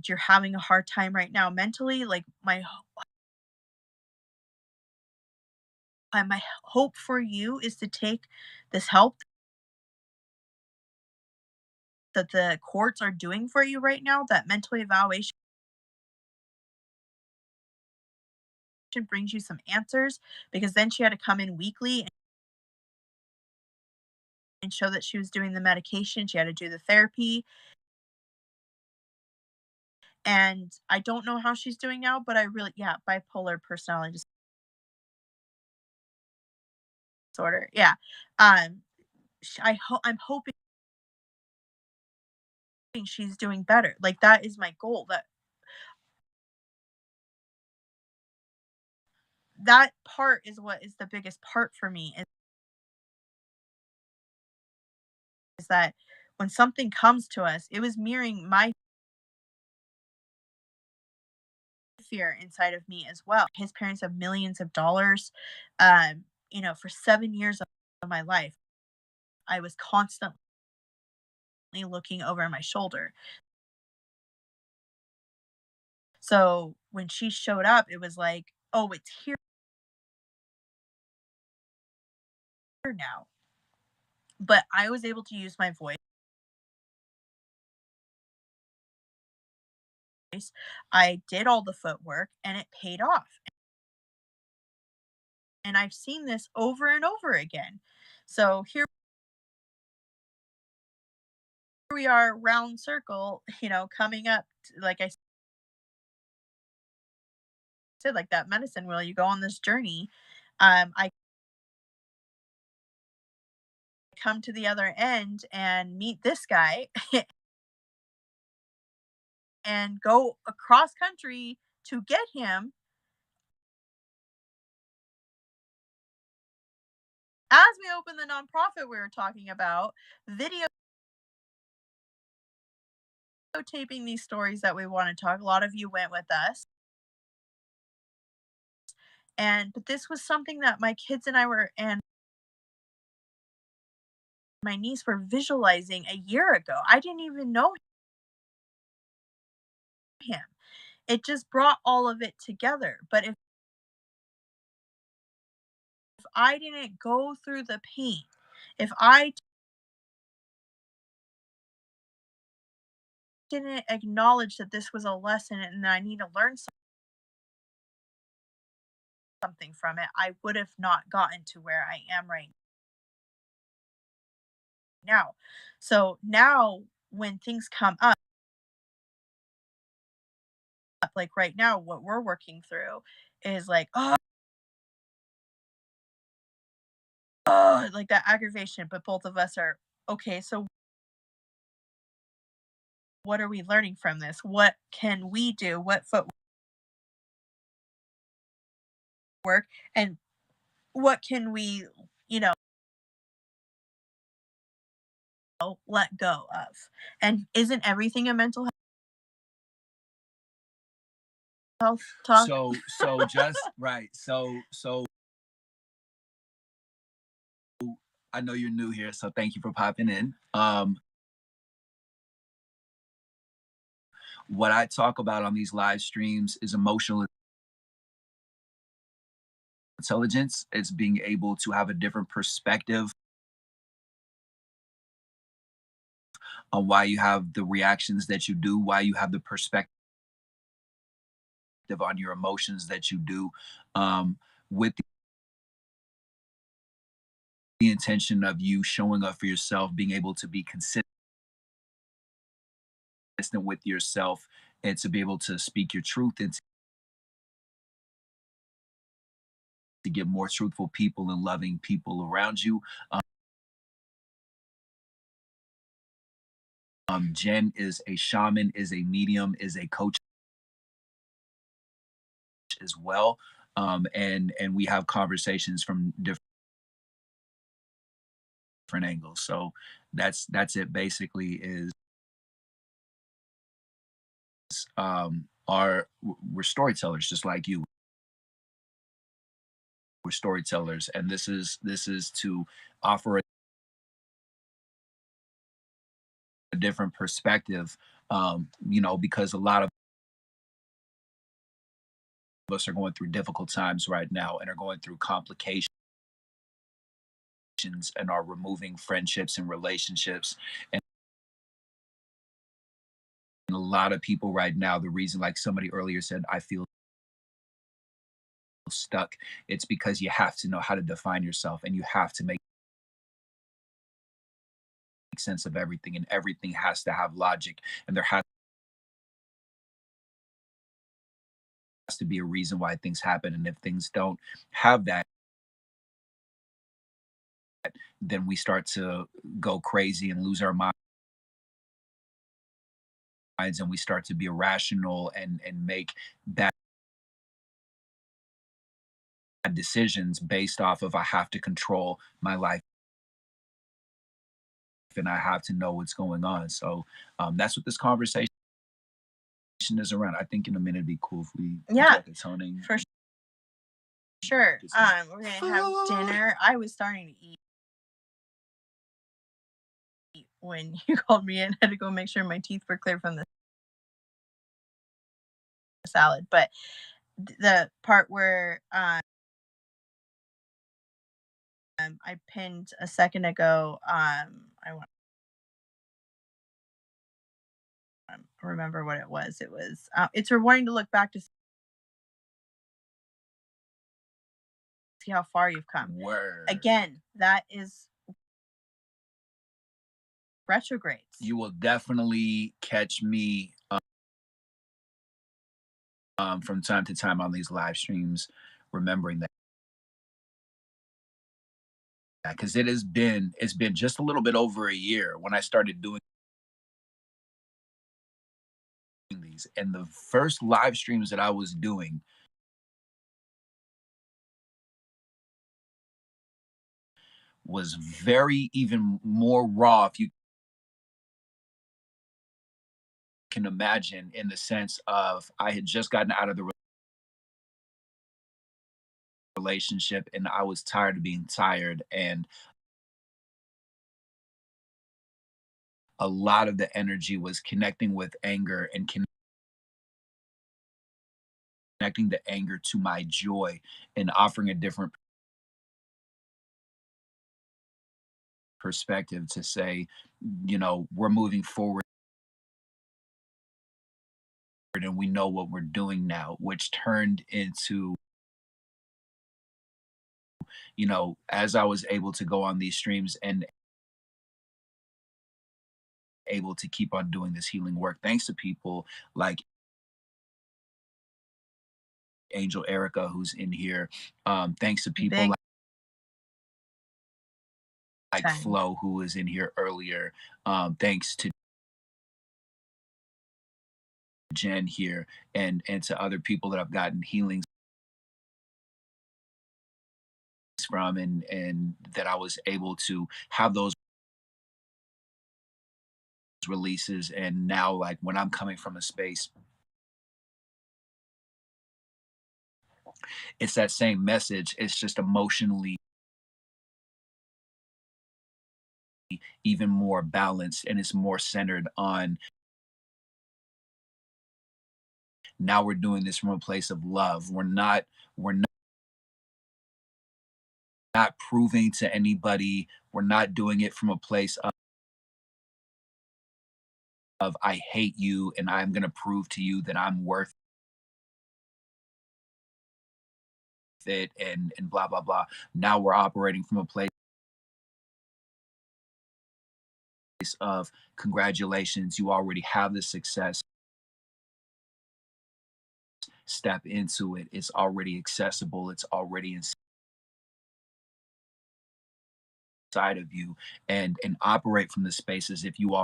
you're having a hard time right now mentally. Like my hope for you is to take this help that the courts are doing for you right now. That mental evaluation brings you some answers, because then she had to come in weekly and show that she was doing the medication. She had to do the therapy. And I don't know how she's doing now, but I really, yeah, bipolar personality disorder. Yeah. Um, I'm hoping she's doing better. Like, that is my goal. That part is what is the biggest part for me is that when something comes to us, it was mirroring my fear inside of me as well. His parents have millions of dollars. For 7 years of my life, I was constantly looking over my shoulder. So when she showed up, it was like, oh, it's here now. But I was able to use my voice. I did all the footwork and it paid off. And I've seen this over and over again. So here we are, round circle, coming up, like I said, like that medicine wheel, you go on this journey. I come to the other end and meet this guy and go across country to get him. As we open the nonprofit we were talking about, videotaping these stories that we want to talk. A lot of you went with us. But this was something that my kids and I were, and my niece were visualizing a year ago. I didn't even know him. It just brought all of it together. But if I didn't go through the pain, if I didn't acknowledge that this was a lesson and that I need to learn something from it, I would have not gotten to where I am right now. So now when things come up, like right now, what we're working through is like, oh, like that aggravation. But both of us are okay. So what are we learning from this? What can we do? What footwork and what can we, you know, let go of? And isn't everything a mental health talk? So just right. So I know you're new here, so thank you for popping in. What I talk about on these live streams is emotional intelligence. It's being able to have a different perspective on why you have the reactions that you do, why you have the perspective on your emotions that you do, with the intention of you showing up for yourself, being able to be consistent with yourself, and to be able to speak your truth and to get more truthful people and loving people around you. Jen is a shaman, is a medium, is a coach as well. And we have conversations from different angles. So that's it basically is our we're storytellers just like you. We're storytellers, and this is to offer a different perspective, because a lot of us are going through difficult times right now and are going through complications and are removing friendships and relationships. And a lot of people right now, the reason, like somebody earlier said, I feel stuck, it's because you have to know how to define yourself and you have to make sense of everything, and everything has to have logic, and there has to be a reason why things happen. And if things don't have that, then we start to go crazy and lose our minds, and we start to be irrational and make bad decisions based off of I have to control my life and I have to know what's going on. So that's what this conversation is around. I think in a minute it'd be cool if we Yeah, get the toning for sure. get some We're gonna have dinner. I was starting to eat when you called me in. I had to go make sure my teeth were clear from the salad. But the part where I pinned a second ago, I want to remember what it was. It was it's rewarding to look back to see how far you've come. word. Again, that is retrogrades. You will definitely catch me from time to time on these live streams, remembering that, because it's been just a little bit over a year when I started doing these, and the first live streams that I was doing was very even more raw, if you can imagine, in the sense of I had just gotten out of the relationship and I was tired of being tired, and a lot of the energy was connecting with anger and connecting the anger to my joy and offering a different perspective to say, we're moving forward and we know what we're doing now, which turned into, as I was able to go on these streams and able to keep on doing this healing work, thanks to people like Angel Erica, who's in here, thanks to people Big like time. Flo, who was in here earlier, thanks to Jen here, and to other people that I've gotten healings from, and that I was able to have those releases. And now, like, when I'm coming from a space, it's that same message. It's just emotionally even more balanced, and it's more centered on, now we're doing this from a place of love. We're not proving to anybody. We're not doing it from a place of I hate you and I'm going to prove to you that I'm worth it, and blah blah blah. Now we're operating from a place of congratulations, you already have the success. Step into it. It's already accessible. It's already inside of you, and operate from the spaces if you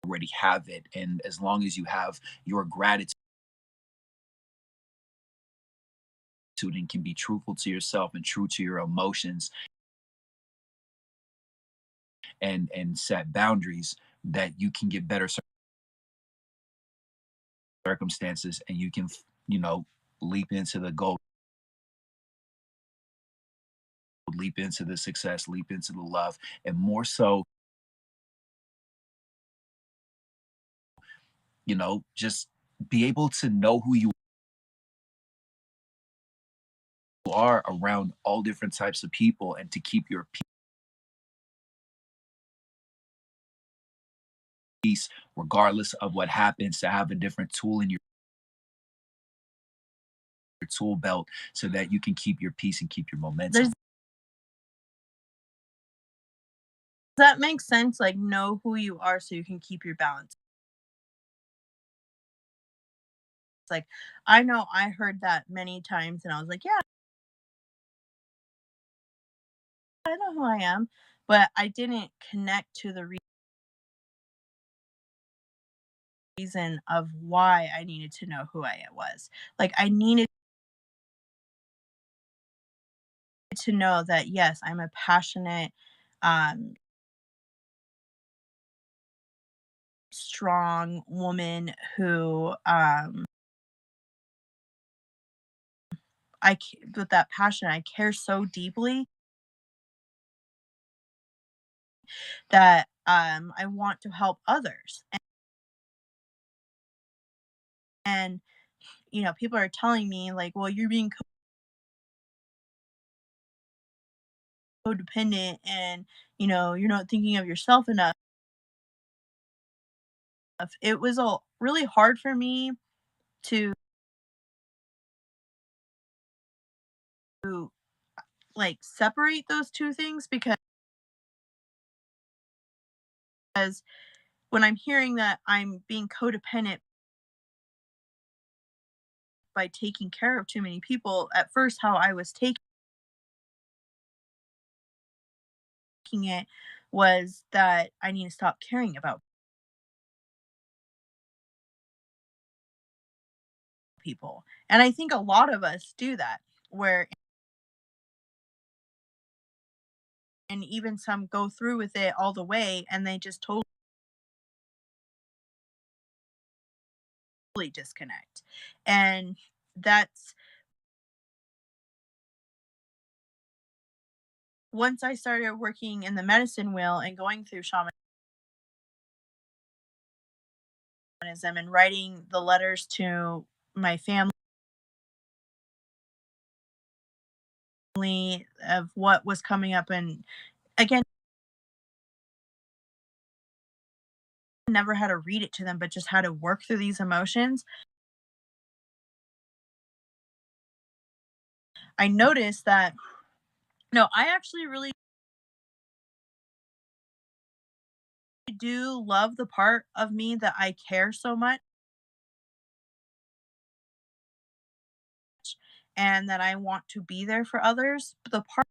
already have it. And as long as you have your gratitude and can be truthful to yourself and true to your emotions, and set boundaries, that you can get better circumstances, and you can, leap into the gold, leap into the success, leap into the love, and more so, just be able to know who you are around all different types of people, and to keep your peace regardless of what happens, to have a different tool in your tool belt so that you can keep your peace and keep your momentum. Does that make sense? Like, know who you are so you can keep your balance. It's like, I know I heard that many times and I was like, yeah, I know who I am, but I didn't connect to the reason of why I needed to know who I was. Like, I needed to know that, yes, I'm a passionate, um, strong woman who, with that passion, I care so deeply that I want to help others. And people are telling me like, well, you're being codependent, and you're not thinking of yourself enough. It was all really hard for me to like separate those two things, because when I'm hearing that I'm being codependent by taking care of too many people, at first how I was taking it was that I need to stop caring about people. And I think a lot of us do that, where and even some go through with it all the way and they just totally disconnect. And that's once I started working in the medicine wheel and going through shamanism and writing the letters to my family of what was coming up. And again, never had to read it to them, but just had to work through these emotions. I noticed that no, I actually really do love the part of me that I care so much and that I want to be there for others. But the part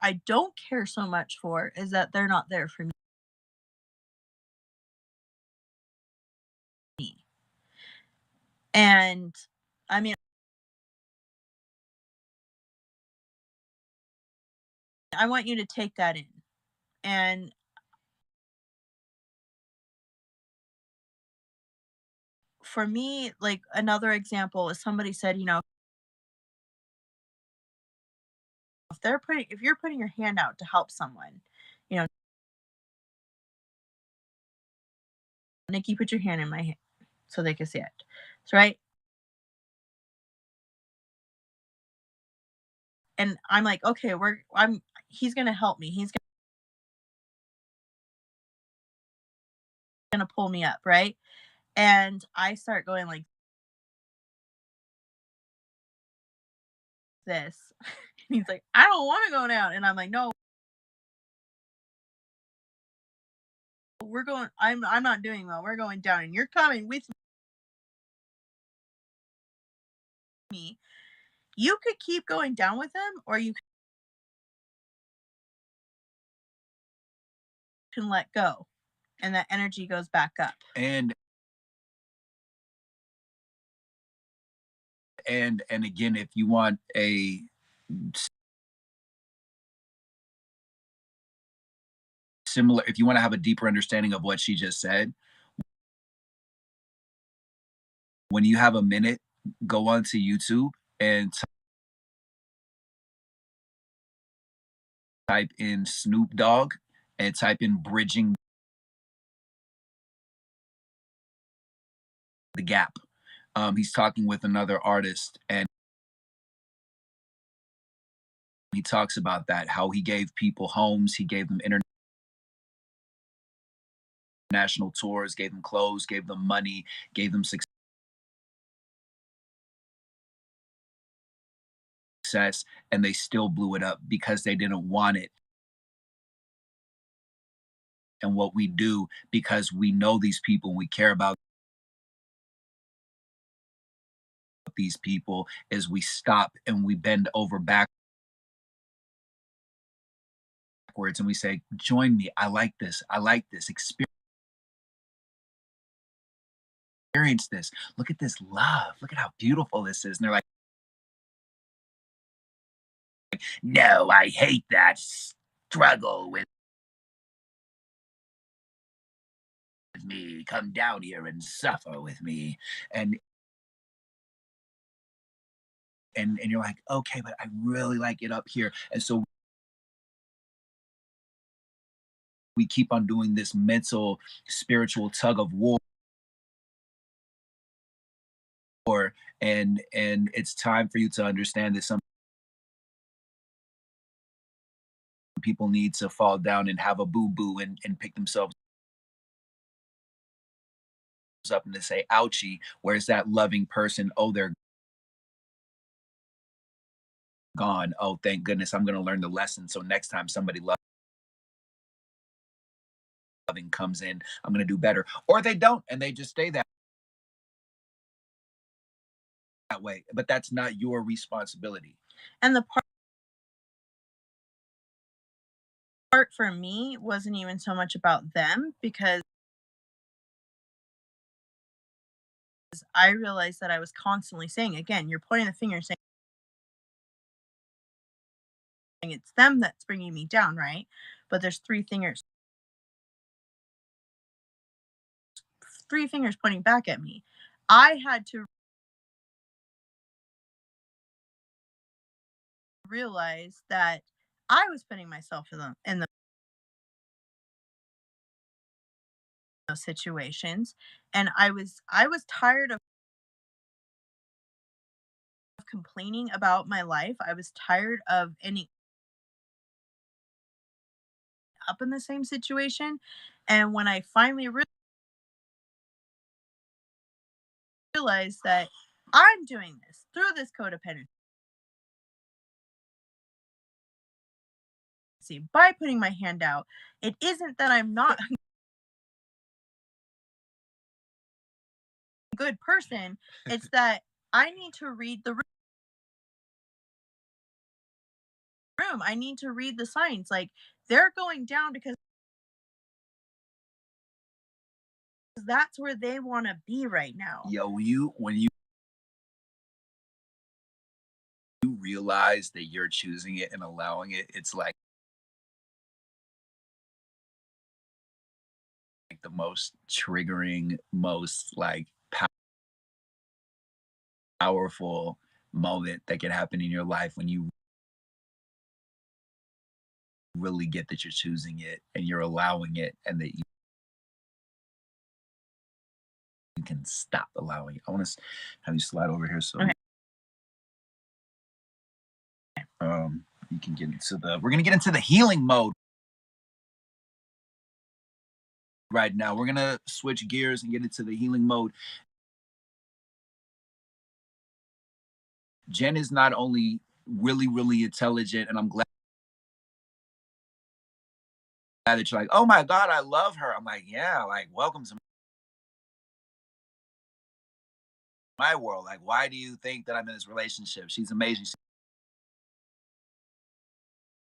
I don't care so much for is that they're not there for me. And I mean, I want you to take that in. And for me, like another example is somebody said, if you're putting your hand out to help someone, you know, Nikki, put your hand in my hand so they can see it. So, right. And I'm like, okay, he's gonna help me. He's gonna pull me up, right? And I start going like this. And he's like, I don't want to go down. And I'm like, no, I'm not doing well. We're going down and you're coming with me. You could keep going down with him or you can let go. And that energy goes back up. And again, if you want a similar, if you want to have a deeper understanding of what she just said, when you have a minute, go onto YouTube and type in Snoop Dogg and type in bridging the gap. He's talking with another artist and he talks about that, how he gave people homes, he gave them international tours, gave them clothes, gave them money, gave them success, and they still blew it up because they didn't want it. And what we do, because we know these people, we care about these people, is we stop and we bend over backwards and we say, join me. I like this. I like this. Experience this. Look at this love. Look at how beautiful this is. And they're like, no, I hate that struggle with me. Come down here and suffer with me. And you're like, okay, but I really like it up here. And so we keep on doing this mental, spiritual tug of war. And it's time for you to understand that some people need to fall down and have a boo-boo and pick themselves up and to say, ouchie, where's that loving person? Oh, they're gone. Oh, thank goodness, I'm going to learn the lesson. So next time somebody loving comes in, I'm going to do better. Or they don't, and they just stay that way. But that's not your responsibility. And the part for me wasn't even so much about them because I realized that I was constantly saying, again, you're pointing the finger saying it's them that's bringing me down, right? But there's three fingers pointing back at me. I had to realize that I was putting myself in those situations, and I was tired of complaining about my life. I was tired of ending up in the same situation, and when I finally realized that I'm doing this through this codependency by putting my hand out, it isn't that I'm not a good person. It's that I need to read the room. I need to read the signs. Like they're going down because that's where they want to be right now. Yo, when you realize that you're choosing it and allowing it, it's like the most triggering, most like powerful moment that can happen in your life when you really get that you're choosing it and you're allowing it and that you can stop allowing it. I want to have you slide over here so Okay. you can get into we're gonna get into the healing mode right now. We're gonna switch gears and get into the healing mode. Jen is not only really, really intelligent, and I'm glad that you're like, oh my God, I love her. I'm like, yeah, like welcome to my world. Like, why do you think that I'm in this relationship? She's amazing.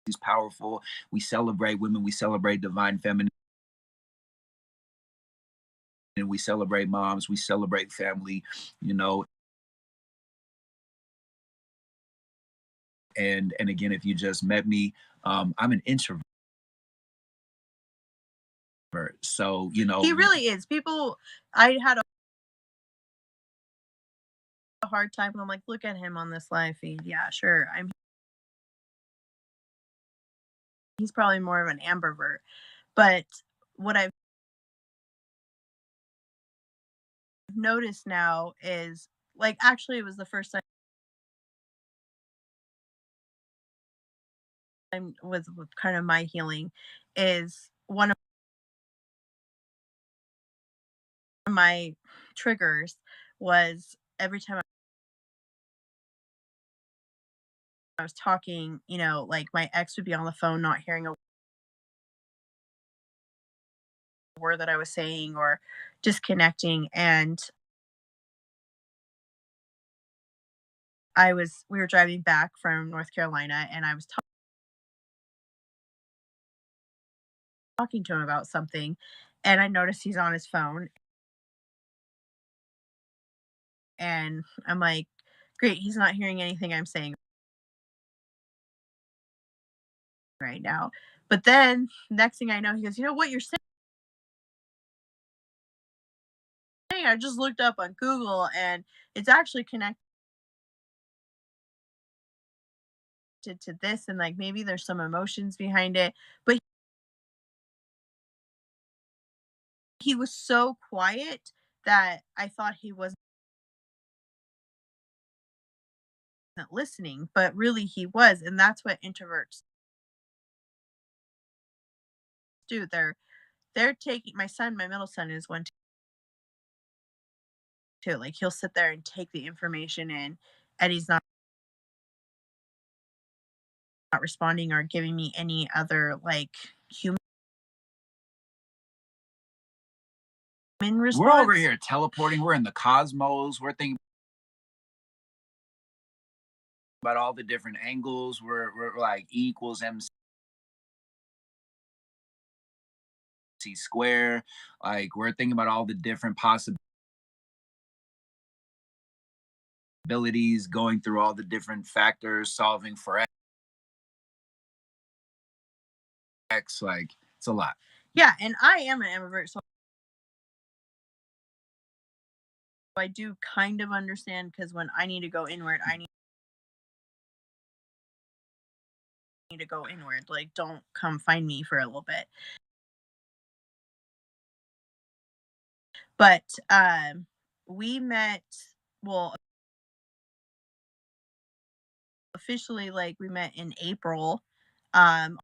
She's powerful. We celebrate women, we celebrate divine feminine, and we celebrate moms, we celebrate family, you know. And again, if you just met me, I'm an introvert. So, you know, He really is. I had a hard time. I'm like, look at him on this live feed. Yeah, sure. He's probably more of an ambivert. But what I've noticed now is, like, actually, it was the first time with kind of my healing, is one of my triggers was every time I was talking, like my ex would be on the phone, not hearing a word that I was saying or disconnecting. And we were driving back from North Carolina, and I was talking to him about something, and I noticed he's on his phone, and I'm like, great, he's not hearing anything I'm saying right now. But then next thing I know, he goes, you know what you're saying? I just looked up on Google, and it's actually connected to this, and like maybe there's some emotions behind it. But he was so quiet that I thought he wasn't listening, but really he was. And that's what introverts do. They're taking my middle son is one too. Like he'll sit there and take the information in, and he's not responding or giving me any other like human response. we're over here teleporting. We're in the cosmos. We're thinking about all the different angles. We're like E equals MC square. Like we're thinking about all the different possibilities, going through all the different factors, solving for X. Like it's a lot. Yeah, and I am an ambivert, so I do kind of understand, because when I need to go inward, I need to go inward. Like, don't come find me for a little bit. But we met, well, officially, like we met in April, on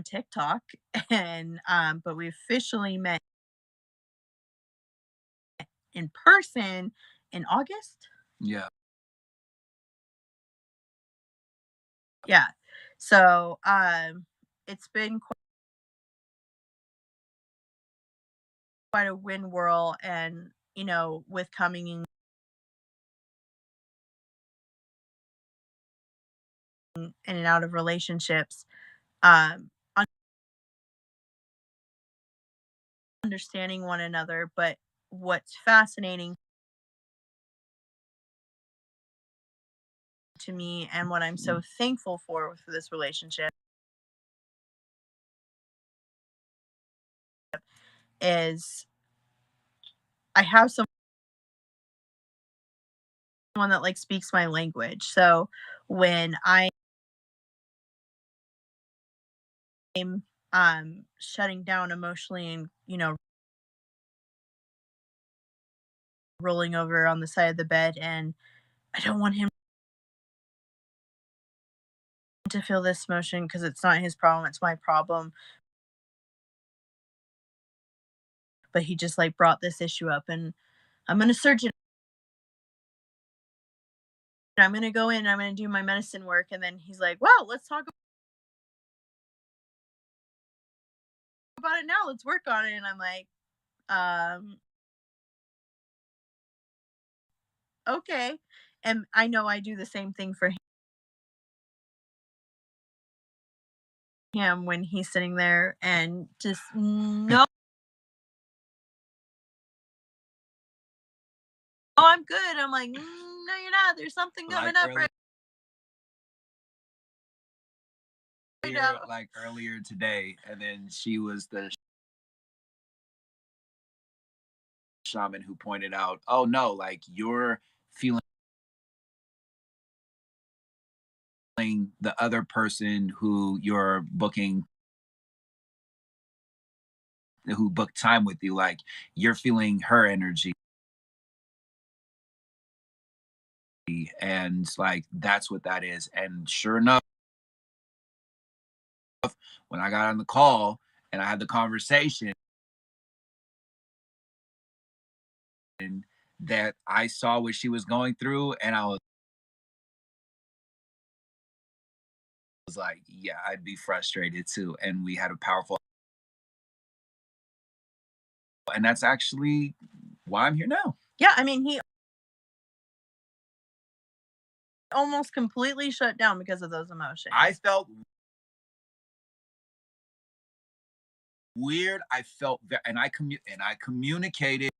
TikTok, and but we officially met in person in August. Yeah. Yeah. So it's been quite a wind whirl, and with coming in and out of relationships, um understanding one another. But what's fascinating to me and what I'm so thankful for this relationship is I have someone that like speaks my language. So when I'm shutting down emotionally and, you know, rolling over on the side of the bed, and I don't want him to feel this emotion because it's not his problem, it's my problem. But he just like brought this issue up, and I'm gonna search it. I'm gonna go in, I'm gonna do my medicine work, and then he's like, "Well, let's talk about it now. Let's work on it." And I'm like, okay. And I know I do the same thing for him when he's sitting there and just no, oh, I'm good. I'm like, no, you're not. There's something coming Like up right now. like earlier today, and then she was the shaman who pointed out, oh no, like you're feeling the other person who you're booking, who booked time with you, like you're feeling her energy, and like that's what that is. And sure enough, when I got on the call and I had the conversation, that I saw what she was going through, and I was like, yeah, I'd be frustrated too. And we had a powerful, and that's actually why I'm here now. Yeah, I mean, he almost completely shut down because of those emotions. I felt weird. I felt and I communicated